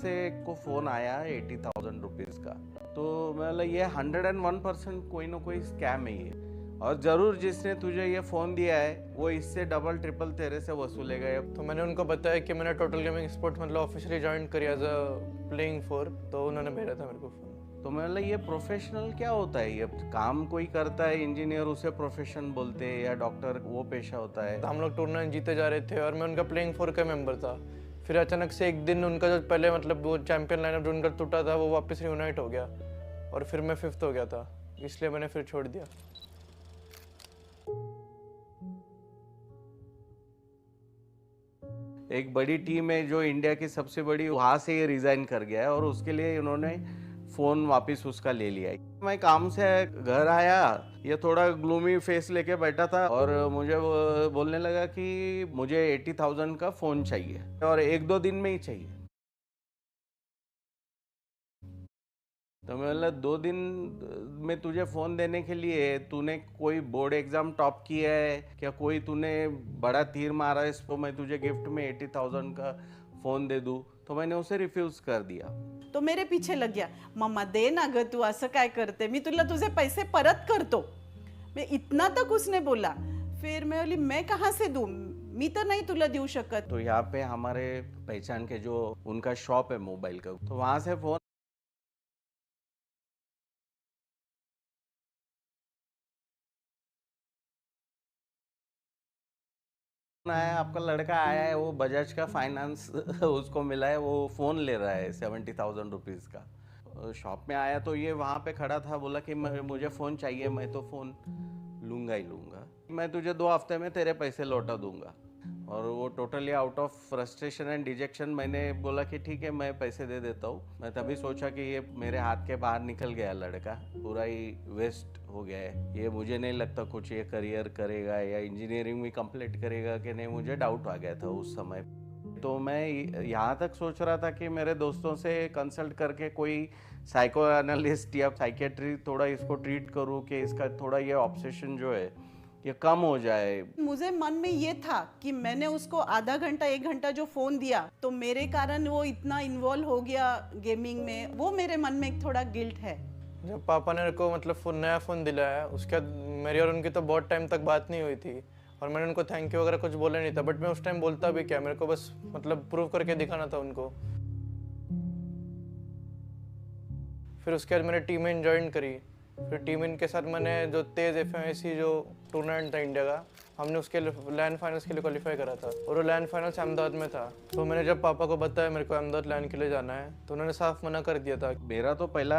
से को फ़ोन आया 80,000 रुपीज़ का, तो मतलब ये 101% कोई ना कोई स्कैम है ये। और ज़रूर जिसने तुझे ये फ़ोन दिया है वो इससे डबल ट्रिपल तेरे से वसूलेगा। तो मैंने उनको बताया कि मैंने टोटल गेमिंग स्पोर्ट्स मतलब ऑफिशियली ज्वाइन करी एज अ प्लेइंग फॉर, तो उन्होंने भेजा था मेरे को फ़ोन। तो मतलब ये प्रोफेशनल क्या होता है? ये काम कोई करता है इंजीनियर उसे प्रोफेशन बोलते हैं, या डॉक्टर वो पेशा होता है? तो हम लोग टूर्नामेंट जीते जा रहे थे और मैं उनका प्लेइंग फोर का मेंबर था। फिर अचानक से एक दिन उनका जो पहले मतलब वो चैंपियन लाइनअप जो उनका टूटा था वो वापस रियूनाइट हो गया और फिर मैं 5th हो गया था, इसलिए मैंने फिर छोड़ दिया। एक बड़ी टीम है जो इंडिया की सबसे बड़ी, वहाँ से ये रिजाइन कर गया है और उसके लिए इन्होंने फोन वापस उसका ले लिया है। मैं काम से घर आया, ये थोड़ा ग्लूमी फेस लेके बैठा था और मुझे वो बोलने लगा कि मुझे 80,000 का फोन चाहिए और 1-2 दिन में ही चाहिए। तो मैं बोला 2 दिन में तुझे फ़ोन देने के लिए तूने कोई बोर्ड एग्ज़ाम टॉप किया है क्या? कोई तूने बड़ा तीर मारा है इसको मैं तुझे गिफ्ट में 80,000 का फ़ोन दे दूँ? तो मैंने उसे रिफ्यूज़ कर दिया। तो मेरे पीछे लग गया, मम्मा दे ना ग, तू असं काय करते, मी तुला तुझे पैसे परत करतो। मैं इतना तक उसने बोला। फिर मैं बोली मैं कहाँ से दूँ, मी तो नहीं तुला देऊ शकत। तो यहाँ पे हमारे पहचान के जो उनका शॉप है मोबाइल का, तो वहाँ से फ़ोन आया, आपका लड़का आया है, वो बजाज का फाइनेंस उसको मिला है, वो फ़ोन ले रहा है 70,000 रुपीज़ का। शॉप में आया तो ये वहाँ पे खड़ा था, बोला कि मुझे फ़ोन चाहिए, मैं तो फ़ोन लूँगा ही लूँगा, मैं तुझे 2 हफ्ते में तेरे पैसे लौटा दूँगा। और वो totally out of frustration and detection मैंने बोला कि ठीक है मैं पैसे दे देता हूँ। मैं तभी सोचा कि ये मेरे हाथ के बाहर निकल गया लड़का, पूरा ही वेस्ट हो गया है ये। मुझे नहीं लगता कुछ ये करियर करेगा या इंजीनियरिंग भी कंप्लीट करेगा कि नहीं, मुझे डाउट आ गया था उस समय। तो मैं यहाँ तक सोच रहा था कि मेरे दोस्तों से कंसल्ट करके कोई साइको एनालिस्ट या साइकेट्री थोड़ा इसको ट्रीट करूँ कि इसका थोड़ा ये ऑब्सेशन जो है ये कम हो जाए। मुझे मन में ये था कि मैंने उसको आधा घंटा 1 घंटा जो फोन दिया तो मेरे कारण वो इतना इन्वॉल्व हो गया गेमिंग में, वो मेरे मन में एक थोड़ा गिल्ट है। जब पापा ने मेरे को मतलब नया फ़ोन दिलाया उसके बाद मेरी और उनकी तो बहुत टाइम तक बात नहीं हुई थी और मैंने उनको थैंक यू वगैरह कुछ बोला नहीं था, बट मैं उस टाइम बोलता भी क्या, मेरे को बस मतलब प्रूव करके दिखाना था उनको। फिर उसके बाद मैंने टीम इन ज्वाइन करी। फिर टीम इन के साथ मैंने जो तेज़ FMIC जो टूर्नामेंट था इंडिया का, हमने उसके लैंड फाइनल्स के लिए क्वालिफाई करा था और वो लैंड फाइनल्स अहमदाबाद में था। तो मैंने जब पापा को बताया मेरे को अहमदाबाद लैंड के लिए जाना है तो उन्होंने साफ मना कर दिया था। मेरा तो पहला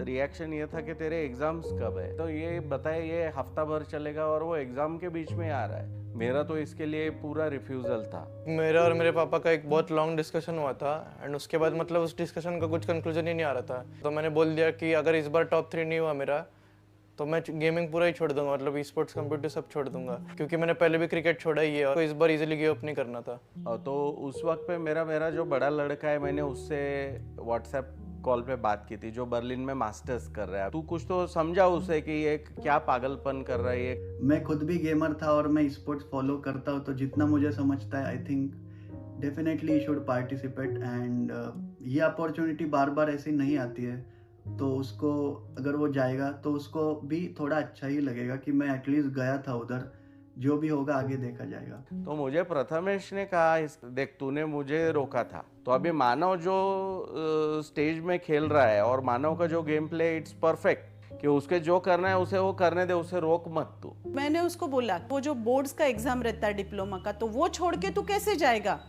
रिएक्शन ये था कि तेरे एग्जाम्स कब है, तो ये बताए ये हफ्ता भर चलेगा और वो एग्जाम के बीच में आ रहा है। मेरा तो इसके लिए पूरा रिफ्यूज़ल था। मेरा और मेरे पापा का एक बहुत लॉन्ग डिस्कशन हुआ था एंड उसके बाद मतलब उस डिस्कशन का कुछ कंक्लूजन ही नहीं आ रहा था। तो मैंने बोल दिया कि अगर इस बार टॉप 3 नहीं हुआ मेरा तो मैं गेमिंग पूरा ही छोड़ दूंगा, मतलब ई स्पोर्ट्स कंप्यूटर सब छोड़ दूंगा, क्योंकि मैंने पहले भी क्रिकेट छोड़ा ही है और इस बार इजीली गिव अप नहीं करना था। और तो उस वक्त पे मेरा जो बड़ा लड़का है, मैंने उससे व्हाट्सएप कॉल पे बात की थी, जो बर्लिन में मास्टर्स कर रहा है। तू कुछ तो समझा उसे कि ये क्या पागलपन कर रहा है ये। मैं खुद भी गेमर था और मैं स्पोर्ट्स फॉलो करता हूँ, तो जितना मुझे समझता है I think definitely you should participate and ये अपॉर्चुनिटी बार बार ऐसी नहीं आती है, तो उसको अगर वो जाएगा तो उसको भी थोड़ा अच्छा ही लगेगा कि मैं एटलीस्ट गया था उधर, जो भी होगा आगे देखा जाएगा। तो मुझे प्रथमेश ने कहा, देख तूने मुझे रोका था, तो अभी मानव जो स्टेज में खेल रहा है और मानव का जो गेम प्ले इट्स परफेक्ट, कि उसके जो करना है उसे वो करने दे, उसे रोक मत तू। मैंने उसको बोला वो जो बोर्ड्स का एग्जाम रहता है डिप्लोमा का, तो वो छोड़ के तू कैसे जाएगा?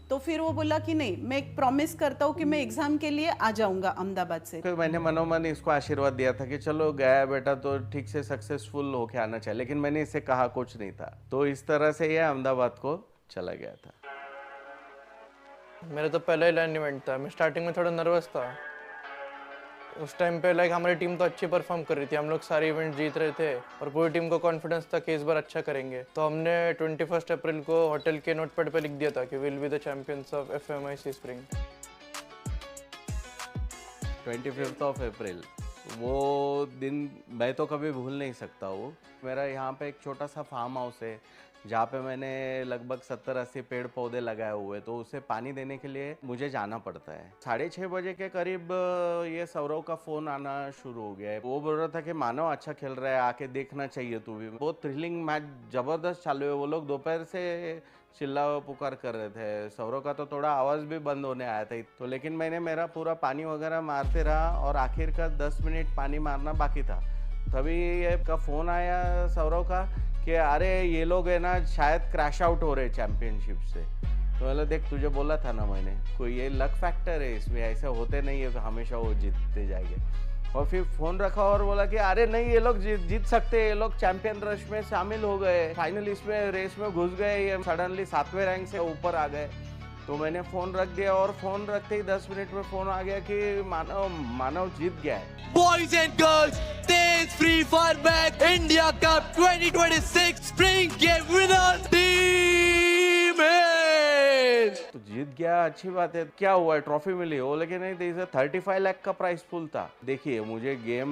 तो फिर वो बोला कि नहीं, मैं एक प्रॉमिस करता हूँ कि मैं एग्जाम के लिए आ जाऊंगा अहमदाबाद से। तो मैंने मनोमन इसको आशीर्वाद दिया था कि चलो गया बेटा तो ठीक से सक्सेसफुल होके आना चाहिए, लेकिन मैंने इसे कहा कुछ नहीं था। तो इस तरह से ये अहमदाबाद को चला गया था। मेरा तो पहला ही लैंड इवेंट था, मैं स्टार्टिंग में थोड़ा नर्वस था। उस टाइम पे लाइक हमारी टीम तो अच्छी परफॉर्म कर रही थी, हम लोग सारे इवेंट जीत रहे थे और पूरी टीम को कॉन्फिडेंस था कि इस बार अच्छा करेंगे। तो हमने 21 अप्रैल को होटल के नोटपैड पे लिख दिया था कि will be the champions of FMIC spring. 25 अप्रैल वो दिन मैं तो कभी भूल नहीं सकता। वो मेरा यहाँ पे एक छोटा सा फार्म हाउस है जहाँ पे मैंने लगभग 70-80 पेड़ पौधे लगाए हुए, तो उसे पानी देने के लिए मुझे जाना पड़ता है। 6:30 बजे के करीब ये सौरव का फोन आना शुरू हो गया है। वो बोल रहा था कि मानव अच्छा खेल रहा है, आके देखना चाहिए तू भी। बहुत थ्रिलिंग मैच जबरदस्त चालू है। वो लोग दोपहर से चिल्ला पुकार कर रहे थे। सौरव का तो थोड़ा आवाज भी बंद होने आया था, तो लेकिन मैंने मेरा पूरा पानी वगैरह मारते रहा और आखिर का 10 मिनट पानी मारना बाकी था। तभी ये का फोन आया सौरव का कि अरे ये लोग है ना शायद क्रैश आउट हो रहे चैंपियनशिप से। तो मैंने देख, तुझे बोला था ना मैंने, कोई ये लक फैक्टर है इसमें, ऐसा होते नहीं है हमेशा वो जीतते जाएंगे। और फिर फोन रखा और बोला कि अरे नहीं, ये लोग जीत सकते हैं, ये लोग चैंपियन रश में शामिल हो गए, फाइनल इसमें रेस में घुस गए, ये सडनली 7वें रैंक से ऊपर आ गए। तो मैंने फोन रख दिया और फोन रखते ही 10 मिनट में फोन आ गया कि मानव जीत गया है। Boys and girls, Teज Free Fire Match India Cup 2026 Spring Game Winners Team H। तो जीत गया, अच्छी बात है। क्या हुआ है, ट्रॉफी मिली हो, लेकिन नहीं, 35 लाख का प्राइस पुल था। देखिए, मुझे गेम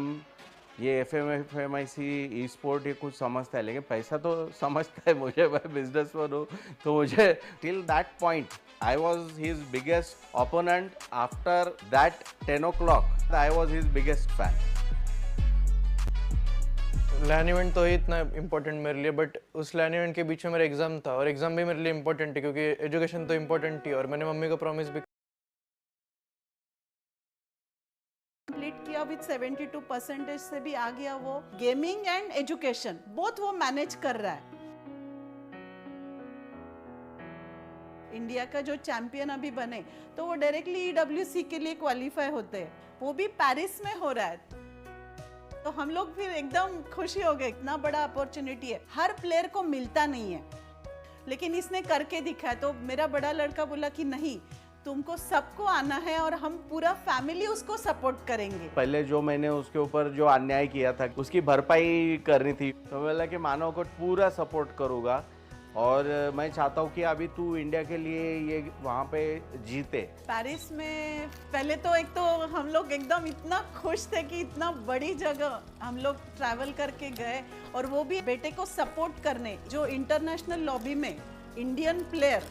ये FMIC ई स्पोर्ट ये कुछ समझता है, लेकिन पैसा तो समझता है मुझे, मैं बिजनेसमैन हूँ। तो मुझे till that point I was his biggest opponent. After that 10 o'clock, I was his biggest fan. LAN event तो ही इतना इम्पोर्टेंट मेरे लिए, बट उस लैन इवेंट के बीच में मेरा एग्जाम था, और एग्जाम भी मेरे लिए इम्पोर्टेंट है क्योंकि एजुकेशन तो इम्पोर्टेंट थी। और मैंने मम्मी को प्रॉमिस भी कंप्लीट किया विद 72% से भी आ गया। वो गेमिंग एंड एजुकेशन बोथ वो मैनेज कर रहा है। इंडिया का जो चैंपियन अभी बने तो वो डायरेक्टली EWC के लिए क्वालिफाई होते हैं, वो भी पेरिस में हो रहा है। तो हम लोग फिर एकदम खुशी हो गए, इतना बड़ा अपॉर्चुनिटी है, हर प्लेयर को मिलता नहीं है, लेकिन इसने करके दिखाया। तो मेरा बड़ा लड़का बोला कि नहीं, तुमको सबको आना है और हम पूरा फैमिली उसको सपोर्ट करेंगे। पहले जो मैंने उसके ऊपर जो अन्याय किया था उसकी भरपाई करनी थी, तो बोला कि मानव को पूरा सपोर्ट करूँगा और मैं चाहता हूँ कि अभी तू इंडिया के लिए ये वहाँ पे जीते। पेरिस में पहले तो एक तो हम लोग एकदम इतना खुश थे कि इतना बड़ी जगह हम लोग ट्रैवल करके गए, और वो भी बेटे को सपोर्ट करने। जो इंटरनेशनल लॉबी में Indian player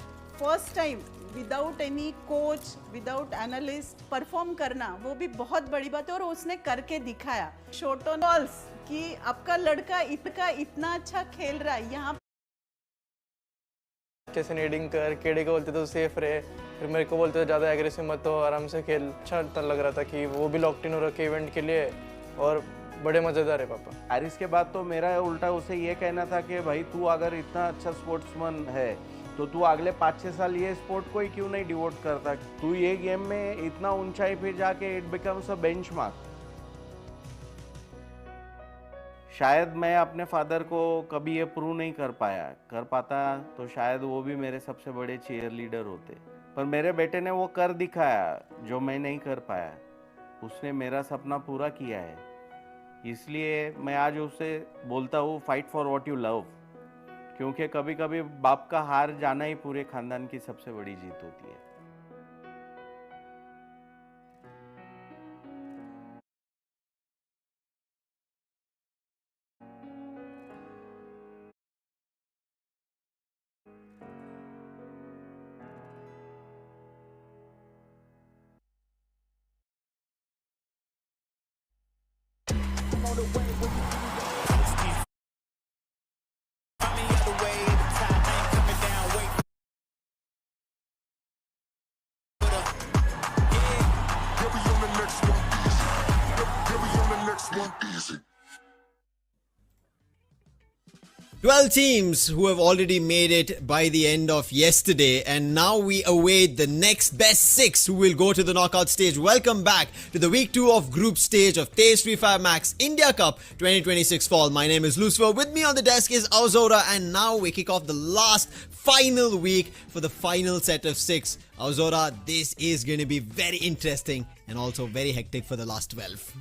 first time without any coach, without analyst perform करना, वो भी बहुत बड़ी बात है, और उसने करके दिखाया। शोटो बॉल्स कि आपका लड़का इतना अच्छा खेल रहा है। यहाँ कैसे नीडिंग कर, केडी को बोलते तो सेफ रहे, फिर मेरे को बोलते तो ज़्यादा एग्रेसिव मत हो, आराम से खेल। अच्छा लग रहा था कि वो भी लॉक्ड इन हो रखे इवेंट के लिए, और बड़े मज़ेदार है पापा। पेरिस के बाद तो मेरा उल्टा उसे ये कहना था कि भाई तू अगर इतना अच्छा स्पोर्ट्समैन है तो तू अगले 5-6 साल ये स्पोर्ट को ही क्यों नहीं डिवोट करता। तू ये गेम में इतना ऊंचाई पे जाके इट बिकम्स अ बेंचमार्क। शायद मैं अपने फादर को कभी ये प्रूव नहीं कर पाता तो शायद वो भी मेरे सबसे बड़े चीयर लीडर होते, पर मेरे बेटे ने वो कर दिखाया जो मैं नहीं कर पाया। उसने मेरा सपना पूरा किया है, इसलिए मैं आज उससे बोलता हूँ fight for what you love, क्योंकि कभी कभी बाप का हार जाना ही पूरे खानदान की सबसे बड़ी जीत होती है। one easy. 12 teams who have already made it by the end of yesterday, and now we await the next best 6 who will go to the knockout stage. Welcome back to the week 2 of group stage of Teज Free Fire Max India Cup 2026 fall. My name is Lucifer. With me on the desk is Auzora, and now we kick off the last final week for the final set of 6. Auzora, this is going to be very interesting and also very hectic for the last 12.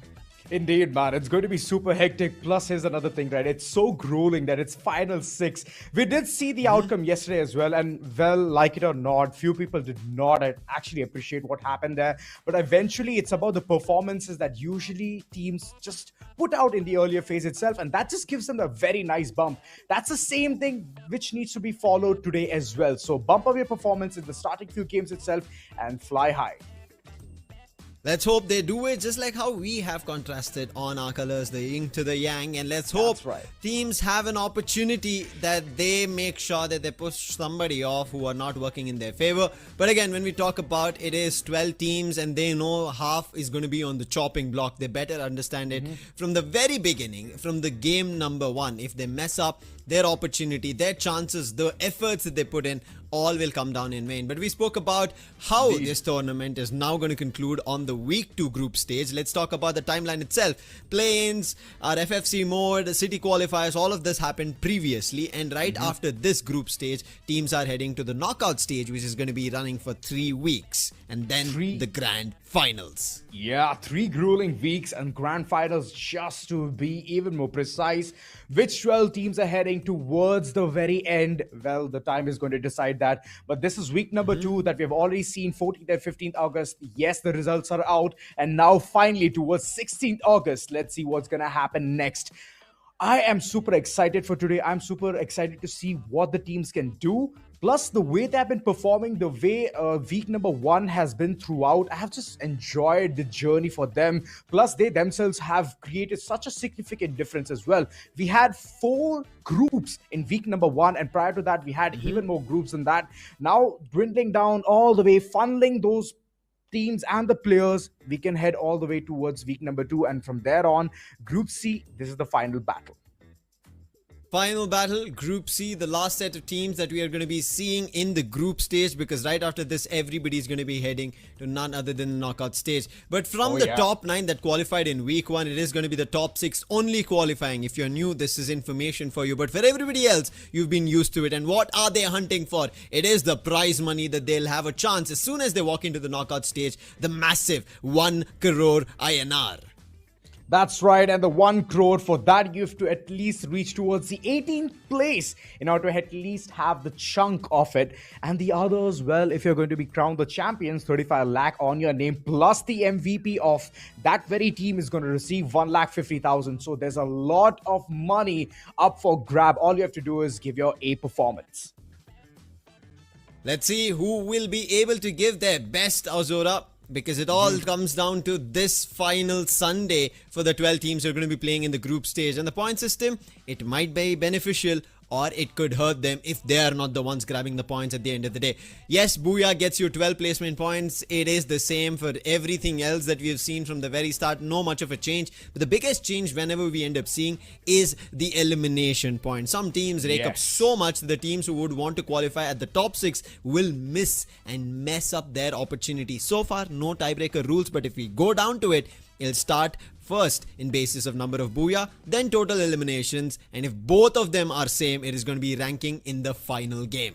Indeed, man. It's going to be super hectic. Plus, here's another thing, right? It's so grueling that it's final six. We did see the outcome yesterday as well. And, well, like it or not, few people did not actually appreciate what happened there. But eventually, it's about the performances that usually teams just put out in the earlier phase itself. And that just gives them a very nice bump. That's the same thing which needs to be followed today as well. So, bump up your performance in the starting few games itself and fly high. Let's hope they do it just like how we have contrasted on our colors, the yin to the yang. And let's hope teams have an opportunity that they make sure that they push somebody off who are not working in their favor. But again, when we talk about it is 12 teams and they know half is going to be on the chopping block, they better understand it from the very beginning, from the game number one. If they mess up, their opportunity, their chances, the efforts that they put in, all will come down in vain. But we spoke about how this tournament is now going to conclude on the week 2 group stage. Let's talk about the timeline itself. Play-ins, our FFC mode, city qualifiers, all of this happened previously. And right after this group stage, teams are heading to the knockout stage, which is going to be running for 3 weeks. And then the grand finals. Yeah, 3 grueling weeks and grand finals, just to be even more precise. Which 12 teams are heading towards the very end? Well, the time is going to decide that. But this is week number 2 that we have already seen, 14th and 15th August. Yes, the results are out. And now finally towards 16th August, let's see what's going to happen next. I am super excited for today. I'm super excited to see what the teams can do. Plus, the way they've been performing, the way week number 1 has been throughout, I have just enjoyed the journey for them. Plus, they themselves have created such a significant difference as well. We had 4 groups in week number 1, and prior to that, we had even more groups than that. Now, dwindling down all the way, funneling those teams and the players, we can head all the way towards week number 2. And from there on, Group C, this is the final battle. Final battle, Group C, the last set of teams that we are going to be seeing in the group stage, because right after this, everybody is going to be heading to none other than the knockout stage. But from the top 9 that qualified in week 1, it is going to be the top 6 only qualifying. If you're new, this is information for you. But for everybody else, you've been used to it. And what are they hunting for? It is the prize money that they'll have a chance as soon as they walk into the knockout stage, the massive 1 crore INR. That's right, and the 1 crore, for that you have to at least reach towards the 18th place in order to at least have the chunk of it. And the others, well, if you're going to be crowned the champions, 35 lakh on your name, plus the MVP of that very team is going to receive 1,50,000. So there's a lot of money up for grab. All you have to do is give your A performance. Let's see who will be able to give their best, Azora. Because it all comes down to this final Sunday for the 12 teams who are going to be playing in the group stage. And the point system, it might be beneficial or it could hurt them if they are not the ones grabbing the points at the end of the day. Yes, Booyah gets you 12 placement points. It is the same for everything else that we have seen from the very start. No much of a change. But the biggest change whenever we end up seeing is the elimination point. Some teams rake up so much that the teams who would want to qualify at the top 6 will miss and mess up their opportunity. So far, no tiebreaker rules, but if we go down to it, it'll start first in basis of number of Booyah, then total eliminations, and if both of them are same, it is going to be ranking in the final game.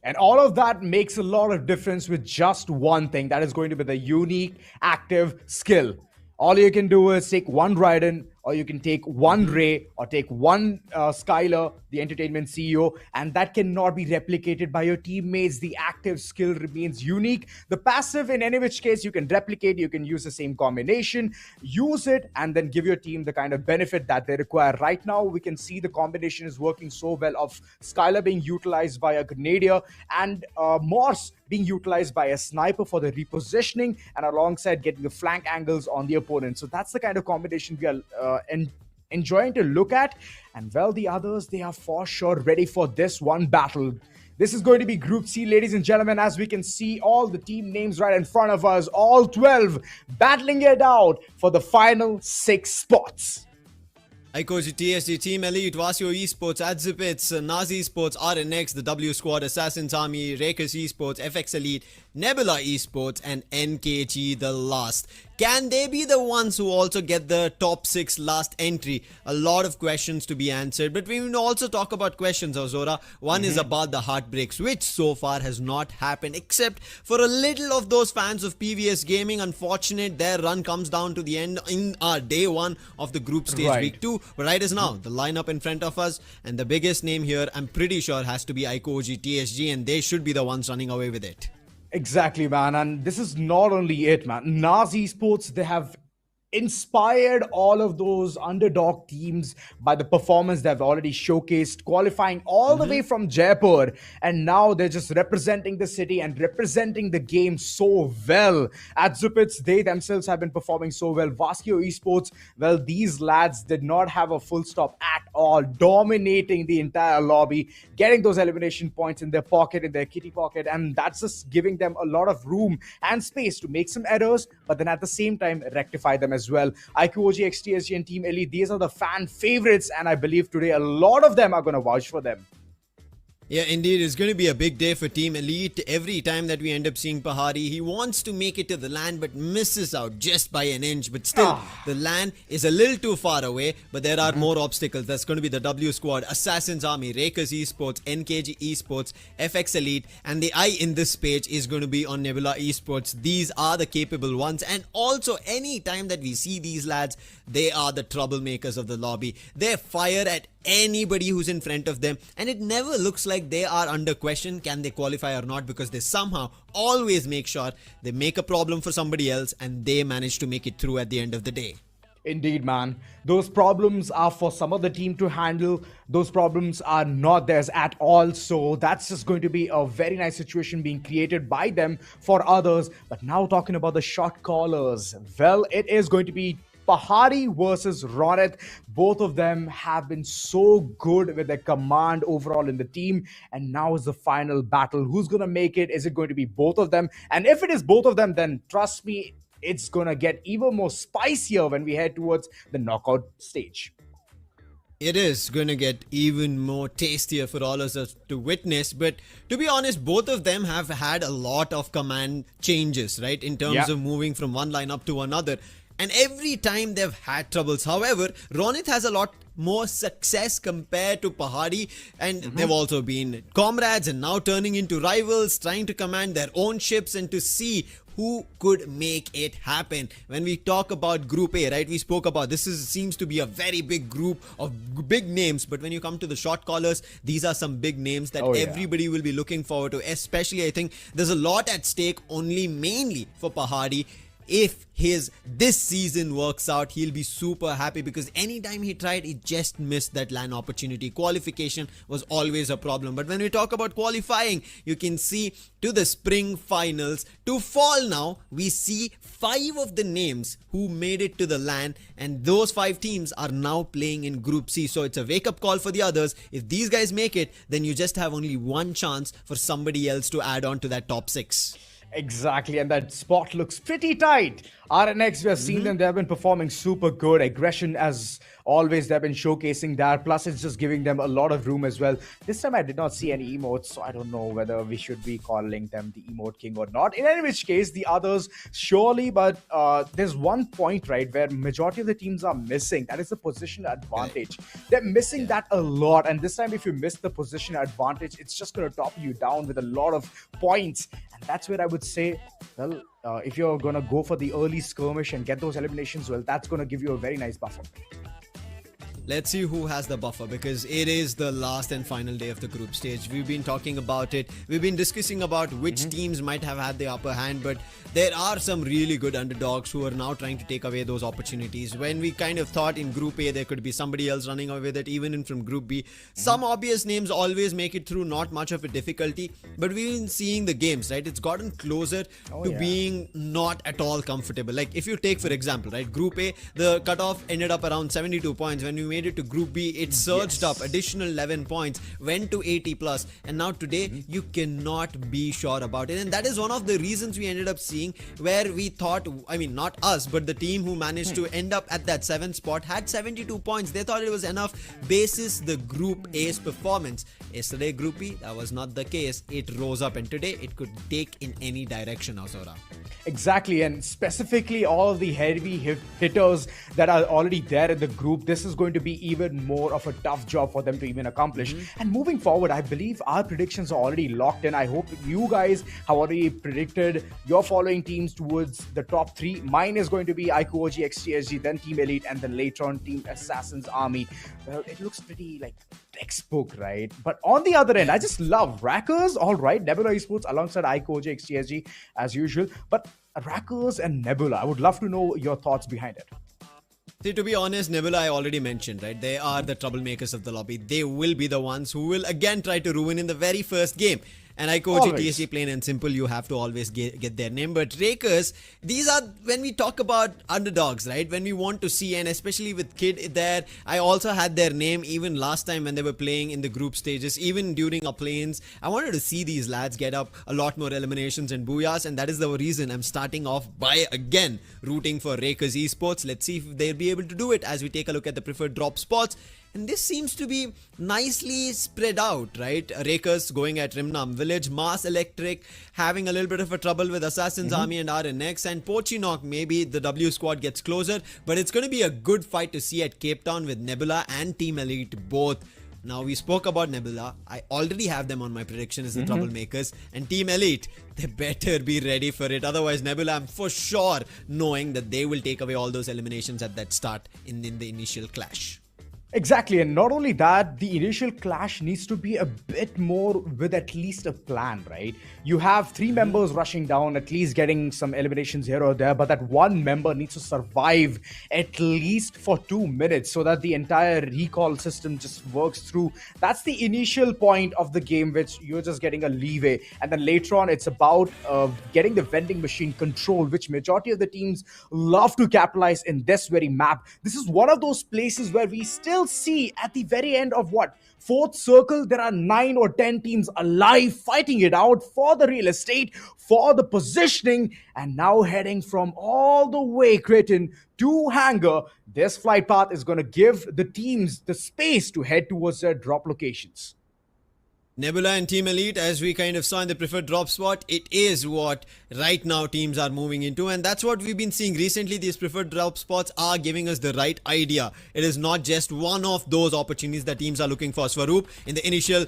And all of that makes a lot of difference with just one thing, that is going to be the unique active skill. All you can do is take 1 Raiden, or you can take 1 Ray, or take 1 Skylar, the entertainment CEO, and that cannot be replicated by your teammates. The active skill remains unique. The passive, in any which case, you can replicate, you can use the same combination, use it, and then give your team the kind of benefit that they require. Right now, we can see the combination is working so well of Skylar being utilized by a Grenadier and Morse being utilized by a sniper for the repositioning and alongside getting the flank angles on the opponent. So that's the kind of combination we are enjoying to look at. And well, the others, they are for sure ready for this one battle. This is going to be Group C, ladies and gentlemen, as we can see all the team names right in front of us, all 12 battling it out for the final 6 spots. Aikoji TSG, Team Elite, Vasio Esports, Adzipits, Nazi Esports, RNX, the W Squad, Assassins Army, Rakers Esports, FX Elite, Nebula Esports, and NKG the last. Can they be the ones who also get the top 6 last entry? A lot of questions to be answered, but we will also talk about questions, Azora. One is about the heartbreaks, which so far has not happened, except for a little of those fans of PVS Gaming. Unfortunate, their run comes down to the end in day 1 of the group stage, Right. week 2. But right as now, the lineup in front of us, and the biggest name here, I'm pretty sure, has to be Aikoji TSG, and they should be the ones running away with it. Exactly, man. And this is not only it, man. Nazi Sports, they have inspired all of those underdog teams by the performance they've already showcased, qualifying all the way from Jaipur, and now they're just representing the city and representing the game so well. At Zupits, they themselves have been performing so well. Vasco Esports, well, these lads did not have a full stop at all, dominating the entire lobby, getting those elimination points in their pocket, in their kitty pocket, and that's just giving them a lot of room and space to make some errors, but then at the same time rectify them as well. IQOG, XTSG, and Team Elite, these are the fan favorites, and I believe today a lot of them are going to vouch for them. Yeah, indeed. It's going to be a big day for Team Elite. Every time that we end up seeing Pahari, he wants to make it to the LAN but misses out just by an inch. But still, the LAN is a little too far away, but there are more obstacles. That's going to be the W Squad, Assassins Army, Rakers Esports, NKG Esports, FX Elite, and the eye in this page is going to be on Nebula Esports. These are the capable ones, and also any time that we see these lads, they are the troublemakers of the lobby. They fire at anybody who's in front of them, and it never looks like they are under question can they qualify or not, because they somehow always make sure they make a problem for somebody else and they manage to make it through at the end of the day. Indeed, man. Those problems are for some other team to handle. Those problems are not theirs at all. So that's just going to be a very nice situation being created by them for others. But now talking about the shot callers, well, it is going to be Pahari versus Ronit. Both of them have been so good with their command overall in the team, and now is the final battle. Who's going to make it? Is it going to be both of them? And if it is both of them, then trust me, it's going to get even more spicier when we head towards the knockout stage. It is going to get even more tastier for all of us to witness. But to be honest, both of them have had a lot of command changes, right? In terms of moving from one lineup to another. And every time they've had troubles. However, Ronit has a lot more success compared to Pahari, and they've also been comrades and now turning into rivals, trying to command their own ships and to see who could make it happen. When we talk about Group A, right, we spoke about seems to be a very big group of big names, but when you come to the shot callers, these are some big names that everybody will be looking forward to. Especially, I think there's a lot at stake, only mainly for Pahari. If this season works out, he'll be super happy, because anytime he tried, he just missed that LAN opportunity. Qualification was always a problem. But when we talk about qualifying, you can see to the spring finals. To fall now, we see 5 of the names who made it to the LAN, and those 5 teams are now playing in Group C. So it's a wake-up call for the others. If these guys make it, then you just have only one chance for somebody else to add on to that top 6. Exactly, and that spot looks pretty tight. RNX, we have seen them, they have been performing super good. Aggression, as always, they've been showcasing that. Plus, it's just giving them a lot of room as well. This time, I did not see any emotes, so I don't know whether we should be calling them the emote king or not. In any which case, the others, surely, but there's one point, right, where majority of the teams are missing. That is the position advantage. They're missing that a lot, and this time, if you miss the position advantage, it's just going to top you down with a lot of points. And that's where I would say, well, if you're going to go for the early skirmish and get those eliminations, well, that's going to give you a very nice buffer. Let's see who has the buffer, because it is the last and final day of the group stage. We've been talking about it. We've been discussing about which teams might have had the upper hand, but there are some really good underdogs who are now trying to take away those opportunities. When we kind of thought in Group A there could be somebody else running away with it, even from Group B, some obvious names always make it through, not much of a difficulty. But we've been seeing the games, right? It's gotten closer to being not at all comfortable. Like if you take, for example, right, Group A, the cutoff ended up around 72 points. When we made it to Group B, it surged up additional 11 points, went to 80 plus, and now today you cannot be sure about it. And that is one of the reasons we ended up seeing where we thought, I mean, not us, but the team who managed to end up at that 7th spot had 72 points. They thought it was enough basis the Group A's performance. Yesterday, Group B, that was not the case. It rose up, and today it could take in any direction, Asura. Exactly, and specifically all of the heavy hitters that are already there in the group, this is going to be even more of a tough job for them to even accomplish. And moving forward, I believe our predictions are already locked in. I hope you guys have already predicted your following teams towards the top 3. Mine is going to be iQOG, XTSG, then Team Elite, and then later on Team Assassin's Army. Well, it looks pretty like textbook, right? But on the other end, I just love Rackers, all right, Nebula Esports alongside iQOG, XTSG as usual. But Rackers and Nebula, I would love to know your thoughts behind it. See, to be honest, Nebula, I already mentioned, right? They are the troublemakers of the lobby. They will be the ones who will again try to ruin in the very first game. And iQOG, TSG, plain and simple, you have to always get their name. But Rakers, these are when we talk about underdogs, right? When we want to see, and especially with Kid there, I also had their name even last time when they were playing in the group stages, even during our play-ins. I wanted to see these lads get up a lot more eliminations and booyahs, and that is the reason I'm starting off by again rooting for Rakers Esports. Let's see if they'll be able to do it as we take a look at the preferred drop spots. And this seems to be nicely spread out, right? Rakers going at Rimnam Village, Mars Electric having a little bit of a trouble with Assassin's Army and RNX, and Pochinok, maybe the W squad gets closer, but it's going to be a good fight to see at Cape Town with Nebula and Team Elite both. Now, we spoke about Nebula. I already have them on my prediction as the troublemakers. And Team Elite, they better be ready for it. Otherwise, Nebula, I'm for sure knowing that they will take away all those eliminations at that start in the initial clash. Exactly, and not only that, the initial clash needs to be a bit more with at least a plan, right? You have 3 members rushing down, at least getting some eliminations here or there, but that one member needs to survive at least for 2 minutes so that the entire recall system just works through. That's the initial point of the game, which you're just getting a leeway. And then later on, it's about getting the vending machine control, which majority of the teams love to capitalize in this very map. This is one of those places where we still see at the very end of 4th circle, there are 9 or 10 teams alive fighting it out for the real estate, for the positioning, and now heading from all the way Creighton to Hangar. This flight path is going to give the teams the space to head towards their drop locations. Nebula and Team Elite, as we kind of saw in the preferred drop spot, it is what right now teams are moving into, and that's what we've been seeing recently. These preferred drop spots are giving us the right idea. It is not just one of those opportunities that teams are looking for. Swaroop in the initial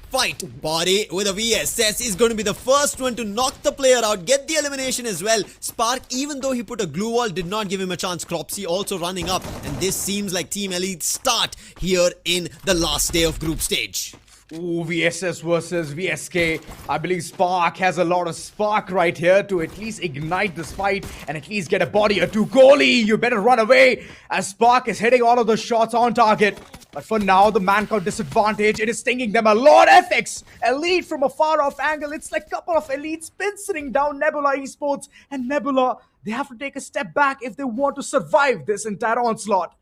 fight, Body with a VSS is going to be the first one to knock the player out, get the elimination as well. Spark, even though he put a glue wall, did not give him a chance. Cropsy also running up, and this seems like Team Elite's start here in the last day of group stage. Ooh, VSS versus VSK. I believe Spark has a lot of spark right here to at least ignite this fight and at least get a body or 2. Goalie, you better run away as Spark is hitting all of the shots on target. But for now, the man count disadvantage, it is stinging them a lot. FX, Elite from a far off angle. It's like a couple of elites pinching down Nebula Esports. And Nebula, they have to take a step back if they want to survive this entire onslaught.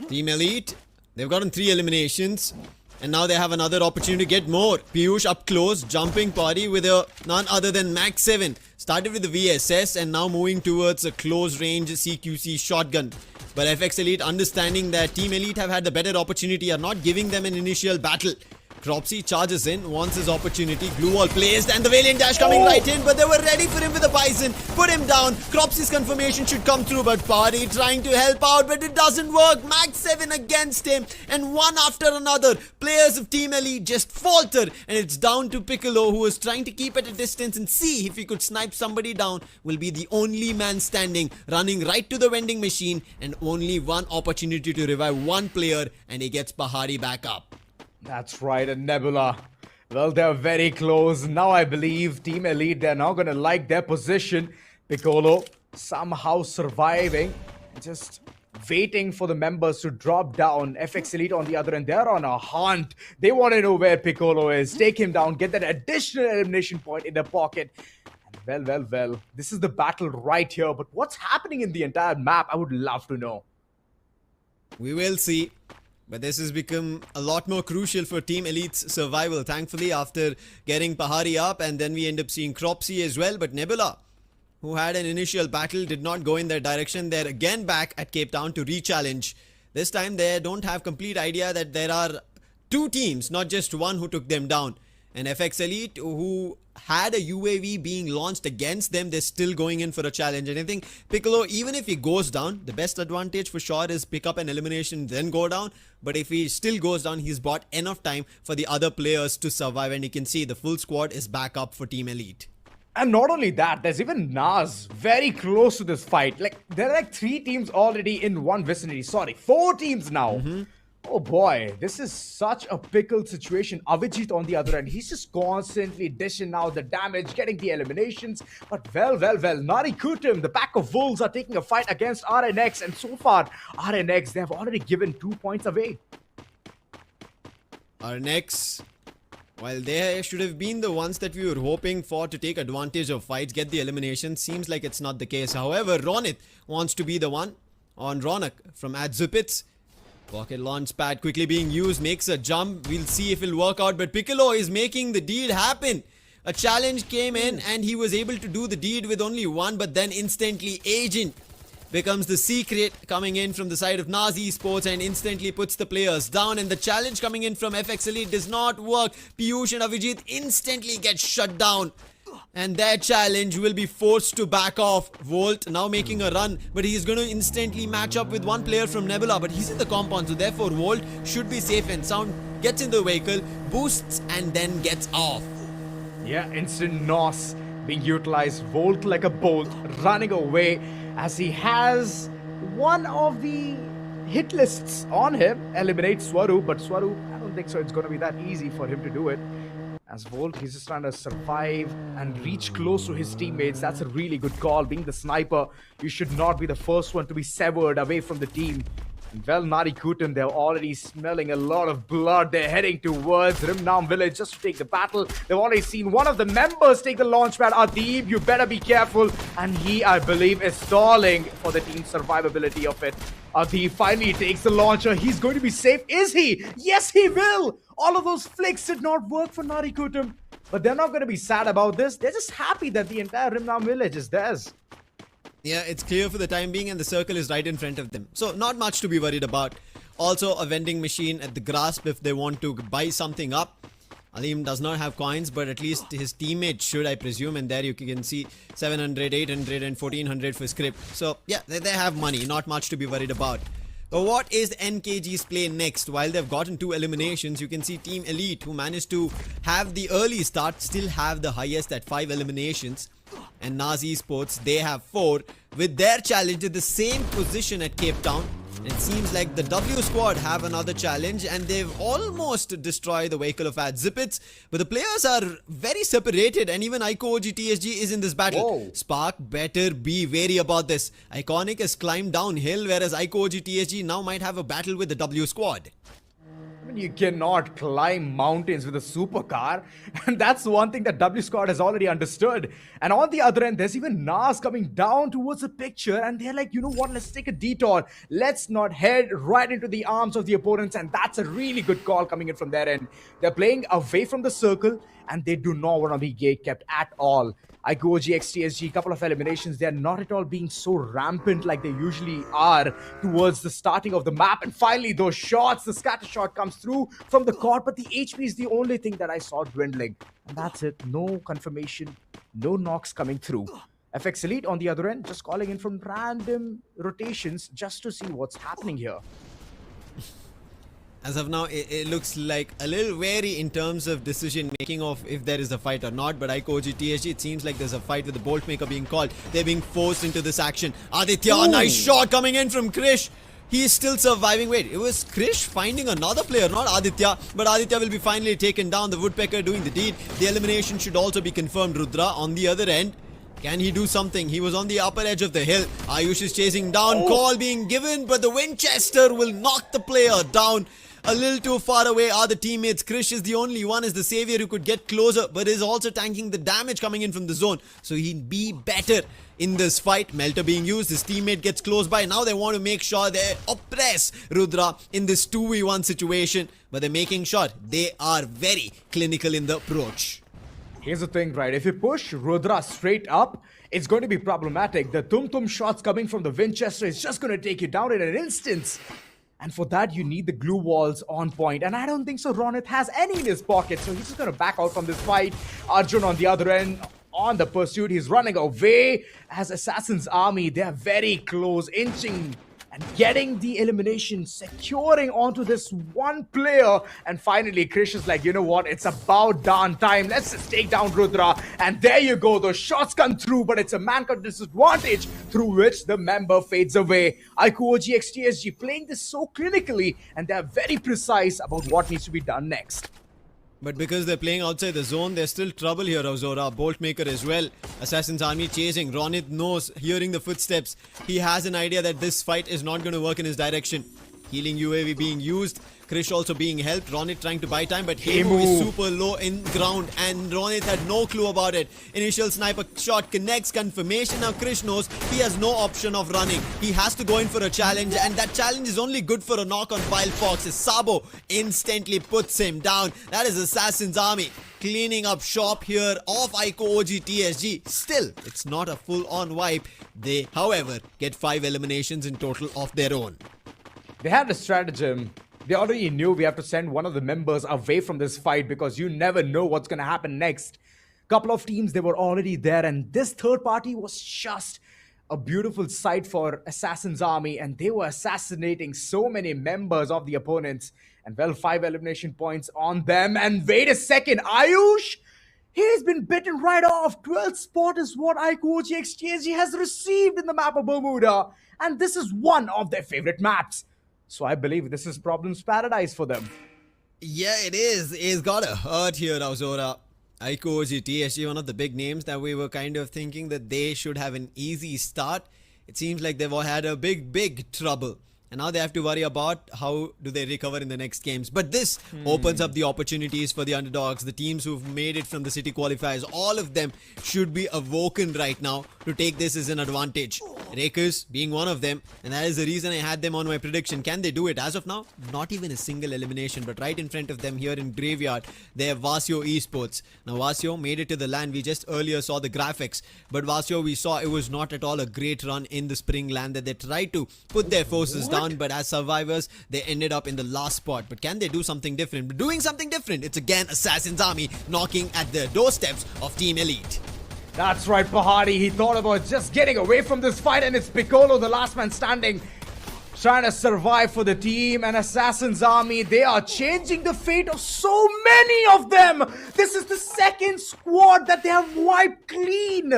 Team Elite, they've gotten 3 eliminations. And now they have another opportunity to get more. Piyush up close, jumping party with none other than Max 7. Started with the VSS and now moving towards a close range CQC shotgun. But FX Elite, understanding that Team Elite have had the better opportunity, are not giving them an initial battle. Cropsy charges in, wants his opportunity, glue wall placed, and the Valiant Dash coming right in, but they were ready for him with a Bison. Put him down. Cropsy's confirmation should come through, but Party trying to help out, but it doesn't work. Max 7 against him, and one after another, players of Team Elite just falter, and it's down to Piccolo, who is trying to keep at a distance and see if he could snipe somebody down. Will be the only man standing, running right to the vending machine, and only one opportunity to revive one player, and he gets Bahari back up. That's right, and Nebula. Well, they're very close. Now I believe Team Elite, they're now going to like their position. Piccolo somehow surviving, just waiting for the members to drop down. FX Elite on the other end, they're on a hunt. They want to know where Piccolo is. Take him down, get that additional elimination point in their pocket. And well, this is the battle right here. But what's happening in the entire map, I would love to know. We will see. But this has become a lot more crucial for Team Elite's survival. Thankfully, after getting Pahari up, and then we end up seeing Cropsy as well. But Nebula, who had an initial battle, did not go in their direction. They're again back at Cape Town to re-challenge. This time they don't have complete idea that there are two teams, not just one, who took them down. And FX Elite, who had a UAV being launched against them, they're still going in for a challenge. And I think Piccolo, even if he goes down, the best advantage for sure is pick up an elimination, then go down. But if he still goes down, he's bought enough time for the other players to survive. And you can see the full squad is back up for Team Elite. And not only that, there's even Nas very close to this fight. Like, there are like 3 teams already in one vicinity. Sorry, 4 teams now. Oh boy, this is such a pickled situation. Avijit on the other end, he's just constantly dishing out the damage, getting the eliminations. But well, Nari Kutum, the pack of wolves are taking a fight against RNX. And so far, RNX, they have already given 2 points away. RNX, while they should have been the ones that we were hoping for to take advantage of fights, get the elimination, seems like it's not the case. However, Ronit wants to be the one on Ronak from Adzupits. Pocket launch pad quickly being used, makes a jump. We'll see if it'll work out, but Piccolo is making the deed happen. A challenge came in and he was able to do the deed with only one, but then instantly Agent becomes the secret coming in from the side of Naz Esports and instantly puts the players down. And the challenge coming in from FX Elite does not work. Piyush and Avijit instantly get shut down. And their challenge will be forced to back off. Volt now making a run, but he's going to instantly match up with one player from Nebula, but he's in the compound, so therefore Volt should be safe and sound. Gets in the vehicle, boosts, and then gets off. Yeah, instant NOS being utilized. Volt like a bolt, running away as he has one of the hit lists on him. Eliminate Swaru, but Swaru, I don't think so it's going to be that easy for him to do it. As Volt, he's just trying to survive and reach close to his teammates. That's a really good call. Being the sniper, you should not be the first one to be severed away from the team. And well, Nari Kutum, they're already smelling a lot of blood. They're heading towards Rimnam village just to take the battle. They've already seen one of the members take the launch pad. Adib, you better be careful. And he, I believe, is stalling for the team's survivability of it. Adib finally takes the launcher. He's going to be safe. Is he? Yes, he will. All of those flicks did not work for Nari Kutum. But they're not going to be sad about this. They're just happy that the entire Rimnam village is theirs. Yeah, it's clear for the time being and the circle is right in front of them. So not much to be worried about. Also a vending machine at the grasp if they want to buy something up. Alim does not have coins, but at least his teammates should, I presume. And there you can see 700, 800 and 1400 for script. So yeah, they have money. Not much to be worried about. But what is NKG's play next? While they've gotten 2 eliminations, you can see Team Elite, who managed to have the early start, still have the highest at 5 eliminations. And Naz Esports, they have 4 with their challenge in the same position at Cape Town. It seems like the W squad have another challenge and they've almost destroyed the vehicle of Adzipits. But the players are very separated and even Ico OG TSG is in this battle. Whoa. Spark better be wary about this. Iconic has climbed downhill, whereas Ico OG TSG now might have a battle with the W squad. I mean, you cannot climb mountains with a supercar, and that's one thing that W Squad has already understood. And on the other end, there's even Nas coming down towards the picture, and they're like, you know what, let's take a detour. Let's not head right into the arms of the opponents, and that's a really good call coming in from their end. They're playing away from the circle, and they do not want to be gate kept at all. Ico OG XTSG, couple of eliminations. They're not at all being so rampant like they usually are towards the starting of the map. And finally, those shots, the scatter shot comes through from the court, but the HP is the only thing that I saw dwindling. And that's it. No confirmation, no knocks coming through. FX Elite on the other end, just calling in from random rotations just to see what's happening here. As of now, it looks like a little wary in terms of decision making of if there is a fight or not. But Ico OG TSG, it seems like there's a fight with the Bolt Maker being called. They're being forced into this action. Aditya, a nice shot coming in from Krish. He is still surviving. Wait, it was Krish finding another player, not Aditya. But Aditya will be finally taken down. The Woodpecker doing the deed. The elimination should also be confirmed. Rudra on the other end. Can he do something? He was on the upper edge of the hill. Ayush is chasing down. Call being given, but the Winchester will knock the player down. A little too far away are the teammates. Krish is the only one as the savior who could get closer, but is also tanking the damage coming in from the zone. So he'd be better in this fight. Melter being used, his teammate gets close by. Now they want to make sure they oppress Rudra in this 2v1 situation, but they're making sure they are very clinical in the approach. Here's the thing, right? If you push Rudra straight up, it's going to be problematic. The tum-tum shots coming from the Winchester is just going to take you down in an instant. And for that, you need the glue walls on point. And I don't think so Ronit has any in his pocket. So he's just going to back out from this fight. Arjun on the other end, on the pursuit. He's running away as Assassin's Army. They're very close, inching and getting the elimination, securing onto this one player. And finally, Krish is like, you know what? It's about darn time. Let's just take down Rudra. And there you go. Those shots come through, but it's a mankind disadvantage through which the member fades away. Ico OG XTSG playing this so clinically, and they're very precise about what needs to be done next. But because they're playing outside the zone, there's still trouble here, Azora. Boltmaker as well. Assassin's Army chasing. Ronit knows, hearing the footsteps. He has an idea that this fight is not going to work in his direction. Healing UAV being used. Krish also being helped. Ronit trying to buy time, but Hemu is super low in ground and Ronit had no clue about it. Initial sniper shot connects, confirmation. Now Krish knows he has no option of running. He has to go in for a challenge, and that challenge is only good for a knock on Pile Fox as Sabo instantly puts him down. That is Assassin's Army cleaning up shop here of Ico OG TSG. Still, it's not a full-on wipe. They, however, get 5 eliminations in total of their own. They had a stratagem. They already knew we have to send one of the members away from this fight because you never know what's going to happen next. Couple of teams, they were already there, and this third party was just a beautiful sight for Assassin's Army, and they were assassinating so many members of the opponents. And well, 5 elimination points on them. And wait a second, Ayush? He's been bitten right off. 12th spot is what Ico OG XTSG has received in the map of Bermuda. And this is one of their favorite maps. So I believe this is Problems Paradise for them. Yeah, it is. It's got a hurt here, Azora. Ico OG TSG, one of the big names that we were kind of thinking that they should have an easy start. It seems like they've all had a big trouble. And now they have to worry about how do they recover in the next games. But this opens up the opportunities for the underdogs, the teams who've made it from the city qualifiers. All of them should be awoken right now to take this as an advantage. Rakers being one of them, and that is the reason I had them on my prediction. Can they do it? As of now, not even a single elimination, but right in front of them here in Graveyard, they have Vasio Esports. Now Vasio made it to the LAN. We just earlier saw the graphics, but Vasio, we saw it was not at all a great run in the spring LAN that they tried to put their forces down, but as survivors, they ended up in the last spot. But can they do something different? But doing something different, it's again Assassin's Army knocking at the doorsteps of Team Elite. That's right, Pahadi. He thought about just getting away from this fight, and it's Piccolo, the last man standing, trying to survive for the team. And Assassin's Army, they are changing the fate of so many of them. This is the second squad that they have wiped clean.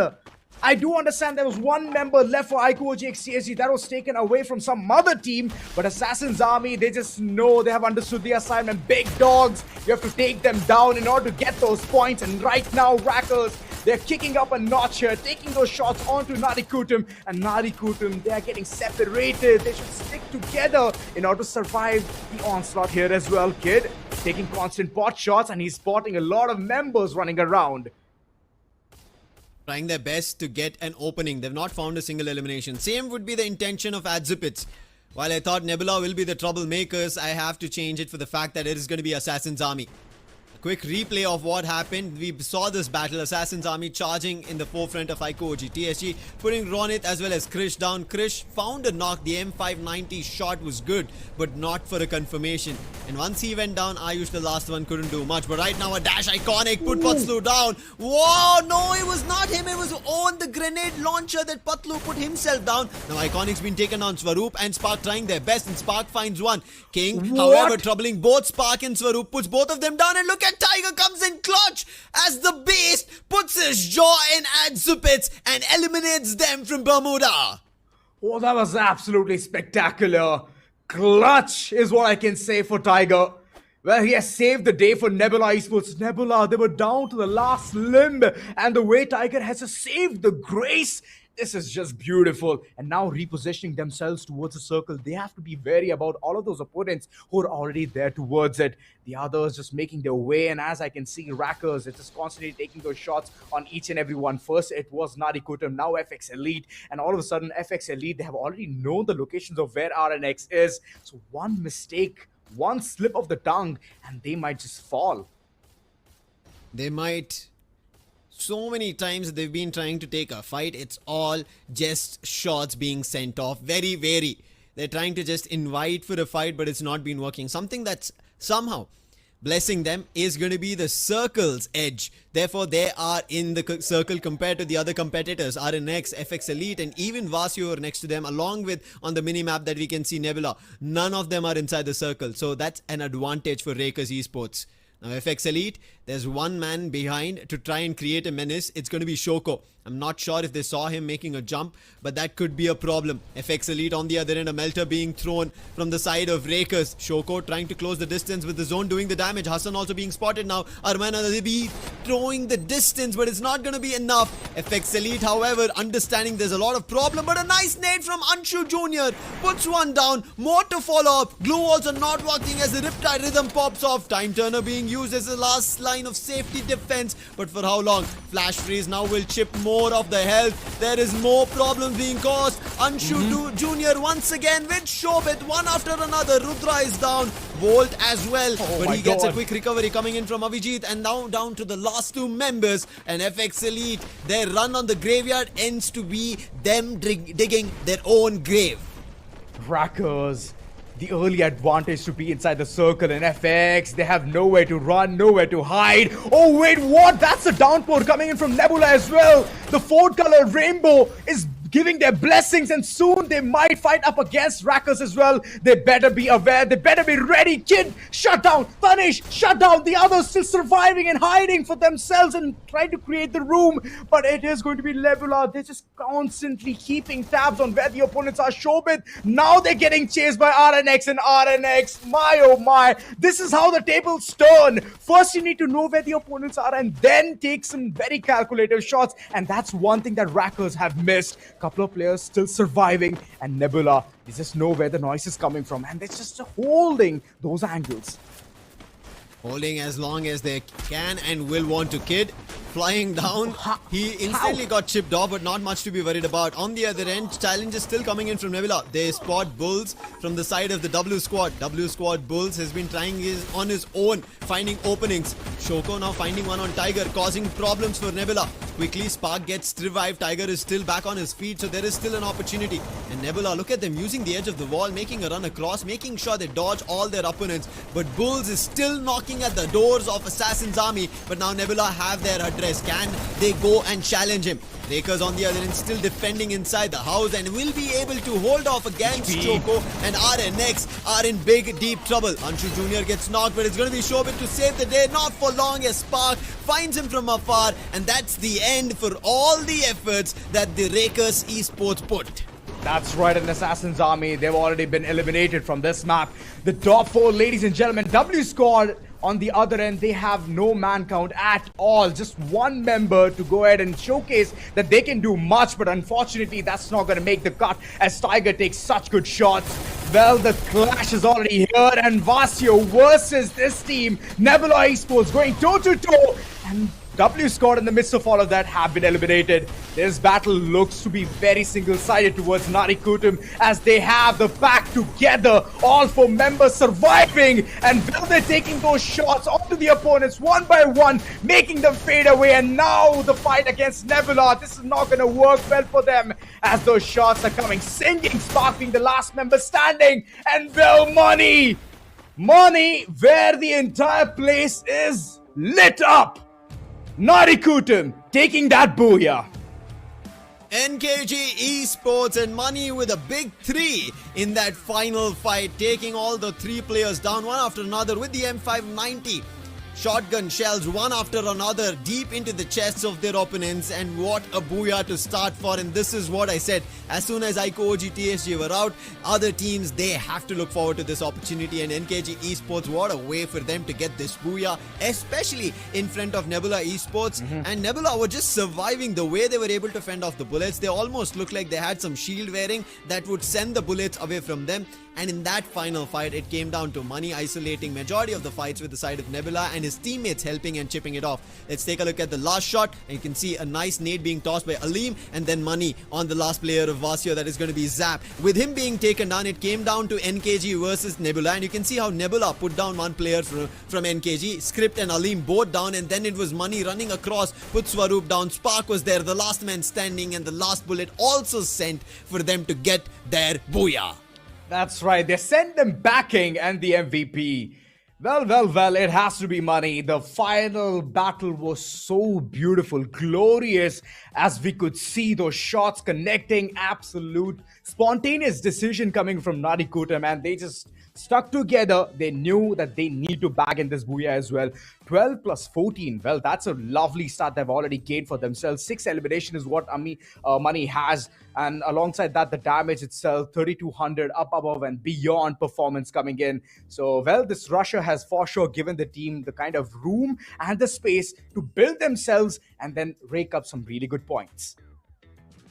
I do understand there was one member left for Ico OG XTSG that was taken away from some other team, but Assassin's Army, they just know, they have understood the assignment. Big dogs, you have to take them down in order to get those points. And right now, Rackers, they're kicking up a notch here, taking those shots onto Narikutum. And Narikutum, they are getting separated. They should stick together in order to survive the onslaught here as well. Kid taking constant pot shots, and he's spotting a lot of members running around. Trying their best to get an opening. They've not found a single elimination. Same would be the intention of Adzipitz. While I thought Nebula will be the troublemakers, I have to change it for the fact that it is going to be Assassin's Army. Quick replay of what happened. We saw this battle. Assassin's Army charging in the forefront of Ico OG TSG, putting Ronit as well as Krish down. Krish found a knock. The M590 shot was good, but not for a confirmation. And once he went down, Ayush, the last one, couldn't do much. But right now, a dash iconic put Patlu down. Whoa, no, it was not him. It was on the grenade launcher that Patlu put himself down. Now, Iconic's been taken on. Swaroop and Spark trying their best, and Spark finds one. King, however, troubling both Spark and Swaroop, puts both of them down. And look at Tiger comes in clutch as the beast puts his jaw in Adzipitz and eliminates them from Bermuda. Oh, that was absolutely spectacular. Clutch is what I can say for Tiger. Well, he has saved the day for Nebula Esports. Nebula, they were down to the last limb, and the way Tiger has saved the grace, This is just beautiful. And now repositioning themselves towards the circle. They have to be wary about all of those opponents who are already there towards it. The others just making their way. And as I can see, Rackers is just constantly taking those shots on each and every one. First, it was Narikutam, now FX Elite. And all of a sudden, FX Elite, they have already known the locations of where RNX is. So one mistake, one slip of the tongue, and they might just fall. They might. So many times they've been trying to take a fight. It's all just shots being sent off. Very wary. They're trying to just invite for a fight, but it's not been working. Something that's somehow blessing them is going to be the circle's edge. Therefore, they are in the circle compared to the other competitors. RNX, FX Elite, and even Vasio are next to them, along with on the mini-map that we can see Nebula. None of them are inside the circle. So that's an advantage for Rakers Esports. Now FX Elite, there's one man behind to try and create a menace. It's going to be Shoko. I'm not sure if they saw him making a jump, but that could be a problem. FX Elite on the other end, a melter being thrown from the side of Rakers. Shoko trying to close the distance with the zone doing the damage. Hassan also being spotted now. Arman Adibi throwing the distance, but it's not going to be enough. FX Elite, however, understanding there's a lot of problem, but a nice nade from Anshu Jr. puts one down. More to follow up. Glue also not working as the Riptide Rhythm pops off. Time Turner being used as the last line of safety defense, but for how long? Flash Freeze now will chip more of the health. There is more problems being caused. Anshu Jr. once again with Shobit, one after another. Rudra is down. Volt as well, but he gets a quick recovery coming in from Avijit, and now down to the last two members. And FX Elite, their run on the graveyard ends to be them digging their own grave. Rackers, the early advantage to be inside the circle, and FX, they have nowhere to run, nowhere to hide. Oh wait, what? That's a downpour coming in from Nebula as well. The 4-color rainbow is giving their blessings, and soon they might fight up against Rackers as well. They better be aware, they better be ready. Kid, shut down. Punish, shut down. The others still surviving and hiding for themselves and trying to create the room, but it is going to be Nebula. They're just constantly keeping tabs on where the opponents are. Shobit, now they're getting chased by RNX, and RNX, my oh my, this is how the tables turn. First you need to know where the opponents are and then take some very calculated shots, and that's one thing that Rackers have missed. Couple of players still surviving, and Nebula, they just know where the noise is coming from, and they're just holding those angles. Holding as long as they can and will want to. Kid flying down. He instantly got chipped off, but not much to be worried about. On the other end, challenge is still coming in from Nebula. They spot Bulls from the side of the W squad. W squad Bulls has been trying on his own, finding openings. Shoko now finding one on Tiger, causing problems for Nebula. Quickly, Spark gets revived. Tiger is still back on his feet, so there is still an opportunity. And Nebula, look at them using the edge of the wall, making a run across, making sure they dodge all their opponents. But Bulls is still knocking at the doors of Assassin's army. But now Nebula have their address. Can they go and challenge him? Rakers on the other end still defending inside the house and will be able to hold off against Choco, and RNX are in big deep trouble. Anshu Jr. gets knocked, but it's going to be Shobit to save the day. Not for long as Spark finds him from afar, and that's the end for all the efforts that the Rakers Esports put. That's right, an Assassin's army, they've already been eliminated from this map. The top 4, ladies and gentlemen, W squad on the other end, they have no man count at all. Just one member to go ahead and showcase that they can do much, but unfortunately, that's not going to make the cut as Tiger takes such good shots. Well, the clash is already here, and Vasio versus this team. Nebula Esports going toe-to-toe, and W squad in the midst of all of that have been eliminated. This battle looks to be very single-sided towards Narikutam as they have the pack together. All 4 members surviving, and well, they're taking those shots onto the opponents one by one, making them fade away. And now the fight against Nebula, this is not going to work well for them as those shots are coming. Singing Spark being the last member standing, and well, Money where the entire place is lit up. Narikutam taking that booyah. NKG Esports and Money with a big 3 in that final fight, taking all the 3 players down one after another with the M590. shotgun shells one after another deep into the chests of their opponents, and what a booyah to start for. And this is what I said, as soon as Ico OG TSG were out, other teams, they have to look forward to this opportunity, and NKG Esports, what a way for them to get this booyah, especially in front of Nebula Esports. And Nebula were just surviving the way they were able to fend off the bullets. They almost looked like they had some shield wearing that would send the bullets away from them. And in that final fight, it came down to Money isolating majority of the fights with the side of Nebula and his teammates helping and chipping it off. Let's take a look at the last shot, and you can see a nice nade being tossed by Aleem, and then Money on the last player of Vasio, that is going to be Zap. With him being taken down, it came down to NKG versus Nebula, and you can see how Nebula put down one player from NKG, Script and Aleem both down, and then it was Money running across, put Swaroop down, Spark was there, the last man standing, and the last bullet also sent for them to get their booyah. That's right. They sent them backing and the MVP. Well, it has to be Money. The final battle was so beautiful, glorious, as we could see those shots connecting, absolute spontaneous decision coming from Nadikutam, and they just stuck together. They knew that they need to bag in this booyah as well. 12 plus 14. Well, that's a lovely start they've already gained for themselves. 6 elimination is what Money has. And alongside that, the damage itself, 3200 up above and beyond performance coming in. So, well, this Russia has for sure given the team the kind of room and the space to build themselves and then rake up some really good points.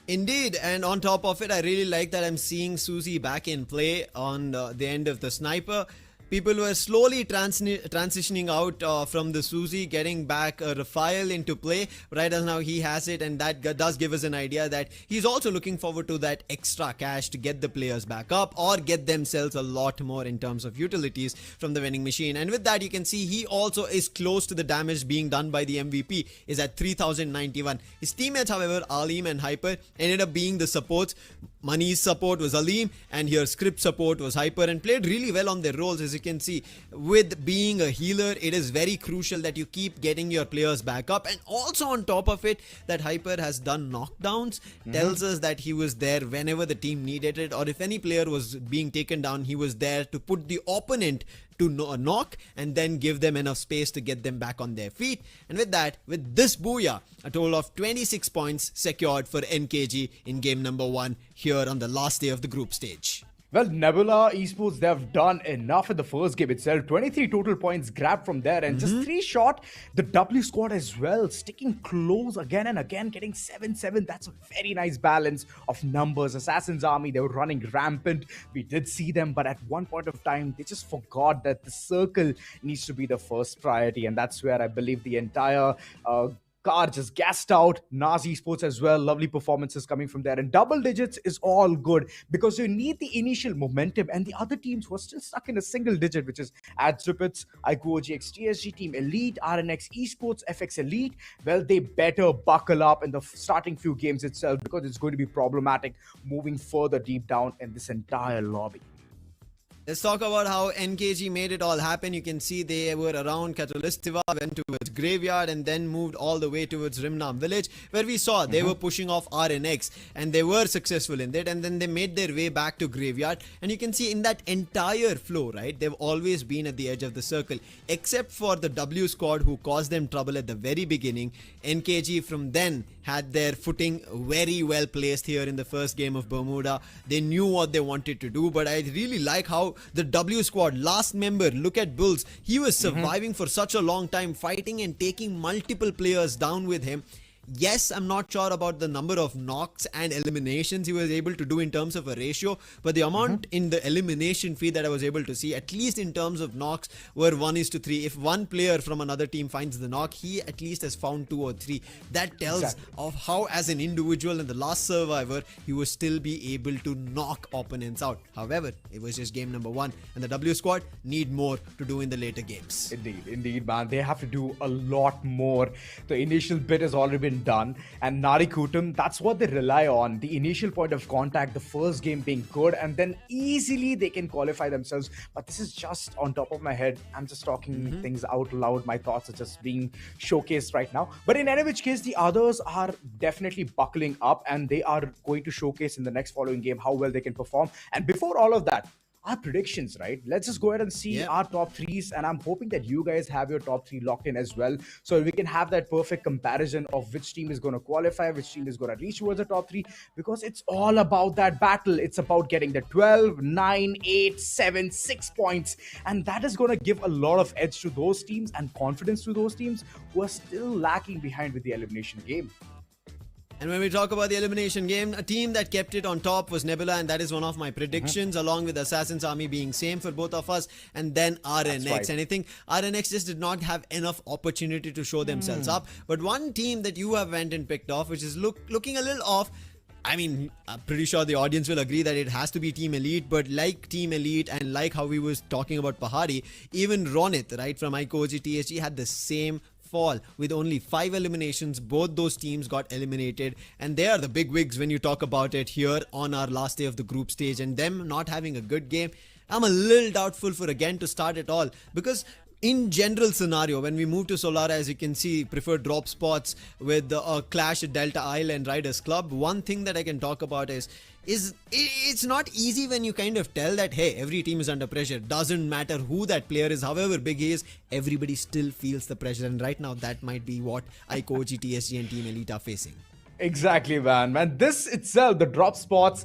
Indeed, and on top of it, I really like that I'm seeing Susie back in play on the end of the sniper. People were slowly transitioning out from the Susie, getting back Rafael into play. Right as now he has it, and that does give us an idea that he's also looking forward to that extra cash to get the players back up or get themselves a lot more in terms of utilities from the vending machine. And with that, you can see he also is close to the damage being done by the MVP, is at 3091. His teammates, however, Aleem and Hyper, ended up being the supports. Money's support was Aleem, and here Script support was Hyper, and played really well on their roles. As you can see, with being a healer, it is very crucial that you keep getting your players back up. And also on top of it, that Hyper has done knockdowns, tells us that he was there whenever the team needed it, or if any player was being taken down, he was there to put the opponent to knock and then give them enough space to get them back on their feet. And with that, with this booyah, a total of 26 points secured for NKG in game number 1 here on the last day of the group stage. Well, Nebula Esports, they've done enough in the first game itself. 23 total points grabbed from there, and just 3 shot. The W squad as well, sticking close again and again, getting 7-7. That's a very nice balance of numbers. Assassin's Army, they were running rampant. We did see them, but at one point of time, they just forgot that the circle needs to be the first priority, and that's where I believe the entire car just gassed out. Nas Esports as well, lovely performances coming from there, and double digits is all good because you need the initial momentum, and the other teams were still stuck in a single digit, which is Adstripits, IQ OGX, TSG Team Elite, RNX Esports, FX Elite. Well, they better buckle up in the starting few games itself because it's going to be problematic moving further deep down in this entire lobby. Let's talk about how NKG made it all happen. You can see they were around Katolistiva, went towards Graveyard, and then moved all the way towards Rimnam Village, where we saw they were pushing off RNX, and they were successful in that, and then they made their way back to Graveyard. And you can see in that entire flow, right, they've always been at the edge of the circle, except for the W squad who caused them trouble at the very beginning. NKG from then had their footing very well placed here in the first game of Bermuda. They knew what they wanted to do, but I really like how the W squad, last member, look at Bulls. He was surviving for such a long time, fighting and taking multiple players down with him. Yes, I'm not sure about the number of knocks and eliminations he was able to do in terms of a ratio, but the amount in the elimination feed that I was able to see, at least in terms of knocks, were 1:3. If one player from another team finds the knock, he at least has found 2 or 3. That tells of how, as an individual and the last survivor, he would still be able to knock opponents out. However, it was just game number 1, and the W squad need more to do in the later games. Indeed, man. They have to do a lot more. The initial bit has already been done, and Narikutam, that's what they rely on. The initial point of contact, the first game being good, and then easily they can qualify themselves. But this is just on top of my head. I'm just talking things out loud. My thoughts are just being showcased right now. But in any which case, the others are definitely buckling up, and they are going to showcase in the next following game how well they can perform. And before all of that, our predictions, right? Let's just go ahead and see Yep. our top threes, and I'm hoping that you guys have your top three locked in as well, so we can have that perfect comparison of which team is going to qualify, which team is going to reach towards the top three, because it's all about that battle. It's about getting the 12, 9, 8, 7, 6 points, and that is going to give a lot of edge to those teams and confidence to those teams who are still lacking behind with the elimination game. And when we talk about the elimination game, a team that kept it on top was Nebula, and that is one of my predictions, along with Assassin's Army being same for both of us, and then RNX. right. And I think RNX just did not have enough opportunity to show themselves up. But one team that you have went and picked off, which is looking a little off. I mean, I'm pretty sure the audience will agree that it has to be Team Elite, but like Team Elite and like how we was talking about Pahari, even Ronit, right, from iCoG TSG had the same fall with only 5 eliminations. Both those teams got eliminated, and they are the big wigs when you talk about it here on our last day of the group stage, and them not having a good game. I'm a little doubtful for again to start it all, because in general scenario, when we move to Solara, as you can see, preferred drop spots with a clash at Delta Isle and Riders Club. One thing that I can talk about is it's not easy when you kind of tell that, hey, every team is under pressure. Doesn't matter who that player is, however big he is, everybody still feels the pressure. And right now, that might be what iCoG, TSG and Team Elite are facing. Exactly, man. This itself, the drop spots,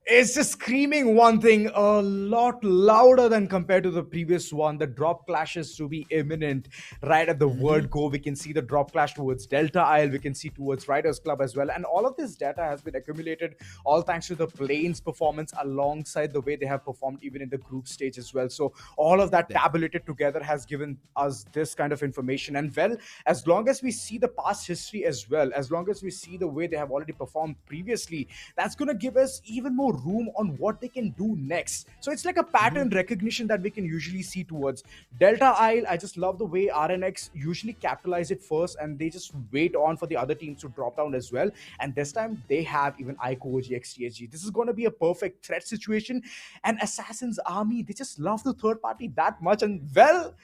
is just screaming one thing a lot louder than compared to the previous one. The drop clashes to be imminent right at the word go. We can see the drop clash towards Delta Isle. We can see towards Riders Club as well. And all of this data has been accumulated all thanks to the Plains performance alongside the way they have performed even in the group stage as well. So all of that tabulated together has given us this kind of information. And well, as long as we see the past history as well, as long as we see the way they have already performed previously, that's going to give us even more room on what they can do next. So it's like a pattern recognition that we can usually see towards Delta Isle. I just love the way RNX usually capitalize it first, and they just wait on for the other teams to drop down as well. And this time they have even iCoG XTSG. This is going to be a perfect threat situation. And Assassin's Army, they just love the third party that much. And well,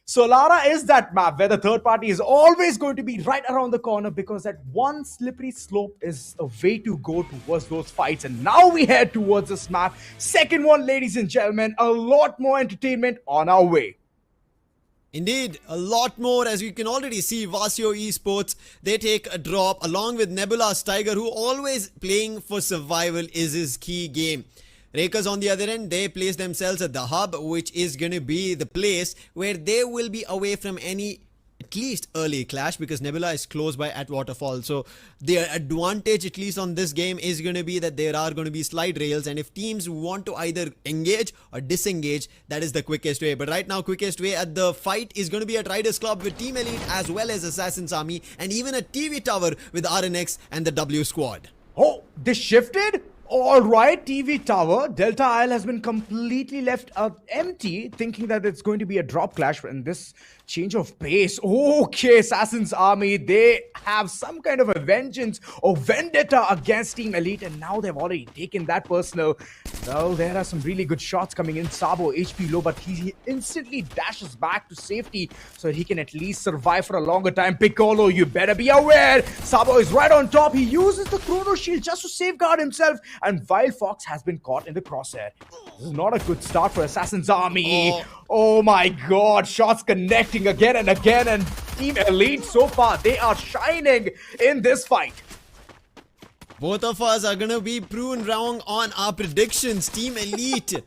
Solara is that map where the third party is always going to be right around the corner, because that one slippery slope is a way to go towards those fights. And now we head towards this map. Second one, ladies and gentlemen, a lot more entertainment on our way. Indeed, a lot more. As you can already see, Vasio Esports, they take a drop along with Nebula's Tiger, who always playing for survival is his key game. Rakers on the other end, they place themselves at the hub, which is going to be the place where they will be away from any at least early clash, because Nebula is close by at Waterfall. So their advantage, at least on this game, is going to be that there are going to be slide rails, and if teams want to either engage or disengage, that is the quickest way. But right now, quickest way at the fight is going to be at Riders Club with Team Elite as well as Assassin's Army, and even a TV tower with RNX and the W Squad. Oh, they shifted? All right, TV tower. Delta Isle has been completely left empty, thinking that it's going to be a drop clash. And this change of pace. Okay, Assassin's Army, they have some kind of a vengeance or vendetta against Team Elite, and now they've already taken that personal. Well, there are some really good shots coming in. Sabo, HP low, but he instantly dashes back to safety so he can at least survive for a longer time. Piccolo, you better be aware. Sabo is right on top. He uses the Chrono Shield just to safeguard himself, and Wild Fox has been caught in the crosshair. This is not a good start for Assassin's Army. Oh my god, shots connecting again and again, and Team Elite so far, they are shining in this fight. Both of us are going to be proven wrong on our predictions. Team Elite.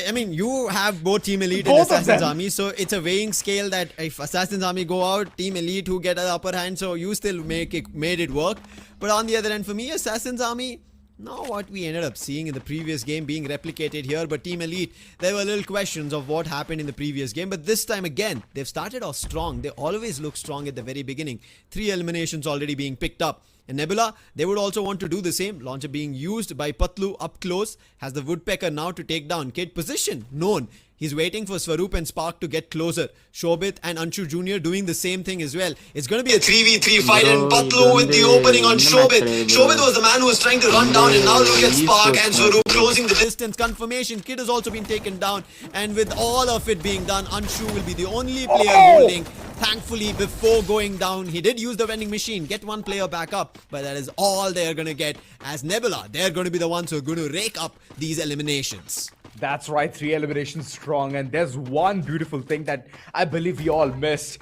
I mean, you have both Team Elite and Both of Assassin's them. Army, so it's a weighing scale that if Assassin's Army go out, Team Elite who get an upper hand, so you still made it work. But on the other end, for me, Assassin's Army, not what we ended up seeing in the previous game being replicated here. But Team Elite, there were little questions of what happened in the previous game. But this time again, they've started off strong. They always look strong at the very beginning. 3 eliminations already being picked up. And Nebula, they would also want to do the same. Launcher being used by Patlu up close. Has the Woodpecker now to take down. Kid position, known. He's waiting for Swaroop and Spark to get closer. Shobit and Anshu Jr. doing the same thing as well. It's going to be a 3v3 fight, and Patlu with the opening on Shobit. Shobit was the man who was trying to run down, and now look at Spark and Swaroop closing the distance. Confirmation, Kid has also been taken down, and with all of it being done, Anshu will be the only player holding. Thankfully, before going down, he did use the vending machine, get one player back up, but that is all they're going to get. As Nebula, they're going to be the ones who are going to rake up these eliminations. That's right, 3 eliminations strong. And there's one beautiful thing that I believe we all missed.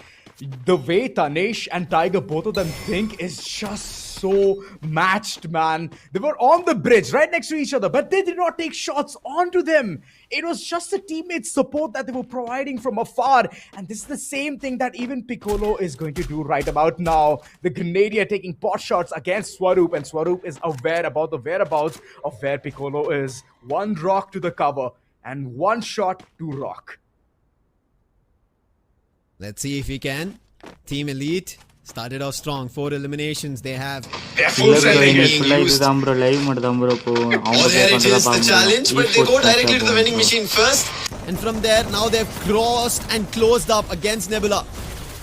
The way Tanesh and Tiger, both of them think is just so matched, man. They were on the bridge right next to each other, but they did not take shots onto them. It was just the teammates' support that they were providing from afar. And this is the same thing that even Piccolo is going to do right about now. The Grenadier taking pot shots against Swaroop, and Swaroop is aware about the whereabouts of where Piccolo is. One rock to the cover and one shot to rock. Let's see if we can. Team Elite started off strong. 4 eliminations they have. Full இதுதான் bro live மட்டும் bro இப்போ அவங்க There it is, the challenge, but they go directly to the vending machine. machine first. And from there, now they've crossed and closed up against Nebula.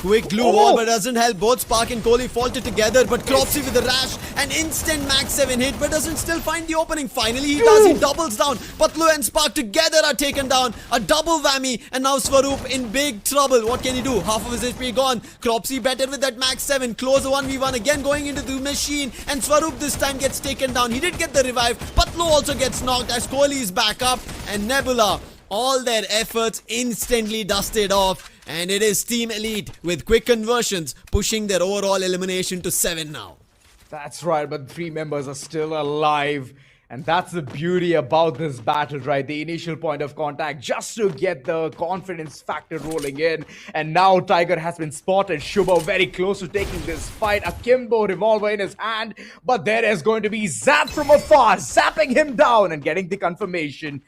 Quick glue wall, but doesn't help. Both Spark and Kohli falter together, but Cropsy with the rash, an instant max 7 hit, but doesn't still find the opening. Finally, he does. He doubles down. Patlu and Spark together are taken down. A double whammy, and now Swaroop in big trouble. What can he do? Half of his HP gone. Cropsy better with that max 7. Close 1v1 again, going into the machine, and Swaroop this time gets taken down. He did get the revive. Patlu also gets knocked as Kohli is back up, and Nebula, all their efforts instantly dusted off. And it is Team Elite with quick conversions pushing their overall elimination to 7 now. That's right, but 3 members are still alive. And that's the beauty about this battle, right? The initial point of contact just to get the confidence factor rolling in. And now Tiger has been spotted. Shubha very close to taking this fight. Akimbo revolver in his hand. But there is going to be Zap from afar, zapping him down and getting the confirmation.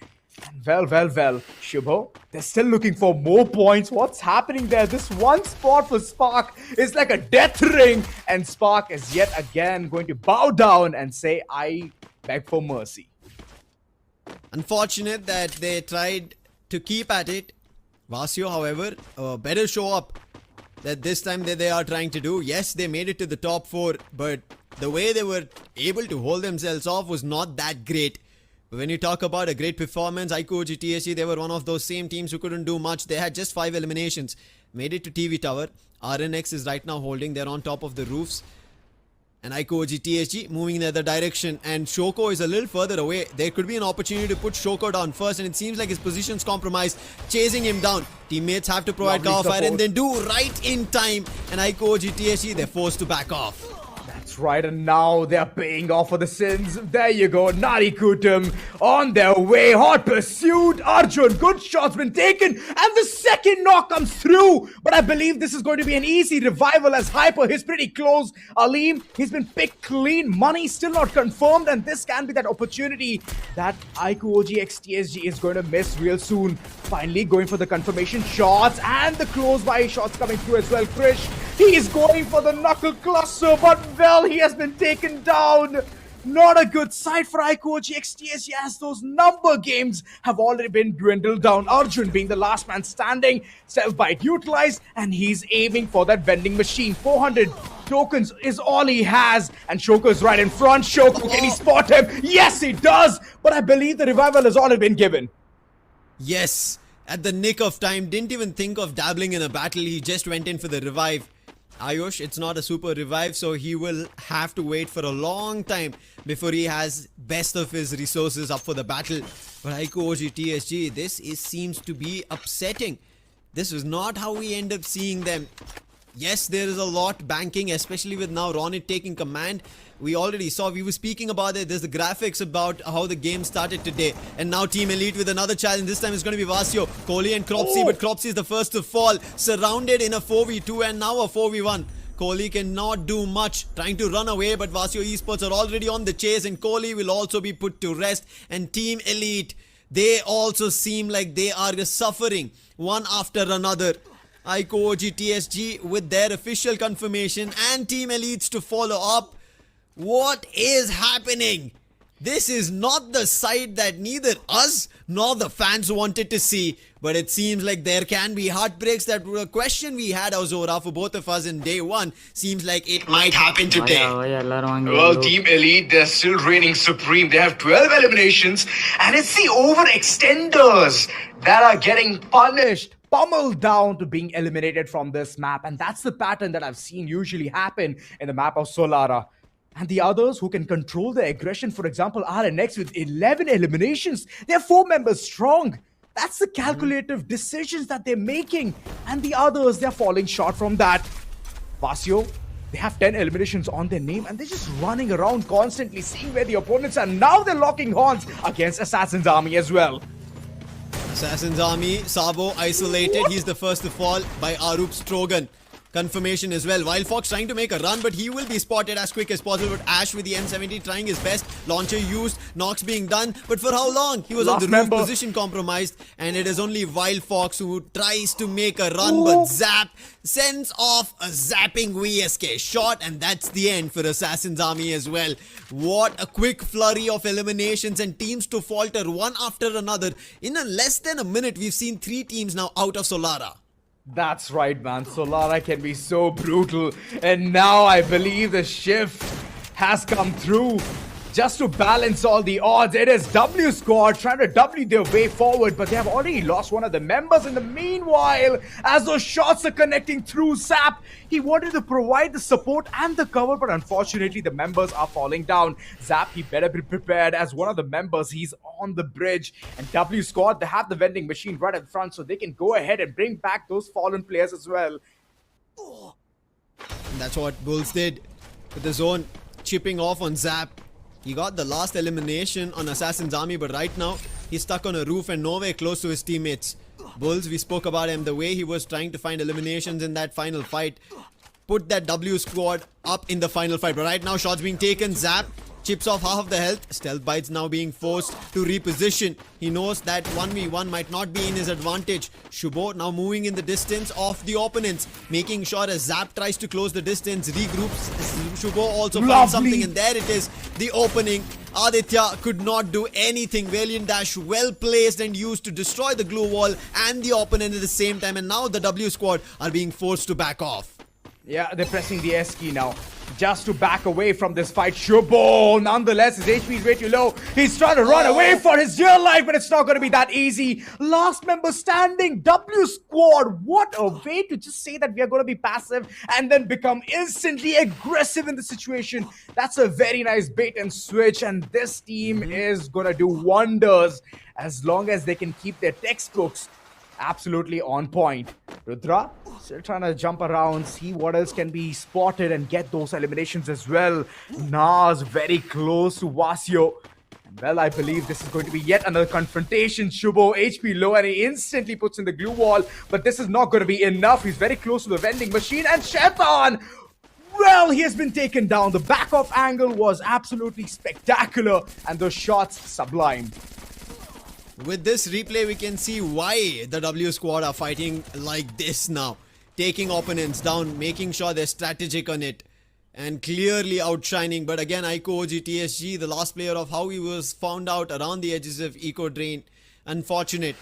And well, Shubho, they're still looking for more points. What's happening there? This one spot for Spark is like a death ring. And Spark is yet again going to bow down and say, I beg for mercy. Unfortunate that they tried to keep at it. Vasio, however, better show up that this time that they are trying to do. Yes, they made it to the top 4, but the way they were able to hold themselves off was not that great. When you talk about a great performance, iQOG, TSG, they were one of those same teams who couldn't do much. They had just 5 eliminations. Made it to TV Tower. RNX is right now holding. They're on top of the roofs. And iQOG, TSG moving in the other direction. And Shoko is a little further away. There could be an opportunity to put Shoko down first. And it seems like his position's compromised. Chasing him down. Teammates have to provide cover fire and then do right in time. And iQOG, TSG, they're forced to back off. That's right, and now they're paying off for the sins. There you go, Nari Kutum on their way. Hot pursuit. Arjun, good shot's been taken, and the second knock comes through. But I believe this is going to be an easy revival as Hyper is pretty close. Aleem, he's been picked clean. Money still not confirmed, and this can be that opportunity that iQOG x TSG is going to miss real soon. Finally going for the confirmation shots, and the close by shots coming through as well. Krish, he is going for the knuckle cluster, but well, he has been taken down. Not a good sight for iQOG x TSG as those number games have already been dwindled down. Arjun being the last man standing, self-bite utilized, and he's aiming for that vending machine. 400 tokens is all he has, and Shoko is right in front. Shoko, can he spot him? Yes, he does, but I believe the revival has already been given. Yes, at the nick of time. Didn't even think of dabbling in a battle. He just went in for the revive. Ayush, it's not a super revive, so he will have to wait for a long time before he has best of his resources up for the battle. But iQOG TSG, this seems to be upsetting. This is not how we end up seeing them. Yes, there is a lot banking, especially with now Ronit taking command. We already saw, we were speaking about it. There's the graphics about how the game started today. And now Team Elite with another challenge. This time it's going to be Vasio, Kohli and Cropsy. But Cropsy is the first to fall. Surrounded in a 4v2 and now a 4v1. Kohli cannot do much. Trying to run away, but Vasio Esports are already on the chase. And Kohli will also be put to rest. And Team Elite, they also seem like they are suffering one after another. iQOG TSG with their official confirmation and Team Elites to follow up. What is happening? This is not the side that neither us nor the fans wanted to see. But it seems like there can be heartbreaks. That were a question we had, Azora, for both of us in day one. Seems like it might happen today. Well, Team Elite, they're still reigning supreme. They have 12 eliminations, and it's the overextenders that are getting punished. Pummeled down to being eliminated from this map, and that's the pattern that I've seen usually happen in the map of Solara. and the others who can control their aggression. For example, RNX with 11 eliminations. They're 4 members strong. That's the calculative decisions that they're making. And the others, they're falling short from that. Vasio, they have 10 eliminations on their name and they're just running around constantly, seeing where the opponents are. Now they're locking horns against Assassin's Army as well. Assassin's Army, Sabo isolated. He's the first to fall by Arup Strogan. Confirmation as well. Wild Fox trying to make a run, but he will be spotted as quick as possible. But Ash with the M70 trying his best. Launcher used. Knocks being done. But for how long? He was on the roof, position compromised. And it is only Wild Fox who tries to make a run. But Zap sends off a zapping VSK shot. And that's the end for Assassin's Army as well. What a quick flurry of eliminations and teams to falter one after another. In a less than a minute, we've seen 3 teams now out of Solara. That's right, man. Solara can be so brutal. And now I believe the shift has come through. Just to balance all the odds, it is W Squad trying to W their way forward, but they have already lost one of the members in the meanwhile. As those shots are connecting through Zap, he wanted to provide the support and the cover, but unfortunately the members are falling down. Zap, he better be prepared as one of the members. He's on the bridge, and W Squad, they have the vending machine right in front, so they can go ahead and bring back those fallen players as well. And that's what Bulls did with the zone chipping off on Zap. He got the last elimination on Assassin's Army, but right now he's stuck on a roof and nowhere close to his teammates. Bulls, we spoke about him, the way he was trying to find eliminations in that final fight. Put that W Squad up in the final fight. But right now, shots being taken. Zap chips off half of the health. Stealth Bites now being forced to reposition. He knows that 1v1 might not be in his advantage. Shubo now moving in the distance of the opponents, making sure as Zap tries to close the distance, regroups. Shubo also finds something, and there it is, the opening. Aditya could not do anything. Valiant Dash well placed and used to destroy the glue wall and the opponent at the same time, and now the W Squad are being forced to back off. Yeah, they're pressing the S key now, just to back away from this fight. Shubo, nonetheless, his HP is way too low. He's trying to run away for his dear life, but it's not going to be that easy. Last member standing, W Squad. What a way to just say that we are going to be passive and then become instantly aggressive in the situation. That's a very nice bait and switch, and this team is going to do wonders as long as they can keep their textbooks absolutely on point. Rudra still trying to jump around, see what else can be spotted and get those eliminations as well. Nas very close to Vasio. And well, I believe this is going to be yet another confrontation. Shubo HP low and he instantly puts in the glue wall, but this is not going to be enough. He's very close to the vending machine, and Shaitan, well, he has been taken down. The back off angle was absolutely spectacular and the shots sublime. With this replay, we can see why the W Squad are fighting like this now. Taking opponents down, making sure they're strategic on it, and clearly outshining. But again, Ico OG TSG, the last player of how he was found out around the edges of Eco Drain. Unfortunate.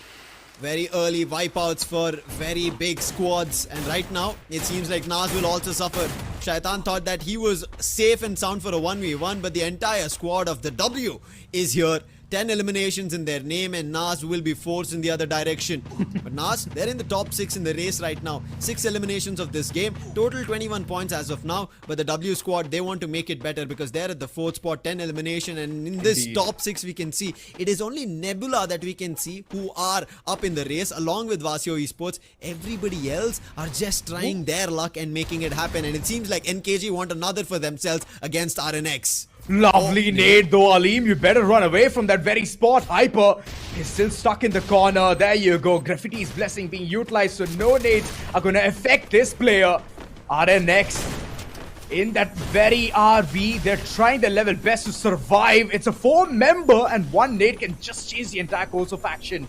Very early wipeouts for very big squads. And right now, it seems like Nas will also suffer. Shaitan thought that he was safe and sound for a 1v1, but the entire squad of the W is here. 10 eliminations in their name, and Nas will be forced in the other direction. But Nas, they're in the top 6 in the race right now. 6 eliminations of this game. Total 21 points as of now. But the W Squad, they want to make it better because they're at the 4th spot, 10 elimination. And in this top 6, we can see it is only Nebula that we can see who are up in the race along with Vasio Esports. Everybody else are just trying their luck and making it happen. And it seems like NKG want another for themselves against RNX. Lovely nade though, Aleem. You better run away from that very spot. Hyper is still stuck in the corner. There you go. Graffiti's blessing being utilized, so no nades are going to affect this player. RNX in that very RV. They're trying their level best to survive. It's a 4-member, and 1 nade can just change the entire course of action.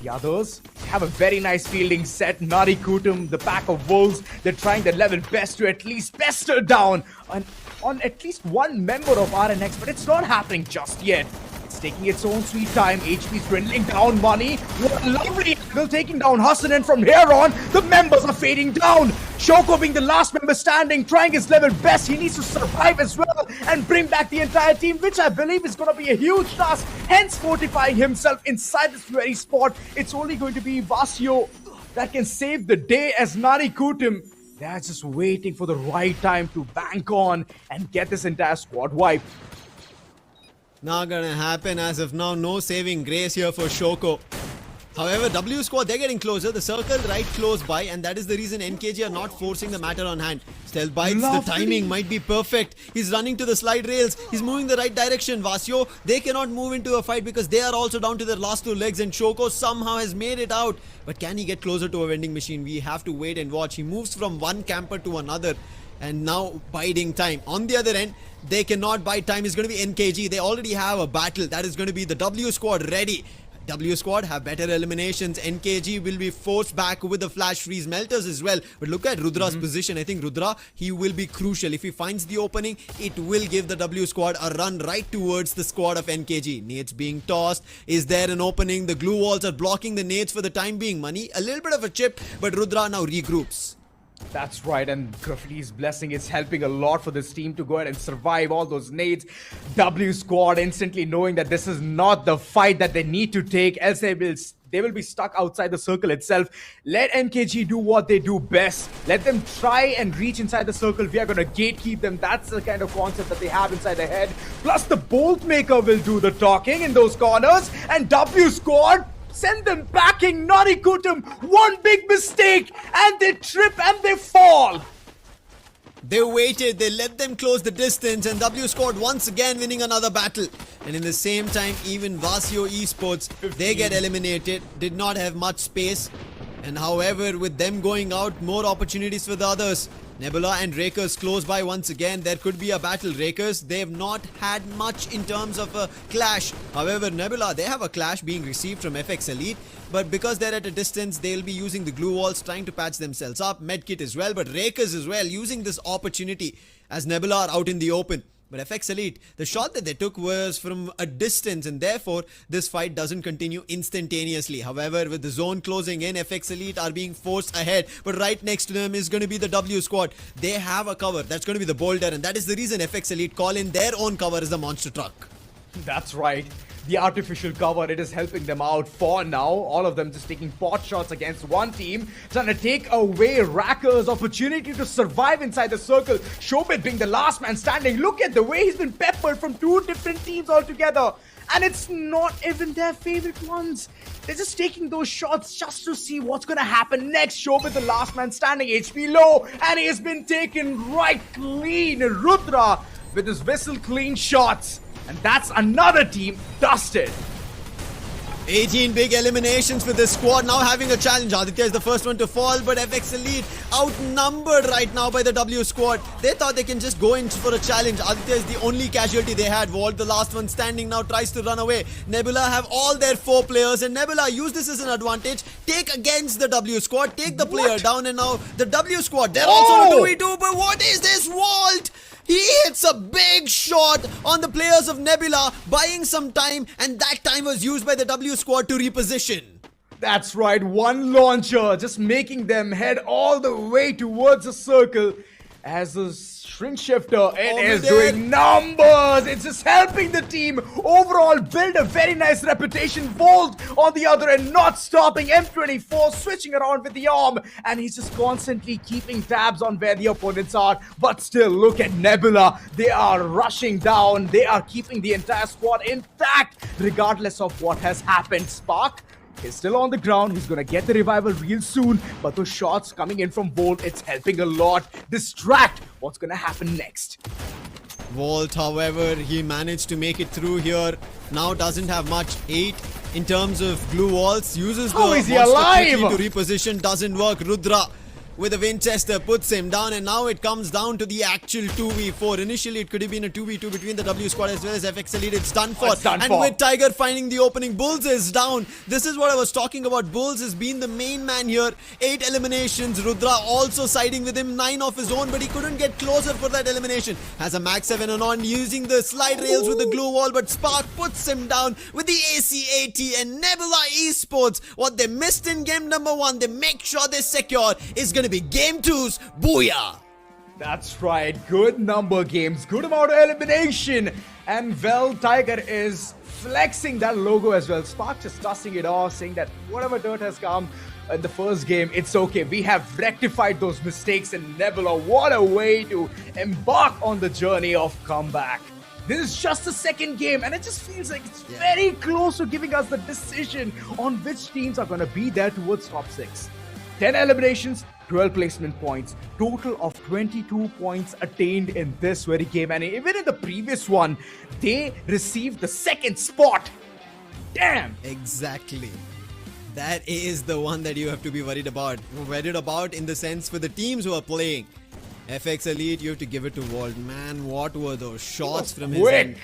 The others have a very nice fielding set. Nari Kutum, the pack of wolves, they're trying their level best to at least pester down on at least 1 member of RNX, but it's not happening just yet. It's taking its own sweet time. HP's dwindling down. Money, what a lovely angle, taking down Hassan, and from here on, the members are fading down. Shoko being the last member standing, trying his level best. He needs to survive as well and bring back the entire team, which I believe is going to be a huge task, hence fortifying himself inside this very spot. It's only going to be Vasio that can save the day as Nari Kutum They're just waiting for the right time to bank on and get this entire squad wiped. Not gonna happen as of now. No saving grace here for Shoko. However, W Squad, they're getting closer. The circle right close by, and that is the reason NKG are not forcing the matter on hand. Stealth bites, the timing might be perfect. He's running to the slide rails. He's moving the right direction. Vasio, they cannot move into a fight because they are also down to their last two legs, and Shoko somehow has made it out. But can he get closer to a vending machine? We have to wait and watch. He moves from one camper to another, and now biding time. On the other end, they cannot bide time. It's going to be NKG. They already have a battle. That is going to be the W Squad ready. W Squad have better eliminations. NKG will be forced back with the flash freeze melters as well. But look at Rudra's position. I think Rudra, he will be crucial. If he finds the opening, it will give the W Squad a run right towards the squad of NKG. Nades being tossed. Is there an opening? The glue walls are blocking the nades for the time being. Money, a little bit of a chip, but Rudra now regroups. That's right, and Graffiti's blessing is helping a lot for this team to go ahead and survive all those nades. W Squad instantly knowing that this is not the fight that they need to take, else they will be stuck outside the circle itself. Let NKG do what they do best. Let them try and reach inside the circle. We are going to gatekeep them. That's the kind of concept that they have inside their head. Plus, the Bolt Maker will do the talking in those corners, and W Squad send them backing Narikutam. One big mistake and they trip and they fall. They waited, they let them close the distance, and W Squad once again winning another battle. And in the same time, even Vasio Esports, they get eliminated, did not have much space. And however, with them going out, more opportunities for the others. Nebula and Rakers close by once again. There could be a battle. Rakers, they have not had much in terms of a clash. However, Nebula, they have a clash being received from FX Elite. But because they're at a distance, they'll be using the glue walls, trying to patch themselves up. Medkit as well, but Rakers as well, using this opportunity as Nebula are out in the open. But FX Elite, the shot that they took was from a distance, and therefore this fight doesn't continue instantaneously. However, with the zone closing in, FX Elite are being forced ahead. But right next to them is going to be the W Squad. They have a cover. That's going to be the Boulder, and that is the reason FX Elite call in their own cover as the Monster Truck. That's right. The artificial cover, it is helping them out for now. All of them just taking pot shots against one team, trying to take away Rakker's opportunity to survive inside the circle. Shobit being the last man standing. Look at the way he's been peppered from two different teams altogether. And it's not even their favorite ones. They're just taking those shots just to see what's going to happen next. Shobit, the last man standing, HP low, and he has been taken right clean. Rudra with his whistle clean shots. And that's another team dusted. 18 big eliminations for this squad, now having a challenge. Aditya is the first one to fall, but FX Elite outnumbered right now by the W Squad. They thought they can just go in for a challenge. Aditya is the only casualty they had. Vault, the last one standing, now tries to run away. Nebula have all their 4 players, and Nebula use this as an advantage. Take against the W Squad, take the player down, and now the W Squad, they're also a 2v2, but what is this Vault? He hits a big shot on the players of Nebula, buying some time, and that time was used by the W Squad to reposition. That's right, one launcher just making them head all the way towards the circle. As a shrink shifter, it is doing numbers. It's just helping the team overall build a very nice reputation. Volt on the other end, not stopping. M24 switching around with the arm, and he's just constantly keeping tabs on where the opponents are. But still, look at Nebula. They are rushing down. They are keeping the entire squad intact, regardless of what has happened. Spark is still on the ground. He's gonna get the revival real soon, but those shots coming in from Volt, it's helping a lot. Distract what's gonna happen next. Vault, however, he managed to make it through here. Now doesn't have much. 8 in terms of glue walls. Uses the is he monster alive? quickly to reposition. Doesn't work. Rudra with a Winchester puts him down, and now it comes down to the actual 2v4. Initially, it could have been a 2v2 between the W Squad as well as FX Elite. It's done for. With Tiger finding the opening, Bulls is down. This is what I was talking about. Bulls has been the main man here. 8 eliminations. Rudra also siding with him. 9 of his own, but he couldn't get closer for that elimination. Has a max 7 and on, using the slide rails with the glue wall, but Spark puts him down with the ACAT, and Nebula Esports, what they missed in game number 1, they make sure they secure, is going to be game 2's booyah. That's right, good number games, good amount of elimination, and well, Tiger is flexing that logo as well. Spark just dusting it off, saying that whatever dirt has come, in the first game. It's okay. We have rectified those mistakes in Nebula. What a way to embark on the journey of comeback. This is just the second game, and it just feels like it's very close to giving us the decision on which teams are going to be there towards top 6. 10 eliminations, 12 placement points, total of 22 points attained in this very game. And even in the previous one, they received the second spot. Damn! Exactly. That is the one that you have to be worried about. Worried about in the sense for the teams who are playing. FX Elite, you have to give it to Walt. Man, what were those shots from his end?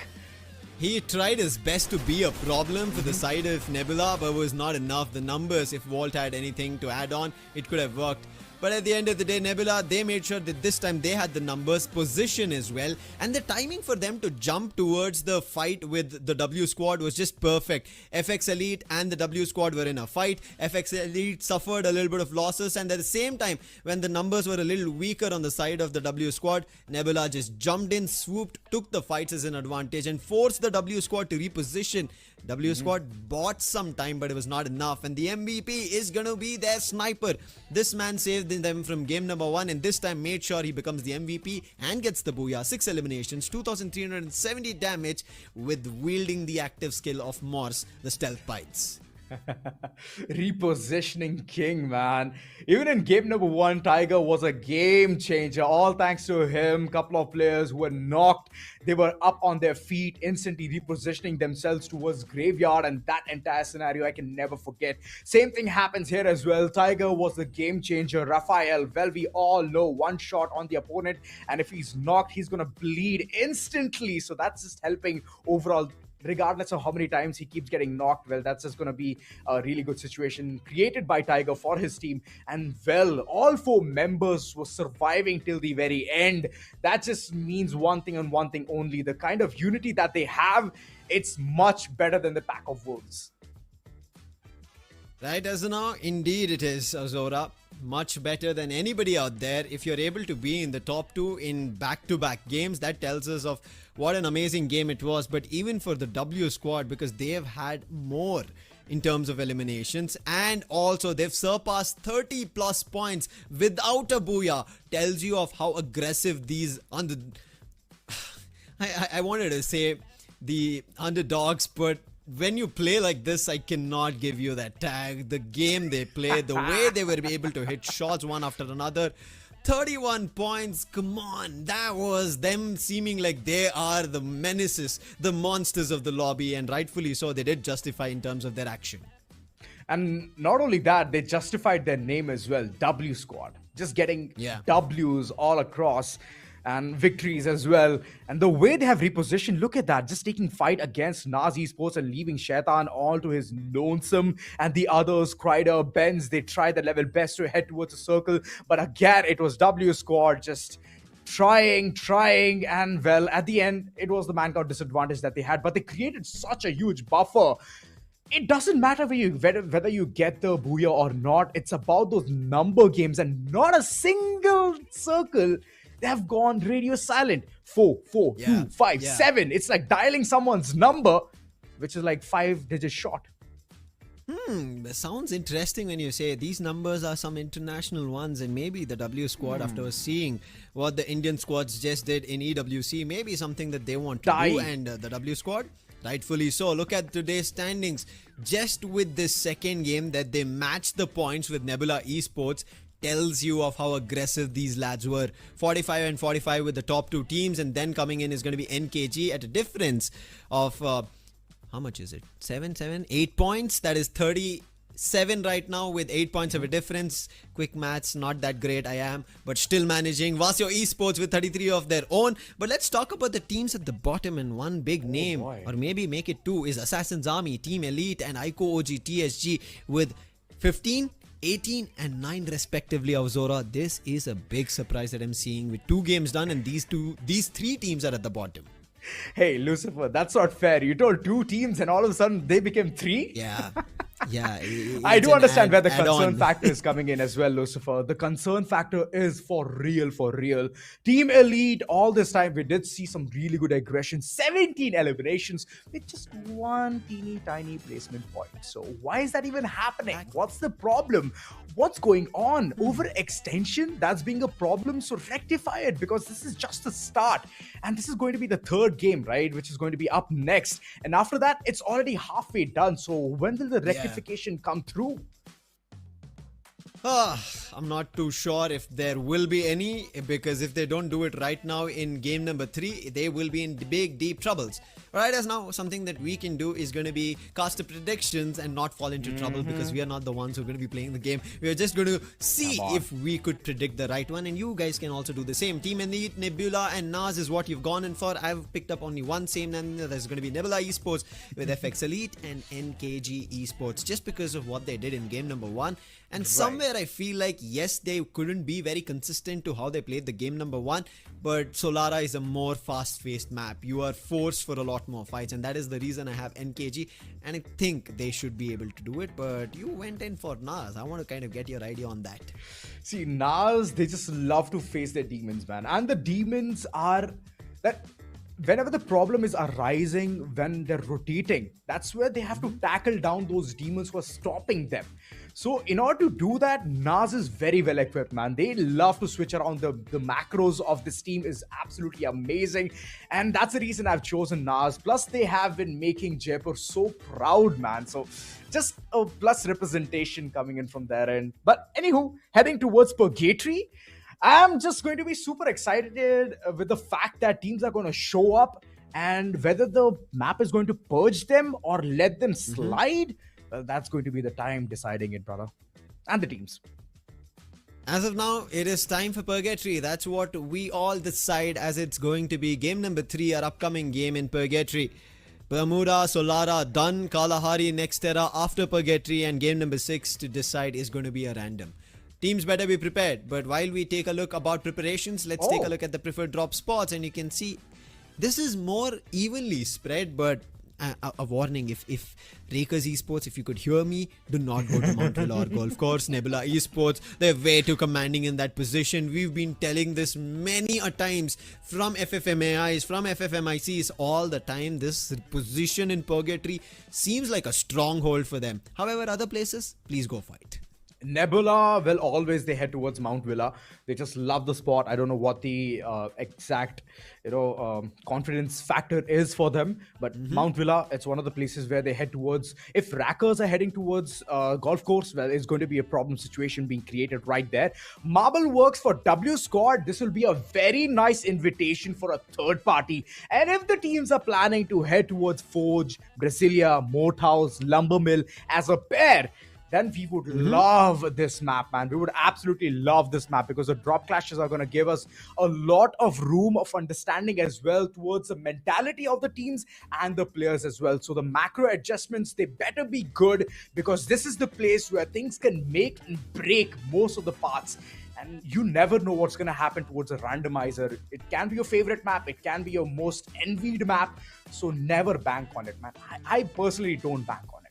He tried his best to be a problem for the side of Nebula, but was not enough. The numbers, if Walt had anything to add on, it could have worked. But at the end of the day, Nebula, they made sure that this time they had the numbers, position as well. And the timing for them to jump towards the fight with the W squad was just perfect. FX Elite and the W squad were in a fight. FX Elite suffered a little bit of losses. And at the same time, when the numbers were a little weaker on the side of the W squad, Nebula just jumped in, swooped, took the fights as an advantage and forced the W squad to reposition. W squad bought some time, but it was not enough. And the MVP is going to be their sniper. This man saved them from game number 1 and this time made sure he becomes the MVP and gets the booyah. 6 eliminations, 2370 damage with wielding the active skill of Morse, the stealth bites. Repositioning king, man. Even in game number 1, Tiger was a game changer. All thanks to him. Couple of players who were knocked. They were up on their feet, instantly repositioning themselves towards graveyard, and that entire scenario I can never forget. Same thing happens here as well. Tiger was the game changer. Raphael, well, we all know one shot on the opponent, and if he's knocked, he's gonna bleed instantly. So that's just helping overall. Regardless of how many times he keeps getting knocked, well, that's just going to be a really good situation created by Tiger for his team. And well, all 4 members were surviving till the very end. That just means one thing and one thing only. The kind of unity that they have, it's much better than the pack of wolves. Right, Azana? Indeed it is, Azora. Much better than anybody out there. If you're able to be in the top 2 in back-to-back games, that tells us of what an amazing game it was. But even for the W squad, because they have had more in terms of eliminations, and also they've surpassed 30 plus points without a booyah, tells you of how aggressive these I wanted to say the underdogs, but when you play like this, I cannot give you that tag. The game they played, the way they were able to hit shots one after another. 31 points, come on. That was them seeming like they are the menaces, the monsters of the lobby, and rightfully so, they did justify in terms of their action. And not only that, they justified their name as well, W Squad. Just getting W's all across. And victories as well. And the way they have repositioned, look at that. Just taking fight against Naz Esports and leaving Shaitan all to his lonesome. And the others, Kryder, Benz, they tried their level best to head towards the circle. But again, it was W Squad just trying. And well, at the end, it was the manpower disadvantage that they had. But they created such a huge buffer. It doesn't matter whether you get the booyah or not. It's about those number games and not a single circle. They have gone radio silent. 4, 4, 2, 5, 7. It's like dialing someone's number, which is like 5-digit shot. That sounds interesting when you say these numbers are some international ones, and maybe the W squad, after seeing what the Indian squads just did in EWC, maybe something that they want to do, and the W squad, rightfully so. Look at today's standings. Just with this second game that they matched the points with Nebula Esports, tells you of how aggressive these lads were. 45 and 45 with the top 2 teams, and then coming in is going to be NKG at a difference of how much is it? 8 points. That is 37 right now with 8 points of a difference. Quick maths, not that great I am, but still managing. Vasio Esports with 33 of their own. But let's talk about the teams at the bottom, and one big name, or maybe make it 2, is Assassin's Army, Team Elite and Ico OG TSG with 15, 18 and 9 respectively. Avzora, this is a big surprise that I'm seeing with 2 games done, and these 3 teams are at the bottom. Hey, Lucifer, that's not fair. You told 2 teams and all of a sudden they became 3? Yeah. Yeah, I it's do an understand where the add-on. concern factor is coming in as well, Lucifer. The concern factor is for real, for real. Team Elite, all this time, we did see some really good aggression. 17 eliminations with just one teeny tiny placement point. So why is that even happening? What's the problem? What's going on? Overextension? That's being a problem. So rectify it, because this is just the start. And this is going to be the third game, right? Which is going to be up next. And after that, it's already halfway done. So when will the rectification come through? I'm not too sure if there will be any, because if they don't do it right now in game number 3, they will be in big, deep troubles. Right as now, something that we can do is going to be cast the predictions and not fall into trouble, because we are not the ones who are going to be playing the game. We are just going to see if we could predict the right one, and you guys can also do the same. Team Elite, Nebula and Nas is what you've gone in for. I've picked up only one same, and there's going to be Nebula Esports with FX Elite and NKG Esports, just because of what they did in game number 1. And somewhere I feel like, yes, they couldn't be very consistent to how they played the game number 1, but Solara is a more fast-paced map. You are forced for a lot more fights, and that is the reason I have NKG, and I think they should be able to do it. But you went in for Nas. I want to kind of get your idea on that. See, Nas, they just love to face their demons, man. And the demons are that whenever the problem is arising, when they're rotating, that's where they have to tackle down those demons who are stopping them. So in order to do that, Nas is very well equipped, man. They love to switch around. The macros of this team is absolutely amazing. And that's the reason I've chosen Nas. Plus, they have been making Jaipur so proud, man. So just a plus representation coming in from their end. But anywho, heading towards Purgatory, I'm just going to be super excited with the fact that teams are going to show up, and whether the map is going to purge them or let them slide, well, that's going to be the time deciding it, brother. And the teams. As of now, it is time for Purgatory. That's what we all decide, as it's going to be game number 3, our upcoming game in Purgatory. Bermuda, Solara, done. Kalahari, Nextera after Purgatory, and game number 6 to decide is going to be a random. Teams better be prepared. But while we take a look about preparations, let's take a look at the preferred drop spots, and you can see this is more evenly spread. But a warning, if Rakers Esports, if you could hear me, do not go to Mount Villa or Golf Course. Nebula Esports, they're way too commanding in that position. We've been telling this many a times from FFMAIs, from FFMICs all the time. This position in Purgatory seems like a stronghold for them. However, other places, please go fight. Nebula, well, always they head towards Mount Villa. They just love the spot. I don't know what the exact, confidence factor is for them. But Mount Villa, it's one of the places where they head towards. If Rackers are heading towards Golf Course, well, it's going to be a problem situation being created right there. Marble Works for W Squad. This will be a very nice invitation for a third party. And if the teams are planning to head towards Forge, Brasilia, Moathouse, Lumbermill as a pair, then we would love this map, man. We would absolutely love this map, because the drop clashes are going to give us a lot of room of understanding as well towards the mentality of the teams and the players as well. So the macro adjustments, they better be good, because this is the place where things can make and break most of the parts. And you never know what's going to happen towards a randomizer. It can be your favorite map. It can be your most envied map. So never bank on it, man. I personally don't bank on it.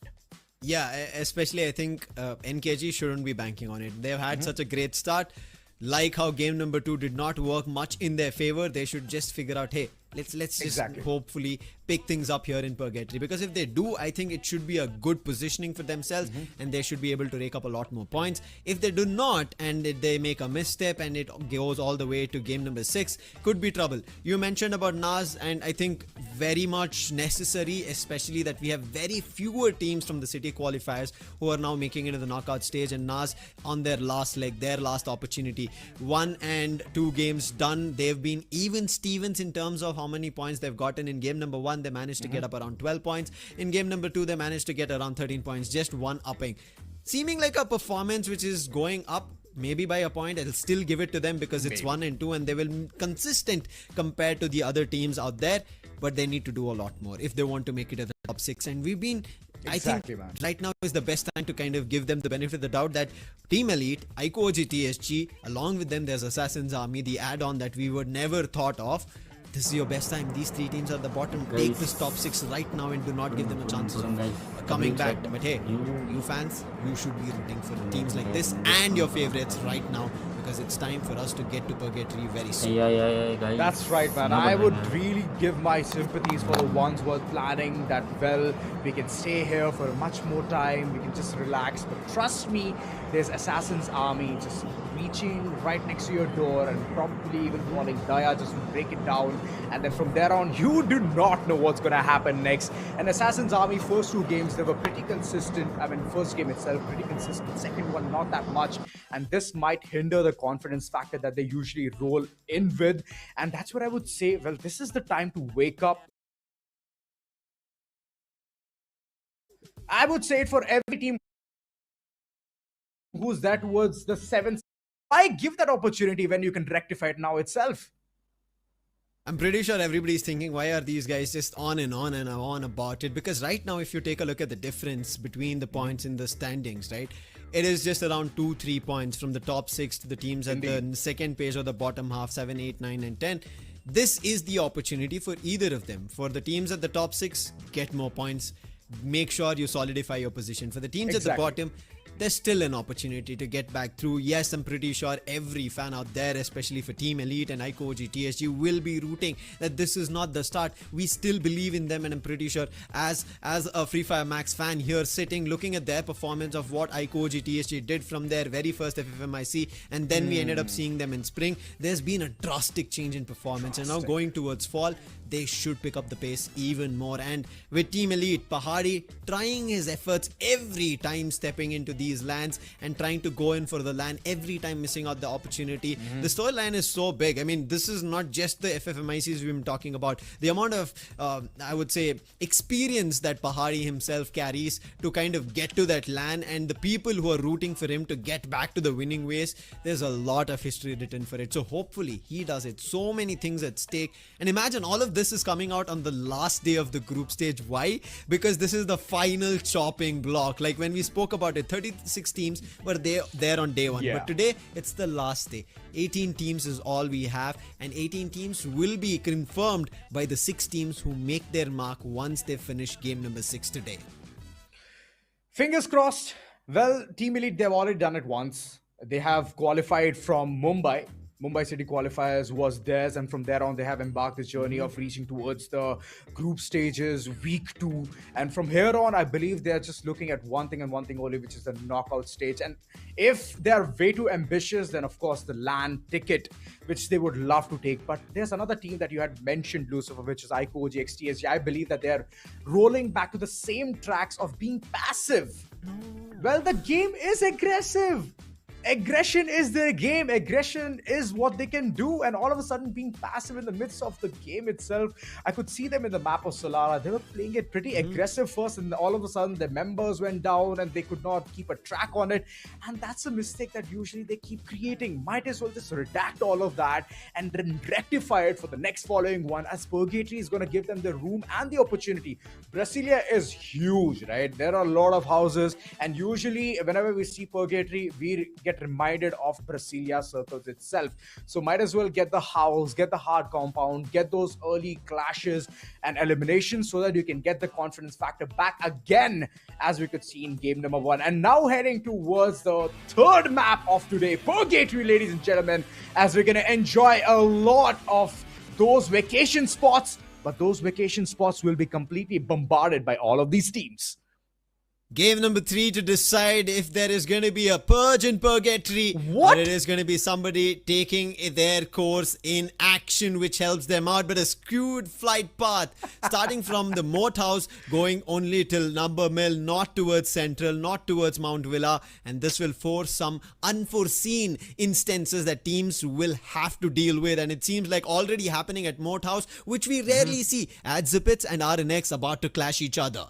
Yeah, especially I think NKG shouldn't be banking on it. They've had such a great start. Like how game number 2 did not work much in their favor, they should just figure out, hey, let's just hopefully pick things up here in Purgatory. Because if they do, I think it should be a good positioning for themselves, and they should be able to rake up a lot more points. If they do not, and they make a misstep and it goes all the way to game number 6, could be trouble. You mentioned about Nas, and I think very much necessary, especially that we have very fewer teams from the city qualifiers who are now making it to the knockout stage, and Nas on their last leg, their last opportunity. 1 and 2 games done. They've been even Stevens in terms of how many points they've gotten. In game number 1, they managed to get up around 12 points. In game number 2, they managed to get around 13 points, just one upping. Seeming like a performance which is going up, maybe by a point. I'll still give it to them, because it's 1 and 2, and they will be consistent compared to the other teams out there. But they need to do a lot more if they want to make it at the top 6. And we've been, I think right now is the best time to kind of give them the benefit of the doubt that Team Elite, iQOG TSG, along with them there's Assassin's Army, the add-on that we would never thought of. this is your best time. These three teams are at the bottom. Guys. Take this top 6 right now and do not give them a chance of coming back. But hey, you fans, you should be rooting for teams like this and your favorites right now, because it's time for us to get to Purgatory very soon. Yeah, guys. That's right, man. I would really give my sympathies for the ones who are planning that, well, we can stay here for much more time, we can just relax. But trust me, there's Assassin's Army just reaching right next to your door and probably even calling Daya just to break it down. And then from there on, you do not know what's going to happen next. And Assassin's Army, first 2 games, they were pretty consistent. I mean, first game itself, pretty consistent. Second one, not that much. And this might hinder the confidence factor that they usually roll in with. And that's what I would say. Well, this is the time to wake up. I would say it for every team who's there towards the 7th. Why give that opportunity when you can rectify it now itself? I'm pretty sure everybody's thinking, why are these guys just on and on about it? Because right now, if you take a look at the difference between the points in the standings, right, it is just around 2-3 points from the top 6 to the teams at the second page or the bottom half, 7, 8, 9 and 10. This is the opportunity for either of them. For the teams at the top 6, get more points. Make sure you solidify your position. For the teams at the bottom, there's still an opportunity to get back through. Yes, I'm pretty sure every fan out there, especially for Team Elite and iCoG TSG, will be rooting that this is not the start. We still believe in them, and I'm pretty sure as a Free Fire Max fan here sitting, looking at their performance of what iCoG TSG did from their very first FFMIC, and then we ended up seeing them in spring, there's been a drastic change in performance. And now going towards fall, they should pick up the pace even more. And with Team Elite, Pahadi trying his efforts every time stepping into these lands and trying to go in for the land every time, missing out the opportunity. The storyline is so big. I mean, this is not just the FFMICs we've been talking about. The amount of, I would say, experience that Pahadi himself carries to kind of get to that land, and the people who are rooting for him to get back to the winning ways, there's a lot of history written for it. So hopefully he does it. So many things at stake. And imagine all of this is coming out on the last day of the group stage. Why? Because this is the final chopping block. Like when we spoke about it, 36 teams were there on day 1. But today, it's the last day. 18 teams is all we have, and 18 teams will be confirmed by the 6 teams who make their mark once they finish game number 6 today. Fingers crossed. Well, Team Elite, they've already done it once. They have qualified from Mumbai. Mumbai City qualifiers was theirs, and from there on they have embarked this journey of reaching towards the group stages, week 2, and from here on I believe they're just looking at one thing and one thing only, which is the knockout stage. And if they're way too ambitious, then of course the LAN ticket, which they would love to take. But there's another team that you had mentioned, Lucifer, which is iCoG XTSG. I believe that they're rolling back to the same tracks of being passive. Well, the game is aggressive. Aggression is their game. Aggression is what they can do, and all of a sudden being passive in the midst of the game itself. I could see them in the map of Solara. They were playing it pretty aggressive first, and all of a sudden their members went down and they could not keep a track on it. And that's a mistake that usually they keep creating. Might as well just redact all of that and then rectify it for the next following one, as Purgatory is going to give them the room and the opportunity. Brasilia is huge, right? There are a lot of houses, and usually whenever we see Purgatory, we get reminded of Brasilia circles itself. So might as well get the house, get the hard compound, get those early clashes and eliminations so that you can get the confidence factor back again, as we could see in game number 1. And now heading towards the third map of today, Purgatory, ladies and gentlemen, as we're going to enjoy a lot of those vacation spots, but those vacation spots will be completely bombarded by all of these teams. Game number 3 to decide if there is going to be a purge in Purgatory. What? Or it is going to be somebody taking their course in action, which helps them out. But a skewed flight path, starting from the Moat House, going only till Number Mill, not towards Central, not towards Mount Villa. And this will force some unforeseen instances that teams will have to deal with. And it seems like already happening at Moat House, which we rarely see. Adzipits and RNX about to clash each other.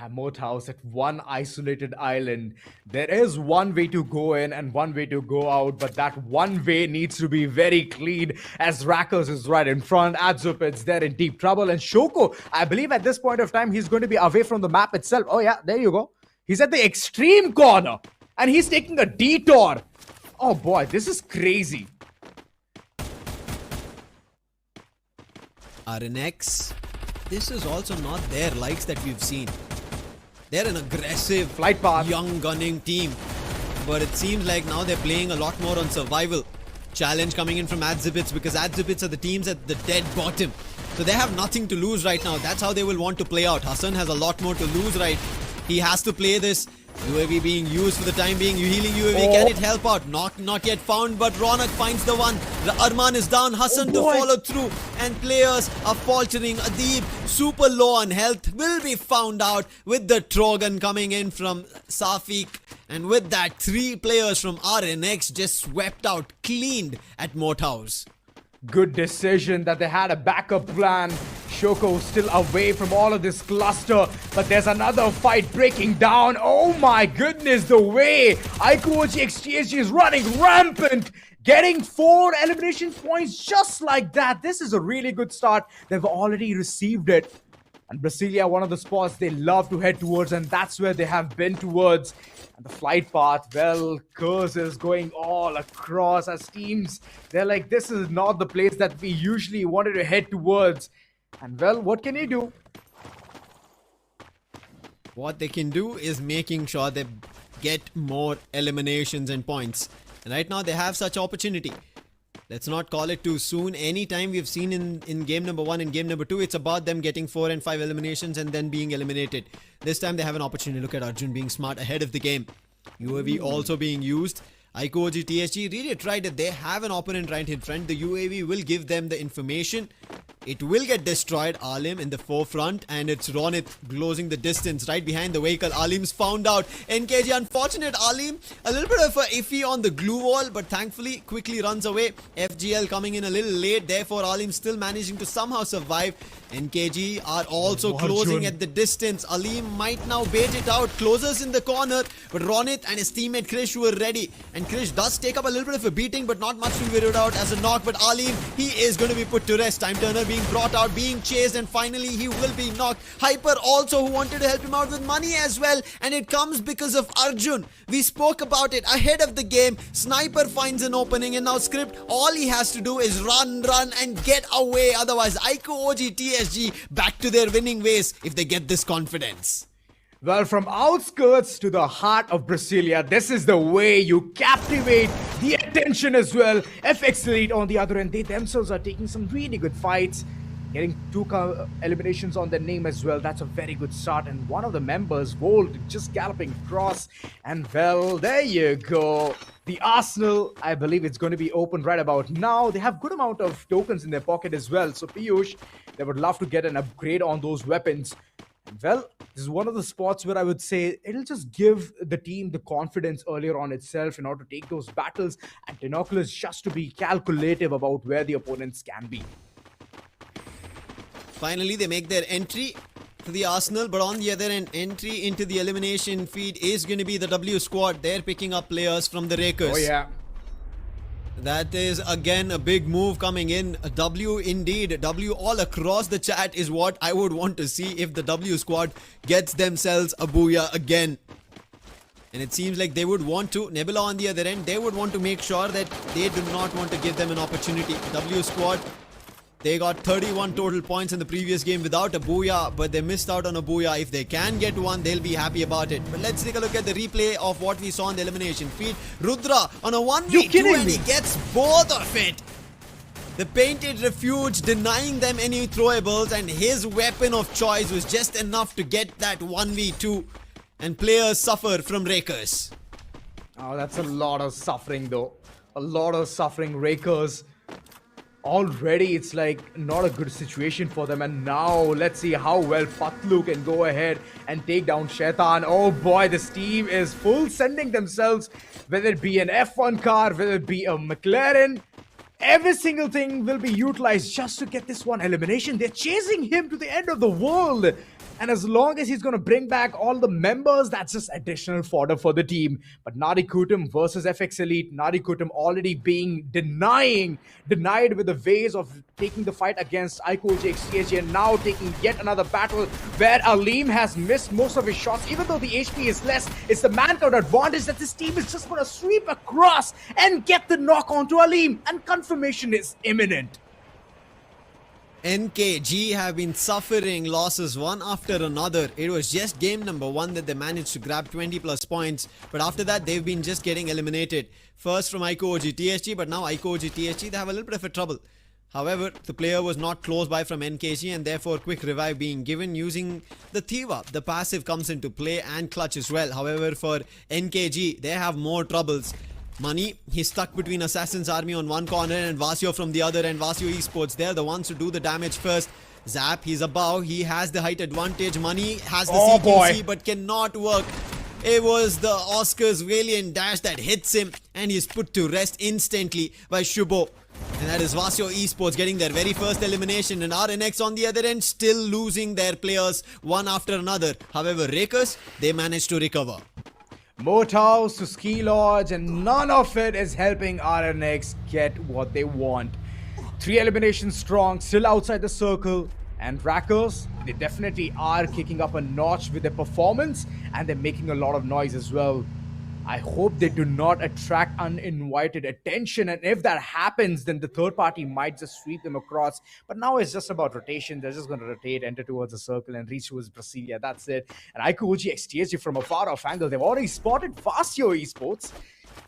Moat House at one isolated island. There is one way to go in and one way to go out, but that one way needs to be very clean, as Rackers is right in front. Adzupit's there in deep trouble, and Shoko, I believe at this point of time, he's going to be away from the map itself. Oh yeah, there you go. He's at the extreme corner, and he's taking a detour. Oh boy, this is crazy. RNX, this is also not their likes that we've seen. They're an aggressive, Flight path. young gunning team. But it seems like now they're playing a lot more on survival. Challenge coming in from Adzibits, because Adzibits are the teams at the dead bottom. So they have nothing to lose right now. That's how they will want to play out. Hassan has a lot more to lose, right? He has to play this. UAV being used for the time being. Healing UAV. Can it help out? Not yet found, but Ronak finds the one. The Arman is down. Hassan to follow through. And players are faltering. Adib, super low on health, will be found out with the Trogan coming in from Safiq. And with that, 3 players from RNX just swept out, cleaned at Moat House. Good decision that they had a backup plan. Shoko still away from all of this cluster, but there's another fight breaking down. Oh my goodness, the way iQOG XGSG is running rampant, getting 4 elimination points just like that. This is a really good start. They've already received it. And Brasilia, one of the spots they love to head towards, and that's where they have been towards. And the flight path, well, curses going all across as teams. They're like, this is not the place that we usually wanted to head towards. And well, what can you do? What they can do is making sure they get more eliminations and points. And right now they have such opportunity. Let's not call it too soon. Anytime we've seen in game number 1 and game number 2, it's about them getting 4 and 5 eliminations and then being eliminated. This time they have an opportunity. Look at Arjun being smart ahead of the game. UAV also being used. iQOG TSG really tried it. They have an opponent right in front. The UAV will give them the information. It will get destroyed. Alim in the forefront, and it's Ronit closing the distance right behind the vehicle. Alim's found out. NKG, unfortunate. Alim a little bit of a iffy on the glue wall, but thankfully quickly runs away. FGL coming in a little late, therefore Alim still managing to somehow survive. NKG are also closing at the distance. Alim might now bait it out. Closers in the corner, but Ronit and his teammate Krish were ready. And Krish does take up a little bit of a beating, but not much to be worried out as a knock. But Alim, he is going to be put to rest. Time Turner being brought out, being chased, and finally he will be knocked. Hyper also, who wanted to help him out with money as well, and it comes because of Arjun. We spoke about it ahead of the game. Sniper finds an opening, and now Script, all he has to do is run and get away. Otherwise, iQOG TSG back to their winning ways if they get this confidence. Well, from outskirts to the heart of Brasilia, this is the way you captivate the attention as well. FX Elite on the other end, they themselves are taking some really good fights, getting 2 eliminations on their name as well. That's a very good start. And one of the members, Volt, just galloping across. And well, there you go. The Arsenal, I believe it's going to be open right about now. They have good amount of tokens in their pocket as well. So Piyush, they would love to get an upgrade on those weapons. Well, this is one of the spots where I would say it'll just give the team the confidence earlier on itself in order to take those battles, and Tinoculus just to be calculative about where the opponents can be. Finally, they make their entry to the Arsenal, but on the other end, entry into the elimination feed is going to be the W squad. They're picking up players from the Rakers. Oh yeah. That is again a big move coming in. A W indeed. W all across the chat is what I would want to see if the W squad gets themselves a booyah again. And it seems like they would want to. Nebula on the other end, they would want to make sure that they do not want to give them an opportunity. W squad, they got 31 total points in the previous game without a booyah, but they missed out on a booyah. If they can get one, they'll be happy about it. But let's take a look at the replay of what we saw in the elimination feed. Rudra on a 1v2 and he gets both of it. The Painted Refuge denying them any throwables, and his weapon of choice was just enough to get that 1v2. And players suffer from Rakers. Oh, that's a lot of suffering though. A lot of suffering. Rakers. Already it's like not a good situation for them, and now let's see how well Patlu can go ahead and take down Shaitan. Oh boy, this team is full sending themselves, whether it be an F1 car, whether it be a McLaren, every single thing will be utilized just to get this one elimination. They're chasing him to the end of the world. And as long as he's going to bring back all the members, that's just additional fodder for the team. But Nadi Kutum versus FX Elite. Nadi Kutum already being denied with the ways of taking the fight against iQOG XGSG, and now taking yet another battle where Alim has missed most of his shots. Even though the HP is less, it's the manpower advantage that this team is just going to sweep across and get the knock onto Alim. And confirmation is imminent. NKG have been suffering losses one after another. It was just game number 1 that they managed to grab 20 plus points, but after that they've been just getting eliminated. First from Ico OG TSG, but now Ico OG TSG, they have a little bit of a trouble. However, the player was not close by from NKG and therefore quick revive being given using the Thiva. The passive comes into play and clutch as well. However, for NKG, they have more troubles. Money, he's stuck between Assassin's Army on one corner and Vasio from the other, and Vasio Esports, they're the ones to do the damage first. Zap, he's above, he has the height advantage. Money has the CQC but cannot work. It was the Oscar's Valiant Dash that hits him and he's put to rest instantly by Shubo. And that is Vasio Esports getting their very first elimination, and RNX on the other end still losing their players one after another. However, Rakers, they managed to recover. Motaus to Ski Lodge, and none of it is helping RNX get what they want. 3 eliminations strong, still outside the circle. And Rackers, they definitely are kicking up a notch with their performance, and they're making a lot of noise as well. I hope they do not attract uninvited attention, and if that happens, then the third party might just sweep them across. But now it's just about rotation. They're just going to rotate, enter towards the circle, and reach towards Brasilia. That's it. And Ico OG XTSG from a far off angle, they've already spotted Vasio Esports.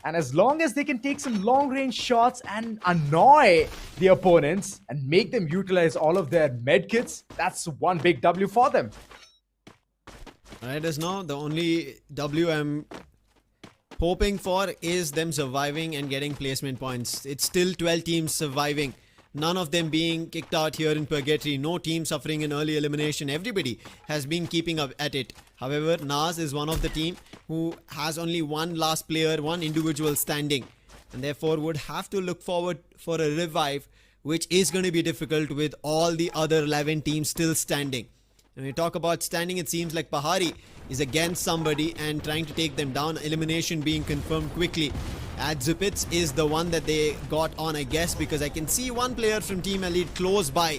And as long as they can take some long-range shots and annoy the opponents and make them utilize all of their medkits, that's one big W for them. Alright, as now, the only W I'm hoping for is them surviving and getting placement points. It's still 12 teams surviving. None of them being kicked out here in Purgatory. No team suffering an early elimination. Everybody has been keeping up at it. However, Nas is one of the team who has only one last player, one individual standing, and therefore would have to look forward for a revive, which is going to be difficult with all the other 11 teams still standing. When we talk about standing, it seems like Pahari is against somebody and trying to take them down. Elimination being confirmed quickly. Adzipitz is the one that they got on, I guess, because I can see one player from Team Elite close by.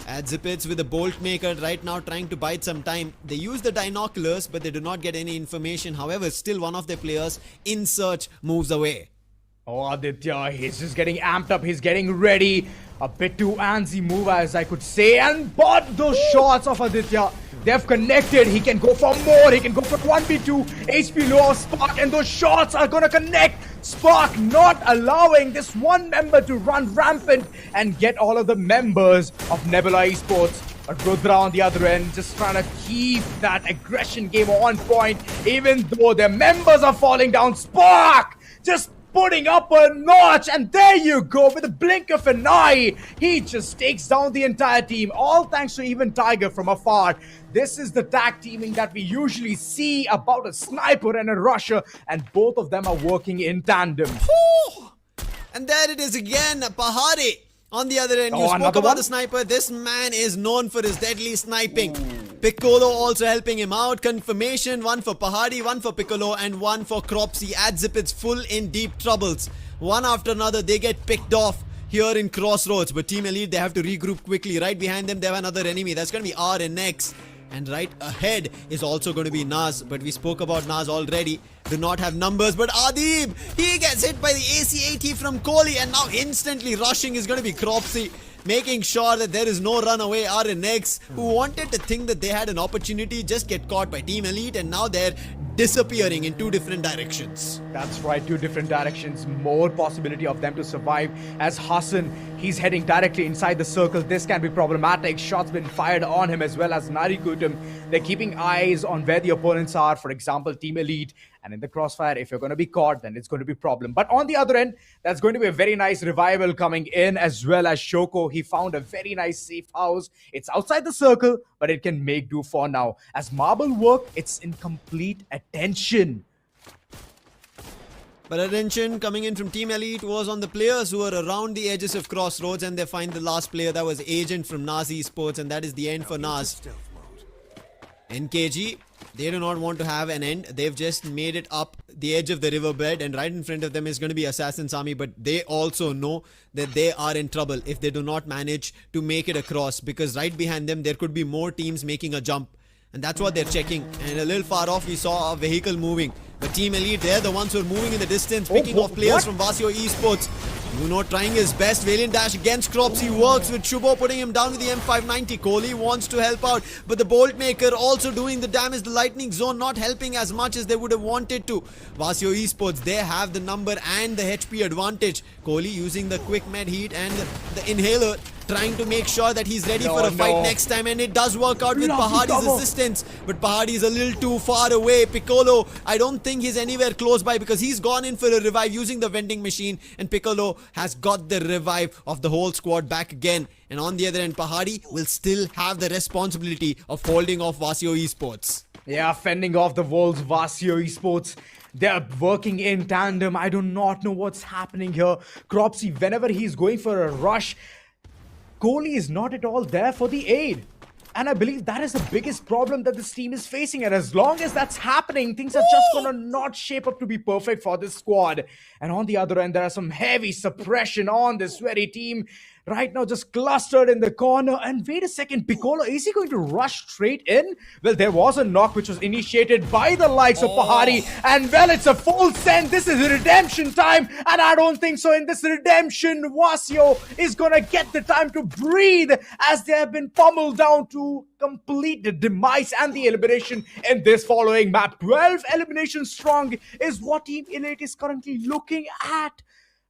Adzipitz with a bolt maker right now trying to bide some time. They use the binoculars, but they do not get any information. However, still one of their players in search moves away. Oh, Aditya, he's just getting amped up. He's getting ready. A bit too antsy move, as I could say. And but those shots of Aditya, they've connected. He can go for more. He can go for 1v2. HP low of Spark, and those shots are going to connect. Spark not allowing this one member to run rampant and get all of the members of Nebula Esports. But Rudra on the other end just trying to keep that aggression game on point, even though their members are falling down. Spark just putting up a notch, and there you go, with a blink of an eye, he just takes down the entire team, all thanks to even Tiger from afar. This is the tag teaming that we usually see about a sniper and a rusher, and both of them are working in tandem. And there it is again, Pahari. On the other end, you spoke about the sniper. This man is known for his deadly sniping. Piccolo also helping him out. Confirmation, one for Pahari, one for Piccolo, and one for Cropsy. Adzipitz full in deep troubles. One after another, they get picked off here in Crossroads. But Team Elite, they have to regroup quickly. Right behind them, they have another enemy. That's going to be RNX. And right ahead is also going to be Nas. But we spoke about Nas already. Do not have numbers. But Adib, he gets hit by the AC-80 from Kohli. And now instantly rushing is going to be Cropsy, making sure that there is no runaway. RNX, who wanted to think that they had an opportunity, just get caught by Team Elite. And now they're disappearing in 2 different directions. That's right, 2 different directions. More possibility of them to survive, as Hassan, he's heading directly inside the circle. This can be problematic. Shots been fired on him, as well as Narikutum. They're keeping eyes on where the opponents are. For example, Team Elite. And in the crossfire, if you're going to be caught, then it's going to be a problem. But on the other end, that's going to be a very nice revival coming in, as well as Shoko. He found a very nice safe house. It's outside the circle, but it can make do for now. As Marble work, it's in complete attention. But attention coming in from Team Elite was on the players who were around the edges of Crossroads, and they find the last player. That was Agent from Nas Esports, and that is the end for Nas. NKG, they do not want to have an end. They've just made it up the edge of the riverbed, and right in front of them is going to be Assassin's Army, but they also know that they are in trouble if they do not manage to make it across, because right behind them there could be more teams making a jump, and that's what they're checking. And a little far off we saw a vehicle moving, but Team Elite, they're the ones who are moving in the distance, picking off players from Vasio Esports. Nuno trying his best. Valiant dash against Cropsy works with Shubo putting him down with the M590. Kohli wants to help out, but the Bolt Maker also doing the damage. The Lightning Zone not helping as much as they would have wanted to. Vasio Esports, they have the number and the HP advantage. Kohli using the quick med heat and the inhaler, trying to make sure that he's ready for a fight next time, and it does work out with Pahadi's assistance, but Pahadi is a little too far away. Piccolo, I don't think he's anywhere close by because he's gone in for a revive using the vending machine, and Piccolo has got the revive of the whole squad back again. And on the other end, Pahadi will still have the responsibility of holding off Vasio Esports. Yeah, fending off the Wolves, Vasio Esports. They're working in tandem. I do not know what's happening here. Cropsy, whenever he's going for a rush, Kohli is not at all there for the aid. And I believe that is the biggest problem that this team is facing. And as long as that's happening, things are just going to not shape up to be perfect for this squad. And on the other end, there are some heavy suppression on this very team. Right now, just clustered in the corner. And wait a second, Piccolo, is he going to rush straight in? Well, there was a knock which was initiated by the likes of Pahadi. And well, it's a full send. This is redemption time. And I don't think so. In this redemption, Vasio is going to get the time to breathe as they have been pummeled down to complete the demise and the elimination in this following map. 12 eliminations strong is what Team Elite is currently looking at.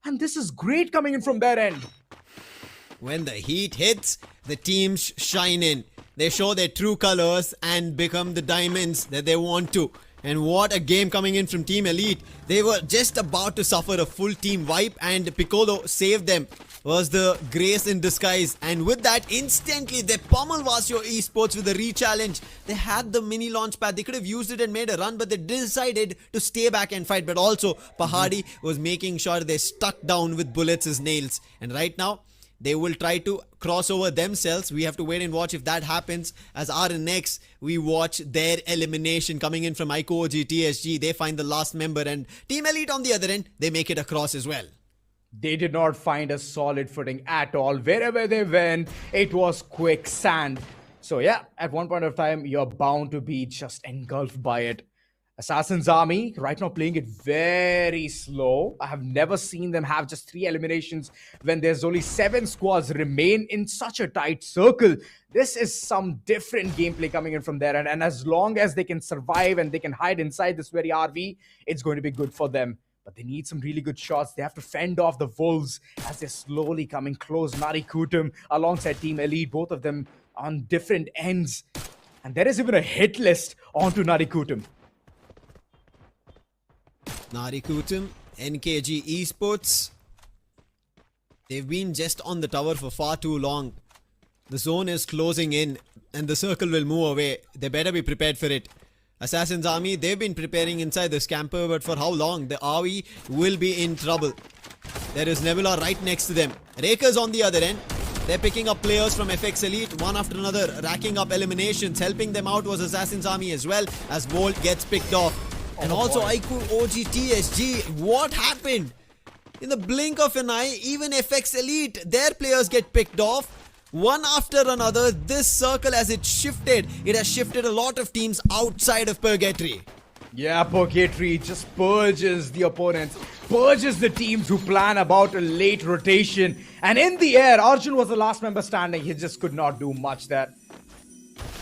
And this is great coming in from their end. When the heat hits, the teams shine in. They show their true colors and become the diamonds that they want to. And what a game coming in from Team Elite. They were just about to suffer a full team wipe, and Piccolo saved them. Was the grace in disguise. And with that, instantly they pummel Vasio Esports with a re-challenge. They had the mini launch pad. They could have used it and made a run, but they decided to stay back and fight. But also, Pahadi was making sure they stuck down with bullets as nails. And right now, they will try to cross over themselves. We have to wait and watch if that happens. As RNX, we watch their elimination coming in from Ico OG TSG. They find the last member, and Team Elite on the other end, they make it across as well. They did not find a solid footing at all. Wherever they went, it was quicksand. So yeah, at one point of time, you're bound to be just engulfed by it. Assassin's Army, right now playing it very slow. I have never seen them have just 3 eliminations when there's only 7 squads remain in such a tight circle. This is some different gameplay coming in from there. And as long as they can survive and they can hide inside this very RV, it's going to be good for them. But they need some really good shots. They have to fend off the Wolves as they're slowly coming close. Narikutum alongside Team Elite, both of them on different ends. And there is even a hit list onto Narikutum. Narikutum, NKG Esports. They've been just on the tower for far too long. The zone is closing in and the circle will move away. They better be prepared for it. Assassin's Army, they've been preparing inside the scamper, but for how long? The RV will be in trouble. There is Nebula right next to them. Rakers on the other end. They're picking up players from FX Elite one after another, racking up eliminations. Helping them out was Assassin's Army as well, as Bolt gets picked off. And also Ico OG TSG. What happened? In the blink of an eye, even FX Elite, their players get picked off. One after another, this circle as it has shifted a lot of teams outside of Purgatory. Yeah, Purgatory just purges the opponents, purges the teams who plan about a late rotation. And in the air, Arjun was the last member standing. He just could not do much there.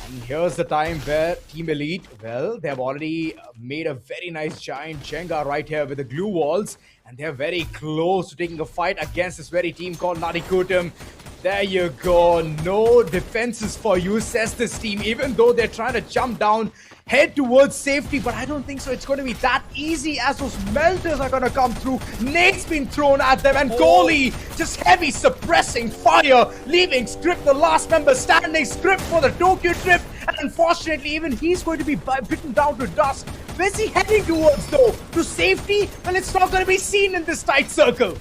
And here's the time where Team Elite, well, they have already made a very nice giant Jenga right here with the glue walls. And they're very close to taking a fight against this very team called Narikutum. There you go. No defenses for you, says this team. Even though they're trying to jump down, head towards safety. But I don't think so. It's going to be that easy as those melters are going to come through. Nate's been thrown at them. And Kohli just heavy suppressing fire. Leaving Script, the last member standing. Script for the Tokyo trip. And unfortunately, even he's going to be bitten down to dust. Where's he heading towards though? To safety? Well, it's not going to be seen in this tight circle.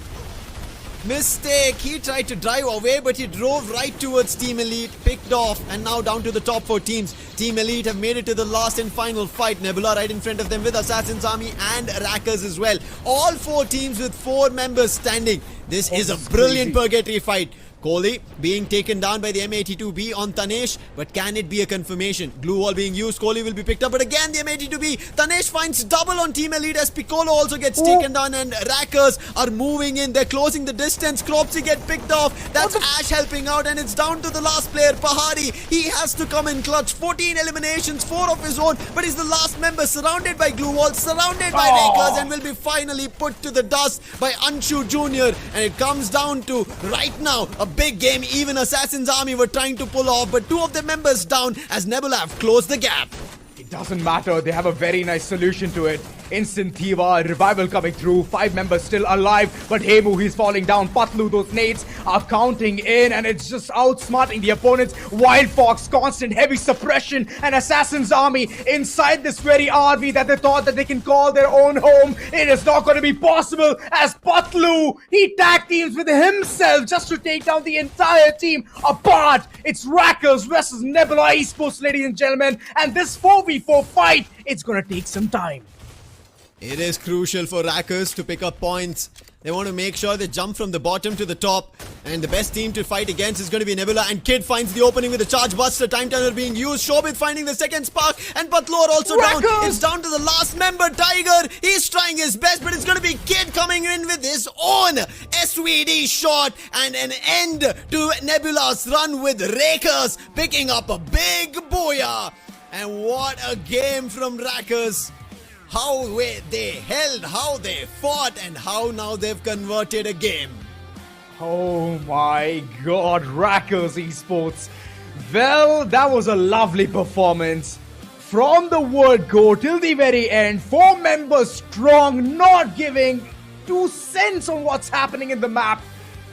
Mistake. He tried to drive away, but he drove right towards Team Elite, picked off, and now down to the top 4 teams. Team Elite have made it to the last and final fight. Nebula right in front of them with Assassin's Army and Rackers as well. All 4 teams with 4 members standing. This is a brilliant Purgatory fight. Kohli being taken down by the M82B on Tanesh, but can it be a confirmation? Glue wall being used, Kohli will be picked up, but again the M82B. Tanesh finds double on Team Elite as Piccolo also gets taken down, and Rackers are moving in. They're closing the distance. Cropsy get picked off. That's Ash helping out, and it's down to the last player, Pahari. He has to come in clutch. 14 eliminations, 4 of his own, but he's the last member, surrounded by glue wall, surrounded by Rakers, and will be finally put to the dust by Anshu Jr. And it comes down to right now a big game. Even Assassin's Army were trying to pull off, but 2 of their members down as Nebula have closed the gap. It doesn't matter. They have a very nice solution to it. Instant Thiva, revival coming through. 5 members still alive, but Hemu, he's falling down. Patlu, those nades are counting in, and it's just outsmarting the opponents. Wild Fox, constant heavy suppression, and Assassin's Army inside this very RV that they thought that they can call their own home. It is not going to be possible as Patlu, he tag teams with himself just to take down the entire team apart. It's Rackers versus Nebula Esports, ladies and gentlemen, and this 4v4 fight, it's going to take some time. It is crucial for Rackers to pick up points. They want to make sure they jump from the bottom to the top. And the best team to fight against is going to be Nebula. And Kid finds the opening with a charge buster. Time turner being used. Shobit finding the second spark. And Patlor also down. It's down to the last member, Tiger. He's trying his best, but it's going to be Kid coming in with his own SVD shot. And an end to Nebula's run with Rakers picking up a big booyah. And what a game from Rackers. How they held, how they fought, and how now they've converted a game. Oh my god, Rackers Esports. Well, that was a lovely performance. From the word go till the very end, 4 members strong, not giving 2 cents on what's happening in the map.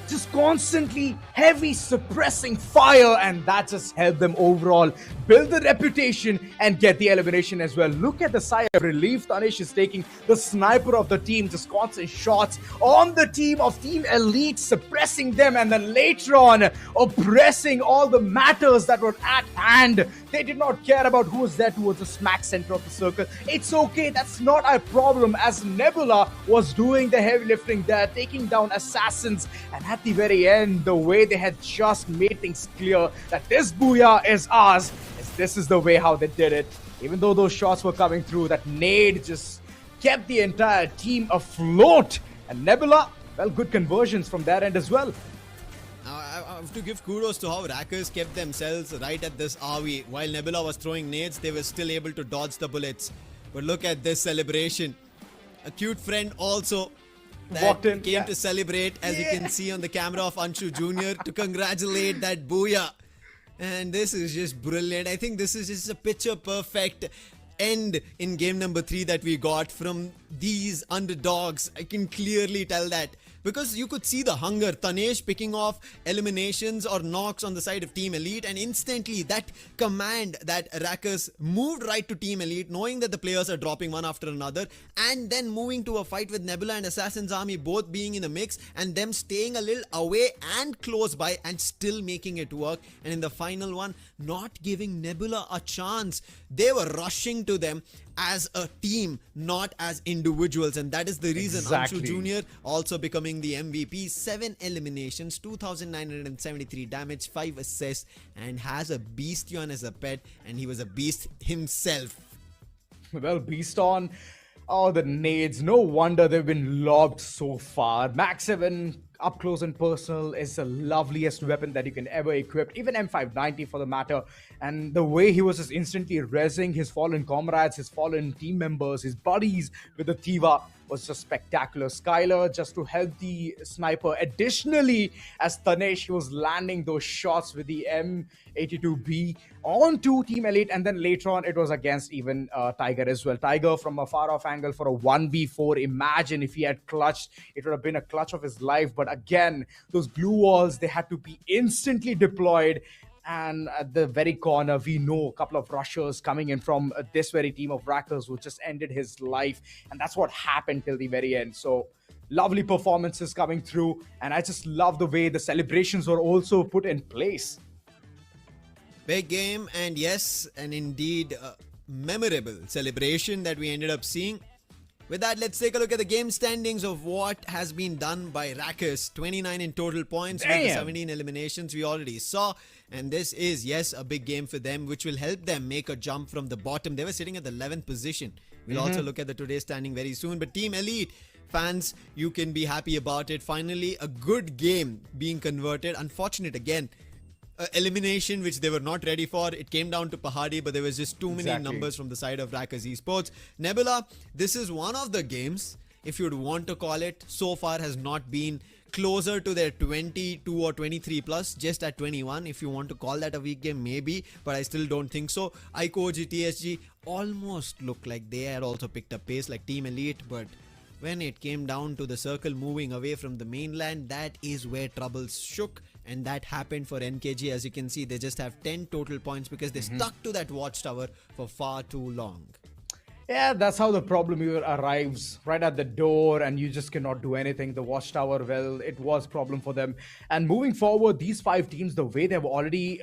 Just constantly heavy suppressing fire, and that just helped them overall build the reputation and get the elimination as well. Look at the sigh of relief Tanesh is taking, the sniper of the team, just constant shots on the team of Team Elite, suppressing them, and then later on oppressing all the matters that were at hand. They did not care about who was there towards the smack center of the circle. It's okay, that's not our problem, as Nebula was doing the heavy lifting there, taking down assassins, and at the very end, the way they had just made things clear that this booyah is ours, this is the way how they did it. Even though those shots were coming through, that nade just kept the entire team afloat. And Nebula, well, good conversions from their end as well. I have to give kudos to how Rackers kept themselves right at this RV. While Nebula was throwing nades, they were still able to dodge the bullets. But look at this celebration. A cute friend also that came to celebrate, as you can see on the camera of Anshu Jr. to congratulate that booyah. And this is just brilliant. I think this is just a picture perfect end in game number 3 that we got from these underdogs. I can clearly tell that. Because you could see the hunger. Tanesh picking off eliminations or knocks on the side of Team Elite, and instantly that command that Rackers moved right to Team Elite, knowing that the players are dropping one after another, and then moving to a fight with Nebula and Assassin's Army both being in the mix, and them staying a little away and close by and still making it work. And in the final one, not giving Nebula a chance. They were rushing to them as a team, not as individuals, and that is the reason Anshu Jr. also becoming the MVP. 7 eliminations, 2,973 damage, 5 assists, and has a Beastion as a pet, and he was a beast himself. Well, Beast on. Oh, the nades. No wonder they've been lobbed so far. Max 7 up close and personal is the loveliest weapon that you can ever equip, even M590 for the matter. And the way he was just instantly rezzing his fallen comrades, his fallen team members, his buddies with the Thiva was just spectacular. Skylar just to help the sniper. Additionally, as Tanesh was landing those shots with the M82B onto Team Elite, and then later on it was against even Tiger as well. Tiger from a far off angle for a 1v4. Imagine if he had clutched, it would have been a clutch of his life. But again, those blue walls, they had to be instantly deployed. And at the very corner, we know a couple of rushers coming in from this very team of Rackers who just ended his life. And that's what happened till the very end. So lovely performances coming through. And I just love the way the celebrations were also put in place. Big game, and yes, and indeed memorable celebration that we ended up seeing. With that, let's take a look at the game standings of what has been done by Rackers. 29 in total points with the 17 eliminations we already saw. And this is, yes, a big game for them, which will help them make a jump from the bottom. They were sitting at the 11th position. We'll also look at the today's standing very soon. But Team Elite fans, you can be happy about it. Finally, a good game being converted. Unfortunate again. Elimination which they were not ready for. It came down to Pahadi, but there was just too many numbers from the side of Rackers Esports. Nebula, this is one of the games, if you'd want to call it, so far has not been closer to their 22 or 23 plus, just at 21. If you want to call that a weak game, maybe, but I still don't think so. iCoG, TSG almost looked like they had also picked up pace like Team Elite, but when it came down to the circle moving away from the mainland, that is where troubles shook. And that happened for NKG. As you can see, they just have 10 total points because they stuck to that watchtower for far too long. Yeah, that's how the problem arrives right at the door and you just cannot do anything. The watchtower, well, it was a problem for them. And moving forward, these 5 teams, the way they've already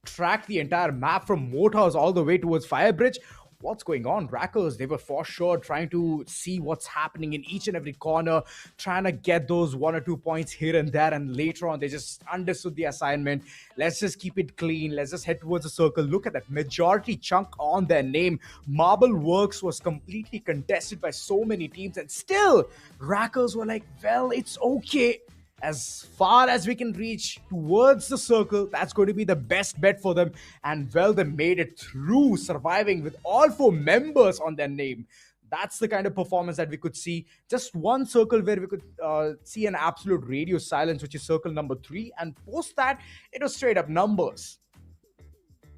tracked the entire map from Moat House all the way towards Firebridge, what's going on? Rackers, they were for sure trying to see what's happening in each and every corner, trying to get those 1 or 2 points here and there, and later on they just understood the assignment. Let's just keep it clean. Let's just head towards the circle. Look at that majority chunk on their name. Marble Works was completely contested by so many teams, and still Rackers were like, well, it's okay. As far as we can reach towards the circle, that's going to be the best bet for them. And well, they made it through, surviving with all 4 members on their name. That's the kind of performance that we could see. Just one circle where we could see an absolute radio silence, which is circle number 3. And post that, it was straight up numbers.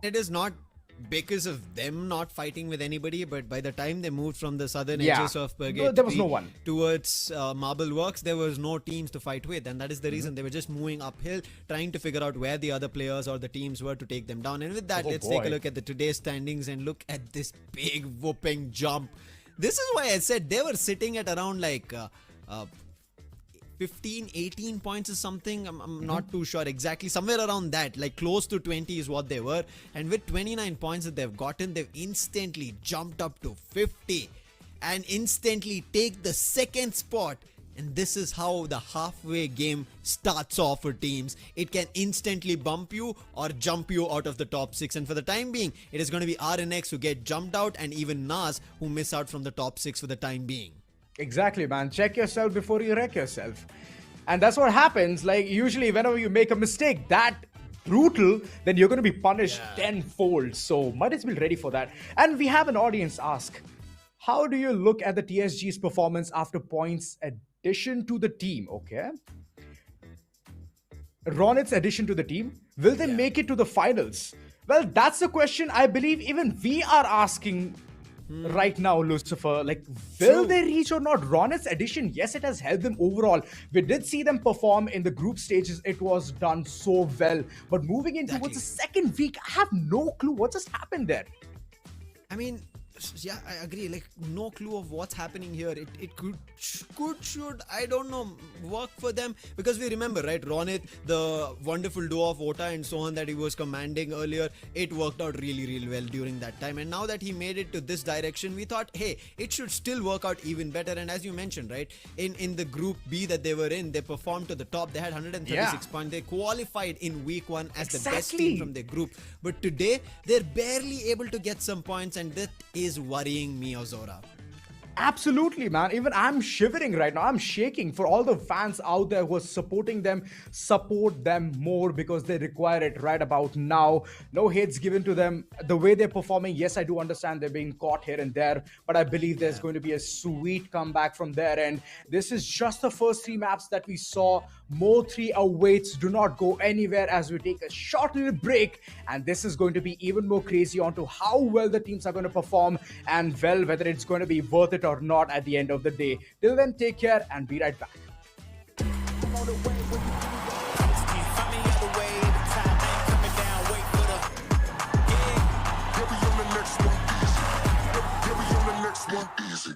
It is not because of them not fighting with anybody, but by the time they moved from the southern edges of Purgatory there was no one towards Marble Works, there was no teams to fight with, and that is the reason they were just moving uphill, trying to figure out where the other players or the teams were to take them down. And with that, let's take a look at the today's standings and look at this big whooping jump. This is why I said they were sitting at around like 15, 18 points or something. I'm not too sure exactly. Somewhere around that, like close to 20 is what they were. And with 29 points that they've gotten, they've instantly jumped up to 50 and instantly take the second spot. And this is how the halfway game starts off for teams. It can instantly bump you or jump you out of the top 6. And for the time being, it is going to be RNX who get jumped out and even Nas who miss out from the top 6 for the time being. Exactly, man. Check yourself before you wreck yourself. And that's what happens. Like, usually whenever you make a mistake that brutal, then you're going to be punished tenfold. So might as well be ready for that. And we have an audience ask, how do you look at the TSG's performance after points addition to the team? Okay. Ronit's addition to the team. Will they make it to the finals? Well, that's the question I believe even we are asking right now, Lucifer. Like, will they reach or not? Ronit's addition, yes, it has helped them overall. We did see them perform in the group stages. It was done so well. But moving in towards the second week, I have no clue what just happened there. I mean, yeah, I agree. Like, no clue of what's happening here. It should, I don't know, work for them. Because we remember, right, Ronit, the wonderful duo of Ota and so on that he was commanding earlier, it worked out really, really well during that time. And now that he made it to this direction, we thought, hey, it should still work out even better. And as you mentioned, right, in the group B that they were in, they performed to the top. They had 136 points. They qualified in week 1 as the best team from their group. But today, they're barely able to get some points, and that is worrying me, Ozora. Absolutely, man. Even I'm shivering right now. I'm shaking. For all the fans out there who are supporting them, support them more because they require it right about now. No hits given to them. The way they're performing, yes, I do understand they're being caught here and there, but I believe there's going to be a sweet comeback from there. And this is just the first 3 maps that we saw. More 3 awaits. Do not go anywhere as we take a short little break. And this is going to be even more crazy onto how well the teams are going to perform and, well, whether it's going to be worth it or not at the end of the day. Till then, take care and be right back. Easy.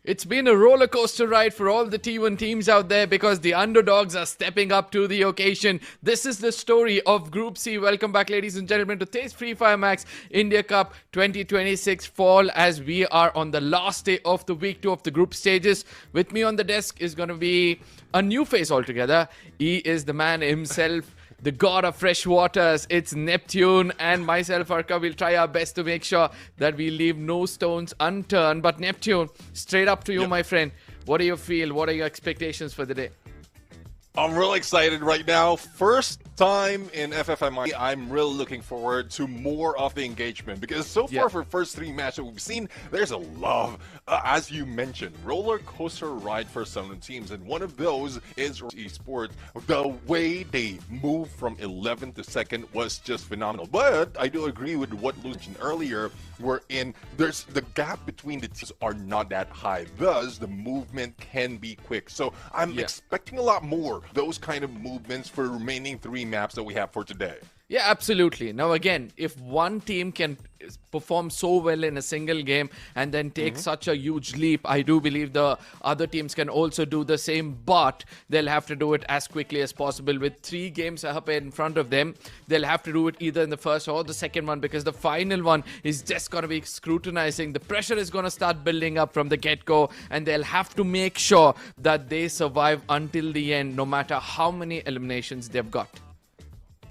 It's been a roller coaster ride for all the T1 teams out there because the underdogs are stepping up to the occasion. This is the story of Group C. Welcome back, ladies and gentlemen, to Taste Free Fire Max India Cup 2026 fall as we are on the last day of the week 2 of the group stages. With me on the desk is going to be a new face altogether. He is the man himself, the god of fresh waters. It's Neptune and myself, Arka. We'll try our best to make sure that we leave no stones unturned. But Neptune, straight up to you, my friend. What do you feel? What are your expectations for the day? I'm really excited right now. First time in FFMI, I'm really looking forward to more of the engagement because so far for first 3 matches we've seen, there's a love, as you mentioned, roller coaster ride for some of the teams, and one of those is esports. The way they moved from 11th to 2nd was just phenomenal. But I do agree with what Lou mentioned earlier, wherein there's the gap between the teams are not that high, thus the movement can be quick. So I'm expecting a lot more those kind of movements for the remaining 3 maps that we have for today. Yeah, absolutely. Now, again, if one team can perform so well in a single game and then take such a huge leap, I do believe the other teams can also do the same, but they'll have to do it as quickly as possible. With 3 games up in front of them, they'll have to do it either in the first or the second one because the final one is just going to be scrutinizing. The pressure is going to start building up from the get-go, and they'll have to make sure that they survive until the end, no matter how many eliminations they've got.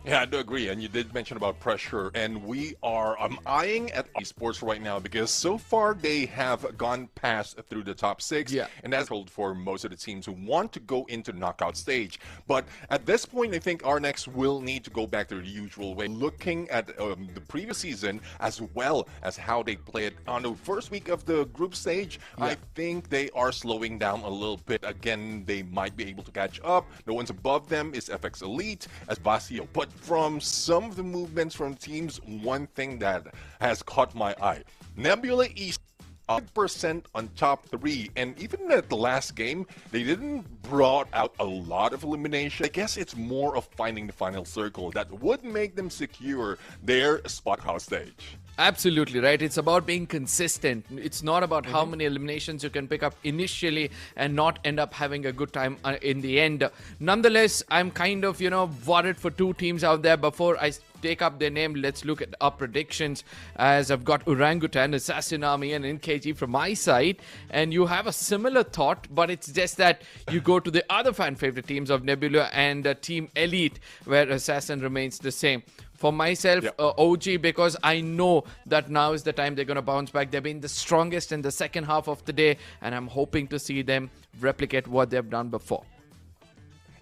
Yeah, I do agree, and you did mention about pressure, and we are eyeing at esports right now because so far they have gone past through the top 6, and that's hold for most of the teams who want to go into the knockout stage. But at this point, I think our next will need to go back to the usual way, looking at the previous season as well as how they played on the first week of the group stage. I think they are slowing down a little bit. Again, they might be able to catch up. The ones above them is FX Elite as Basio, but from some of the movements from teams, one thing that has caught my eye, Nebula East 100% on top 3, and even at the last game, they didn't brought out a lot of elimination. I guess it's more of finding the final circle that would make them secure their spot house stage. Absolutely right. It's about being consistent. It's not about how many eliminations you can pick up initially and not end up having a good time in the end. Nonetheless, I'm kind of, worried for 2 teams out there. Before I take up their name, let's look at our predictions, as I've got Orangutan, Assassin Army and NKG from my side, and you have a similar thought, but it's just that you go to the other fan favorite teams of Nebula and Team Elite, where Assassin remains the same. For myself, OG, because I know that now is the time they're going to bounce back. They've been the strongest in the second half of the day, and I'm hoping to see them replicate what they've done before.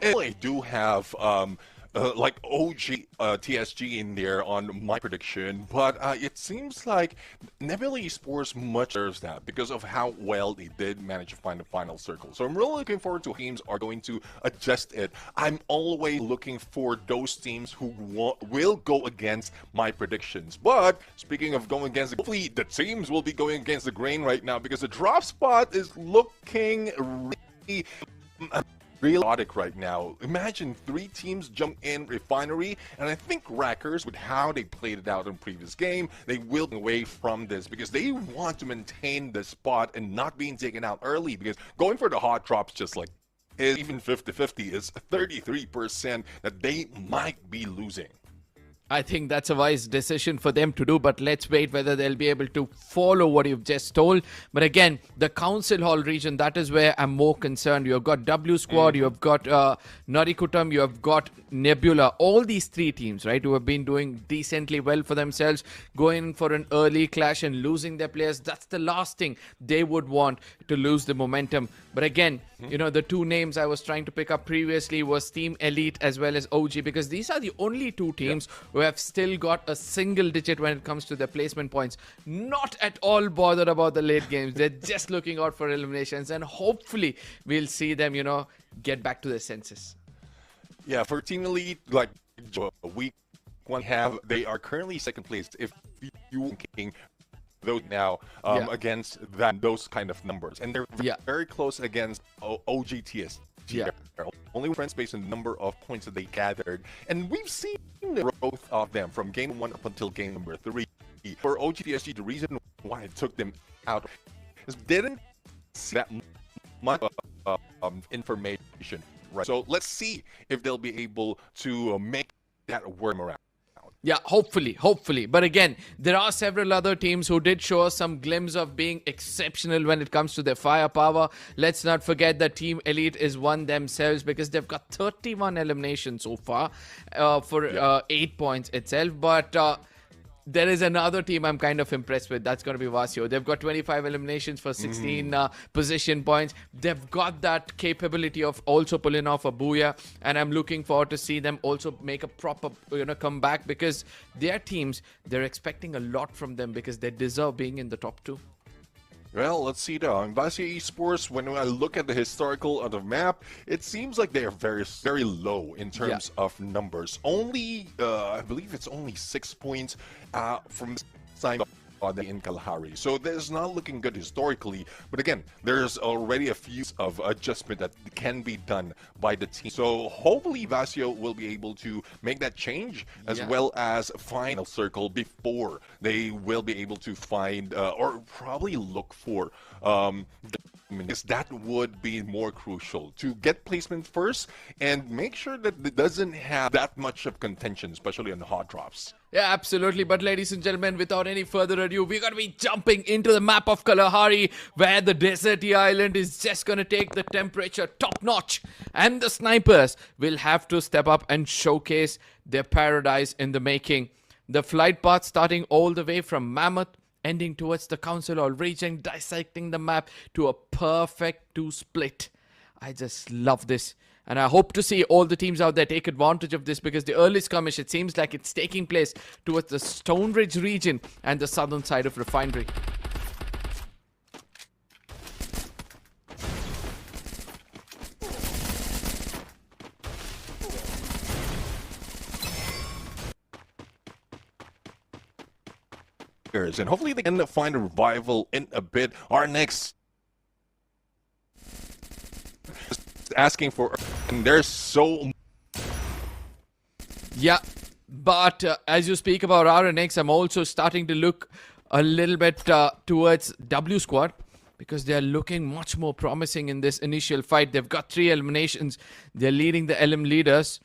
I do have like OG TSG in there on my prediction, but it seems like Nebula Esports much deserves that because of how well they did manage to find the final circle. So I'm really looking forward to teams are going to adjust it. I'm always looking for those teams who will go against my predictions. But speaking of going against, hopefully the teams will be going against the grain right now because the drop spot is looking really chaotic right now. Imagine 3 teams jump in Refinery, and I think Rackers, with how they played it out in previous game, they will get away from this because they want to maintain the spot and not being taken out early, because going for the hot drops just like is even 50-50 is 33% that they might be losing. I think that's a wise decision for them to do, but let's wait whether they'll be able to follow what you've just told. But again, the Council Hall region, that is where I'm more concerned. You have got W Squad, you have got Narikutam, you have got Nebula. All these 3 teams, right, who have been doing decently well for themselves, going for an early clash and losing their players. That's the last thing they would want, to lose the momentum. But again, the 2 names I was trying to pick up previously was Team Elite as well as OG, because these are the only 2 teams who have still got a single digit when it comes to their placement points. Not at all bothered about the late games. They're just looking out for eliminations, and hopefully we'll see them, get back to their senses. Yeah, for Team Elite, like week 1 they are currently second place. If you looking those now against those kind of numbers, and they're very close against OGTS. Only difference based on the number of points that they gathered, and we've seen the growth of them from game 1 up until game number 3. For OGTSG, the reason why it took them out is they didn't that much information, right? So let's see if they'll be able to make that work around. Yeah, hopefully. But again, there are several other teams who did show us some glimpse of being exceptional when it comes to their firepower. Let's not forget that Team Elite is one themselves because they've got 31 eliminations so far for 8 points itself. But there is another team I'm kind of impressed with. That's going to be Vasio. They've got 25 eliminations for 16 position points. They've got that capability of also pulling off a booyah. And I'm looking forward to see them also make a proper comeback because their teams, they're expecting a lot from them because they deserve being in the top 2. Well, let's see now. In Vasio Esports, when I look at the historical of the map, it seems like they are very, very low in terms of numbers. Only, I believe it's only 6 points from sign in Kalahari. So that's not looking good historically. But again, there's already a few of adjustment that can be done by the team. So hopefully Vasio will be able to make that change as well as final circle before they will be able to find or probably look for because that would be more crucial to get placement first and make sure that it doesn't have that much of contention, especially on the hot drops. Yeah, absolutely. But ladies and gentlemen, without any further ado, we're going to be jumping into the map of Kalahari where the deserty island is just going to take the temperature top notch. And the snipers will have to step up and showcase their paradise in the making. The flight path starting all the way from Mammoth, ending towards the Council Hall region, dissecting the map to a perfect 2 split. I just love this. And I hope to see all the teams out there take advantage of this because the early skirmish, it seems like it's taking place towards the Stone Ridge region and the southern side of Refinery. And hopefully they can find a revival in a bit. Our next asking for, and there's so but as you speak about RNX, I'm also starting to look a little bit towards W Squad because they're looking much more promising in this initial fight. They've got 3 eliminations. They're leading the LM leaders.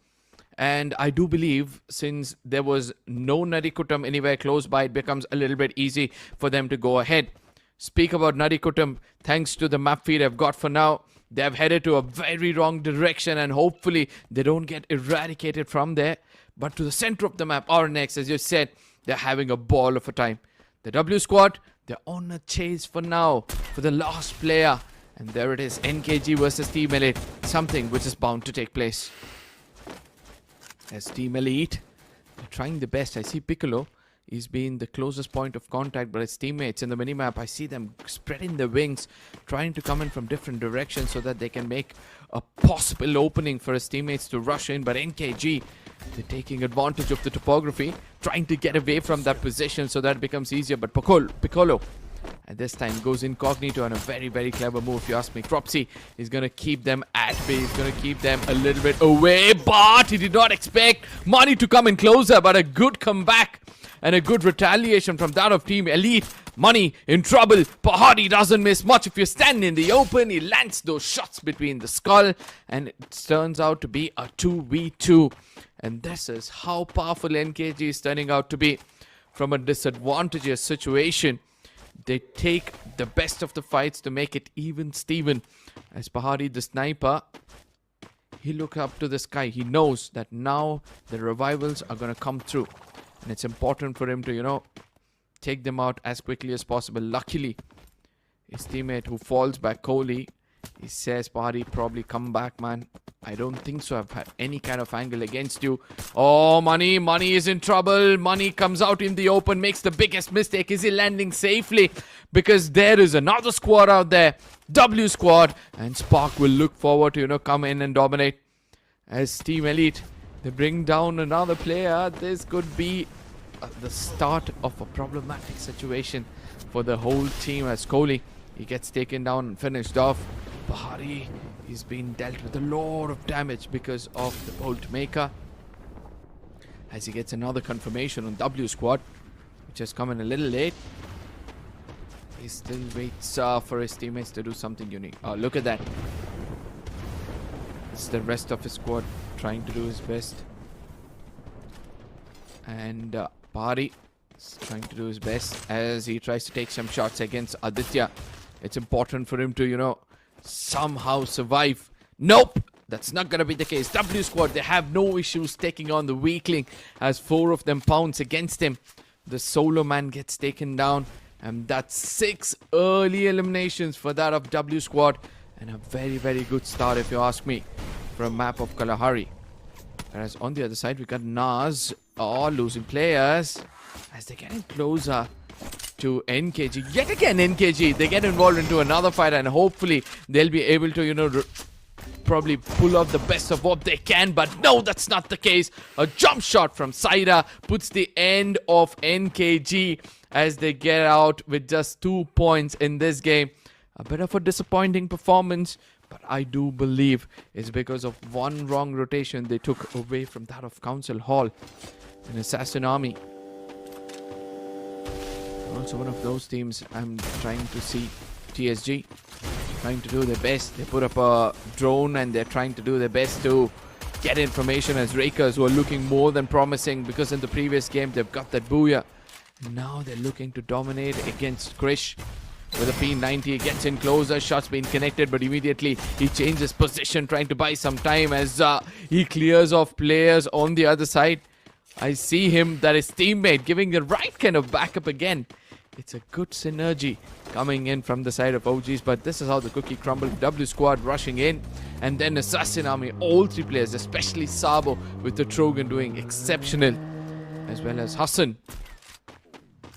And I do believe since there was no Nadikutam anywhere close by, it becomes a little bit easy for them to go ahead. Speak about Nadikutam, thanks to the map feed I've got for now, they have headed to a very wrong direction and hopefully they don't get eradicated from there. But to the center of the map, RNX, as you said, they're having a ball of a time. The W Squad, they're on a chase for now for the last player. And there it is, NKG versus Team Elite, something which is bound to take place. As Team Elite, they're trying the best. I see Piccolo is being the closest point of contact, but his teammates in the minimap, I see them spreading their wings, trying to come in from different directions so that they can make a possible opening for his teammates to rush in. But NKG, they're taking advantage of the topography, trying to get away from that position so that it becomes easier. But Piccolo at this time goes incognito on a very, very clever move, if you ask me. Cropsy is going to keep them at bay. He's going to keep them a little bit away, but he did not expect Money to come in closer. But a good comeback and a good retaliation from that of Team Elite. Money in trouble. Pahadi doesn't miss much. If you stand in the open, he lands those shots between the skull, and it turns out to be a 2v2. And this is how powerful NKG is turning out to be. From a disadvantageous situation, they take the best of the fights to make it even Steven. As Pahadi, the sniper, he looks up to the sky. He knows that now the revivals are going to come through. And it's important for him to, take them out as quickly as possible. Luckily, his teammate who falls back, Kohli, he says, Pahadi, probably come back, man. I don't think so. I've had any kind of angle against you. Oh, Money is in trouble. Money comes out in the open, makes the biggest mistake. Is he landing safely? Because there is another squad out there. W Squad. And Spark will look forward to, come in and dominate. As Team Elite, they bring down another player. This could be the start of a problematic situation for the whole team as Kohli, he gets taken down and finished off. Pahadi, he's been dealt with a lot of damage because of the Bolt Maker. As he gets another confirmation on W Squad, which has come in a little late. he still waits for his teammates to do something unique. Oh, look at that. It's the rest of his squad trying to do his best. And Pari is trying to do his best as he tries to take some shots against Aditya. It's important for him to, somehow survive. Nope! That's not going to be the case. W Squad, they have no issues taking on the weakling as 4 of them pounce against him. The solo man gets taken down. And that's 6 early eliminations for that of W Squad. And a very, very good start, if you ask me, for a map of Kalahari. Whereas on the other side, we got Nas losing players as they're getting closer to NKG. Yet again, NKG, they get involved into another fight, and hopefully they'll be able to, probably pull off the best of what they can. But no, that's not the case. A jump shot from Saira puts the end of NKG as they get out with just 2 points in this game. A bit of a disappointing performance, but I do believe it's because of one wrong rotation they took away from that of Council Hall. An Assassin Army. Also one of those teams I'm trying to see. TSG trying to do their best. They put up a drone and they're trying to do their best to get information as Rakers, who are looking more than promising, because in the previous game they've got that booyah. Now they're looking to dominate against Krish. With a P90, he gets in closer, shots being connected, but immediately he changes position, trying to buy some time as he clears off players on the other side. I see him, that his teammate, giving the right kind of backup again. It's a good synergy coming in from the side of OGs, but this is how the cookie crumbled. W Squad rushing in, and then Assassin Army, all 3 players, especially Sabo with the Trogan doing exceptional, as well as Hassan,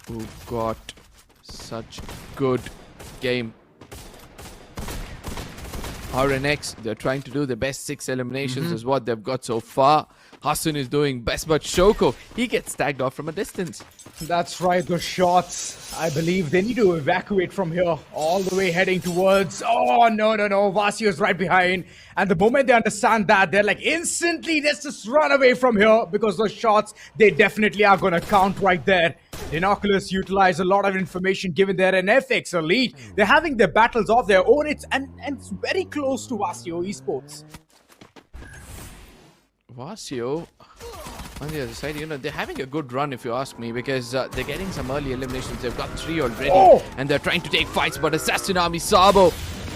who got such good game. RNX, they're trying to do the best 6 eliminations is what they've got so far. Hassan is doing best, but Shoko, he gets tagged off from a distance. That's right, those shots. I believe they need to evacuate from here, all the way heading towards... Oh, no. Vasio is right behind. And the moment they understand that, they're like, instantly, let's just run away from here, because those shots, they definitely are going to count right there. Dinoculus utilize a lot of information given they're an FX elite. They're having their battles of their own. And it's very close to Vasio Esports. Vasio, on the other side, they're having a good run, if you ask me, because they're getting some early eliminations. They've got 3 already, and they're trying to take fights, but Assassin Army Sabo,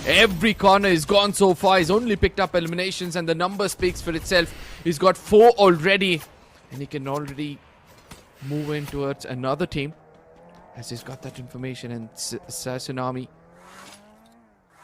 every corner is gone so far. He's only picked up eliminations, and the number speaks for itself. He's got 4 already, and he can already move in towards another team, as he's got that information, and Assassin Army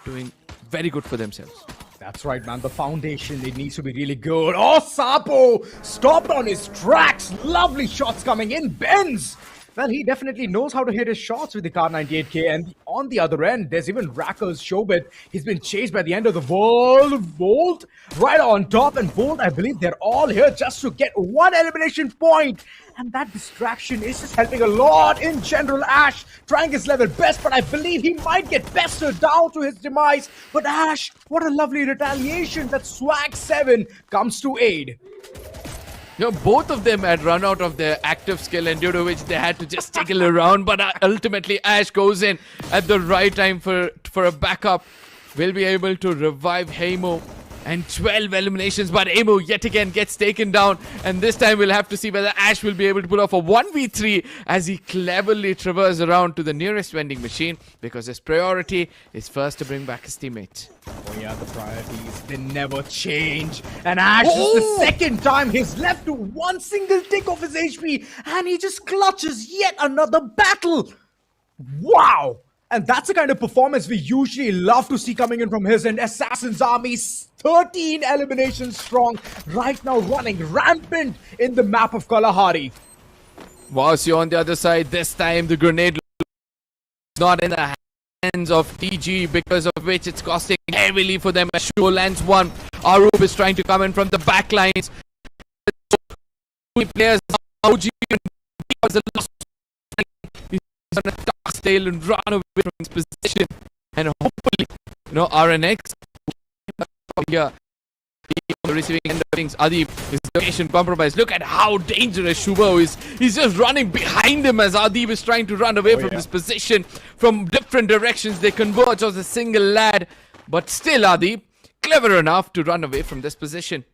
doing very good for themselves. That's right, man. The foundation, it needs to be really good. Oh, Sapo stopped on his tracks. Lovely shots coming in. Benz. Well, he definitely knows how to hit his shots with the Kar 98K. And on the other end, there's even Rakers Shobit. He's been chased by the end of the world. Volt right on top. And Volt, I believe they're all here just to get 1 elimination point. And that distraction is just helping a lot in general. Ash trying his level best, but I believe he might get bested down to his demise. But Ash, what a lovely retaliation that Swag 7 comes to aid. Both of them had run out of their active skill, and due to which they had to just tickle around. But ultimately, Ash goes in at the right time for a backup. Will be able to revive Heimo. And 12 eliminations, but Emu yet again gets taken down. And this time we'll have to see whether Ash will be able to pull off a 1v3 as he cleverly traverses around to the nearest vending machine, because his priority is first to bring back his teammates. Oh yeah, the priorities, they never change. And Ash is the second time he's left to 1 single tick of his HP, and he just clutches yet another battle. Wow! And that's the kind of performance we usually love to see coming in from his end. Assassin's Army, 13 eliminations strong, right now running rampant in the map of Kalahari. Vasio on the other side, this time the grenade is not in the hands of TG, because of which it's costing heavily for them. As Shuo lands 1. Arup is trying to come in from the back lines. Players, OG was the last. He's gonna toss tail and run away from his position, and hopefully, RNX here, the receiving end of things. Adib is location compromised. Look at how dangerous Shubho is. He's just running behind him as Adib is trying to run away from this position from different directions. They converge as a single lad, but still Adib clever enough to run away from this position.